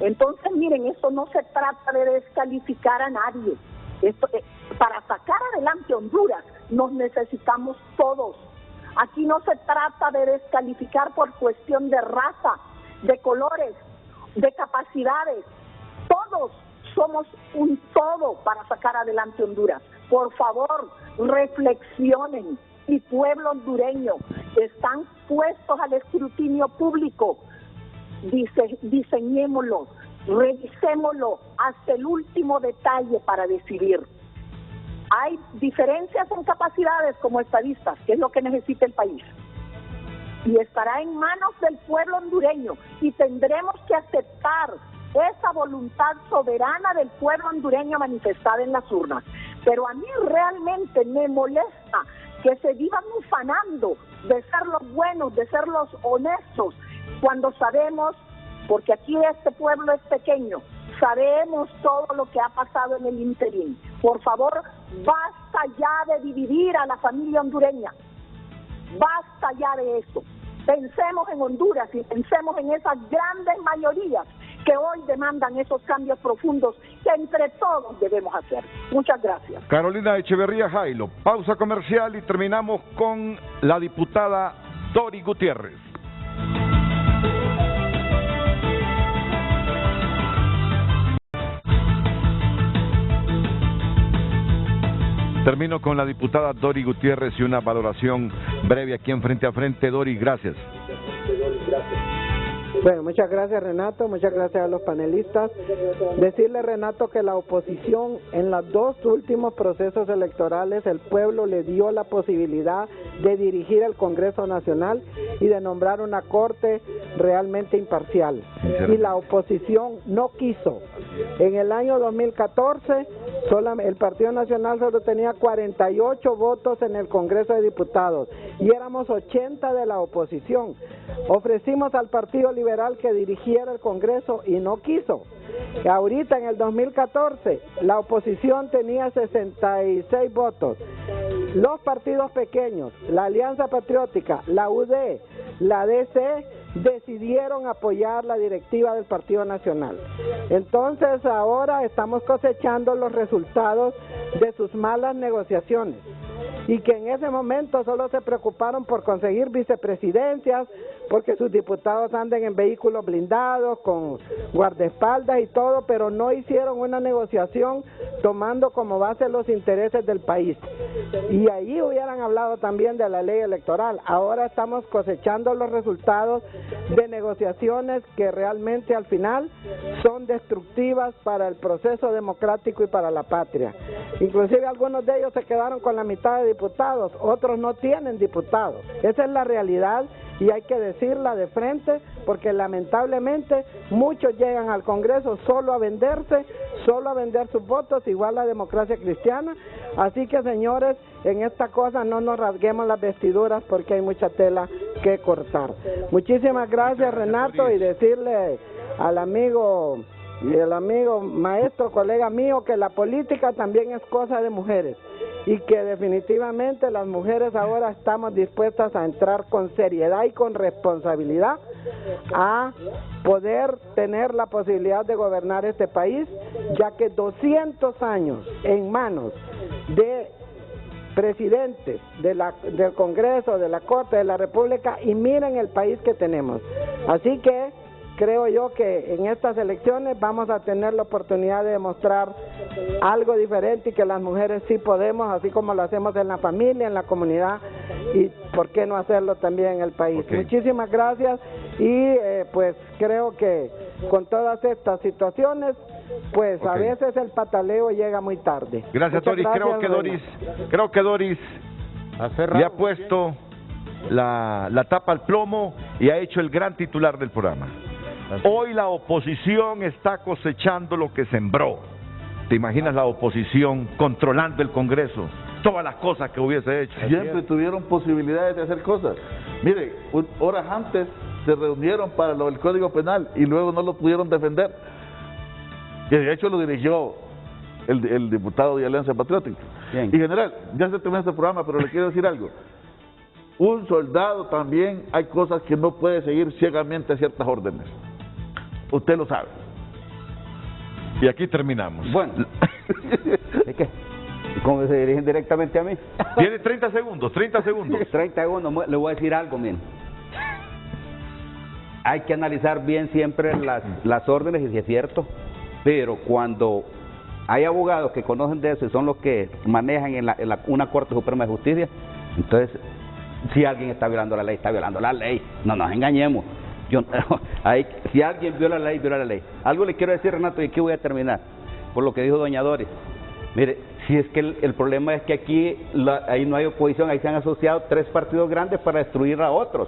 Speaker 11: Entonces, miren, eso no se trata de descalificar a nadie. Para sacar adelante Honduras nos necesitamos todos. Aquí no se trata de descalificar por cuestión de raza, de colores, de capacidades. Todos somos un todo para sacar adelante Honduras. Por favor, reflexionen. Y pueblo hondureño, están puestos al escrutinio público. Diseñémoslo, revisémoslo hasta el último detalle para decidir. Hay diferencias en capacidades como estadistas, que es lo que necesita el país. Y estará en manos del pueblo hondureño y tendremos que aceptar esa voluntad soberana del pueblo hondureño manifestada en las urnas. Pero a mí realmente me molesta que se vivan ufanando de ser los buenos, de ser los honestos, cuando sabemos, porque aquí este pueblo es pequeño, sabemos todo lo que ha pasado en el interín. Por favor, basta ya de dividir a la familia hondureña, basta ya de eso. Pensemos en Honduras y pensemos en esas grandes mayorías que hoy demandan esos cambios profundos que entre todos debemos hacer. Muchas gracias.
Speaker 1: Carolina Echeverría Jailo, pausa comercial y terminamos con la diputada Dori Gutiérrez. Termino con la diputada Dori Gutiérrez y una valoración breve aquí en Frente a Frente. Dori, gracias.
Speaker 8: Bueno, muchas gracias Renato, muchas gracias a los panelistas. Decirle Renato que la oposición en los dos últimos procesos electorales el pueblo le dio la posibilidad de dirigir el Congreso Nacional y de nombrar una corte realmente imparcial. Y la oposición no quiso. En el año 2014 el Partido Nacional solo tenía 48 votos en el Congreso de Diputados y éramos 80 de la oposición. Ofrecimos al Partido Liberal que dirigiera el Congreso y no quiso. Ahorita en el 2014 la oposición tenía 66 votos. Los partidos pequeños, la Alianza Patriótica, la UD, la DC decidieron apoyar la directiva del Partido Nacional. Entonces ahora estamos cosechando los resultados de sus malas negociaciones, y que en ese momento solo se preocuparon por conseguir vicepresidencias, porque sus diputados anden en vehículos blindados, con guardaespaldas y todo, pero no hicieron una negociación tomando como base los intereses del país. Y ahí hubieran hablado también de la ley electoral. Ahora estamos cosechando los resultados de negociaciones que realmente al final son destructivas para el proceso democrático y para la patria. Inclusive algunos de ellos se quedaron con la mitad de diputados, otros no tienen diputados. Esa es la realidad y hay que decirla de frente, porque lamentablemente muchos llegan al Congreso solo a venderse, solo a vender sus votos, igual la democracia cristiana. Así que, señores, en esta cosa no nos rasguemos las vestiduras porque hay mucha tela que cortar. Muchísimas gracias, Renato, y decirle al amigo y el amigo maestro, colega mío, que la política también es cosa de mujeres, y que definitivamente las mujeres ahora estamos dispuestas a entrar con seriedad y con responsabilidad a poder tener la posibilidad de gobernar este país, ya que 200 años en manos de presidentes del Congreso, de la Corte, de la República, y miren el país que tenemos. Así que creo yo que en estas elecciones vamos a tener la oportunidad de demostrar algo diferente, y que las mujeres sí podemos, así como lo hacemos en la familia, en la comunidad, y por qué no hacerlo también en el país. Muchísimas gracias, y pues creo que con todas estas situaciones, pues a veces el pataleo llega muy tarde.
Speaker 1: Gracias, Doris. Creo que Doris le ha puesto la tapa al plomo y ha hecho el gran titular del programa. Hoy la oposición está cosechando lo que sembró. ¿Te imaginas la oposición controlando el Congreso? Todas las cosas que hubiese hecho.
Speaker 5: Siempre tuvieron posibilidades de hacer cosas. Mire, horas antes se reunieron para lo del Código Penal y luego no lo pudieron defender. Que de hecho lo dirigió el diputado de Alianza Patriótica. Bien. Y general, ya se terminó este programa, pero le quiero decir algo. Un soldado también hay cosas que no puede seguir ciegamente ciertas órdenes. Usted lo sabe.
Speaker 1: Y aquí terminamos.
Speaker 9: Bueno, ¿de qué? ¿Cómo se dirigen directamente a mí?
Speaker 1: Tiene 30 segundos, 30 segundos.
Speaker 9: 30 segundos, le voy a decir algo, miren. Hay que analizar bien siempre las órdenes, y si es cierto, pero cuando hay abogados que conocen de eso y son los que manejan en una Corte Suprema de Justicia, entonces, si alguien está violando la ley, está violando la ley. No nos engañemos. Si alguien viola la ley, viola la ley. Algo le quiero decir, Renato, y aquí voy a terminar, por lo que dijo doña Doris. Mire, si es que el problema es que aquí ahí no hay oposición, ahí se han asociado 3 partidos grandes para destruir a otros.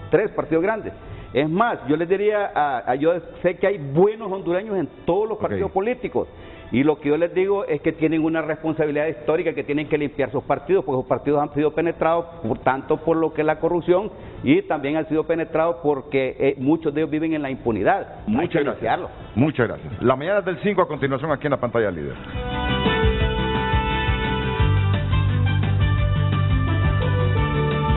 Speaker 9: 3 partidos grandes. Es más, yo les diría, yo sé que hay buenos hondureños en todos los partidos políticos, y lo que yo les digo es que tienen una responsabilidad histórica, que tienen que limpiar sus partidos, porque sus partidos han sido penetrados tanto por lo que es la corrupción, y también han sido penetrados porque muchos de ellos viven en la impunidad.
Speaker 1: Muchas gracias. La mañana del 5 a continuación aquí en la pantalla líder.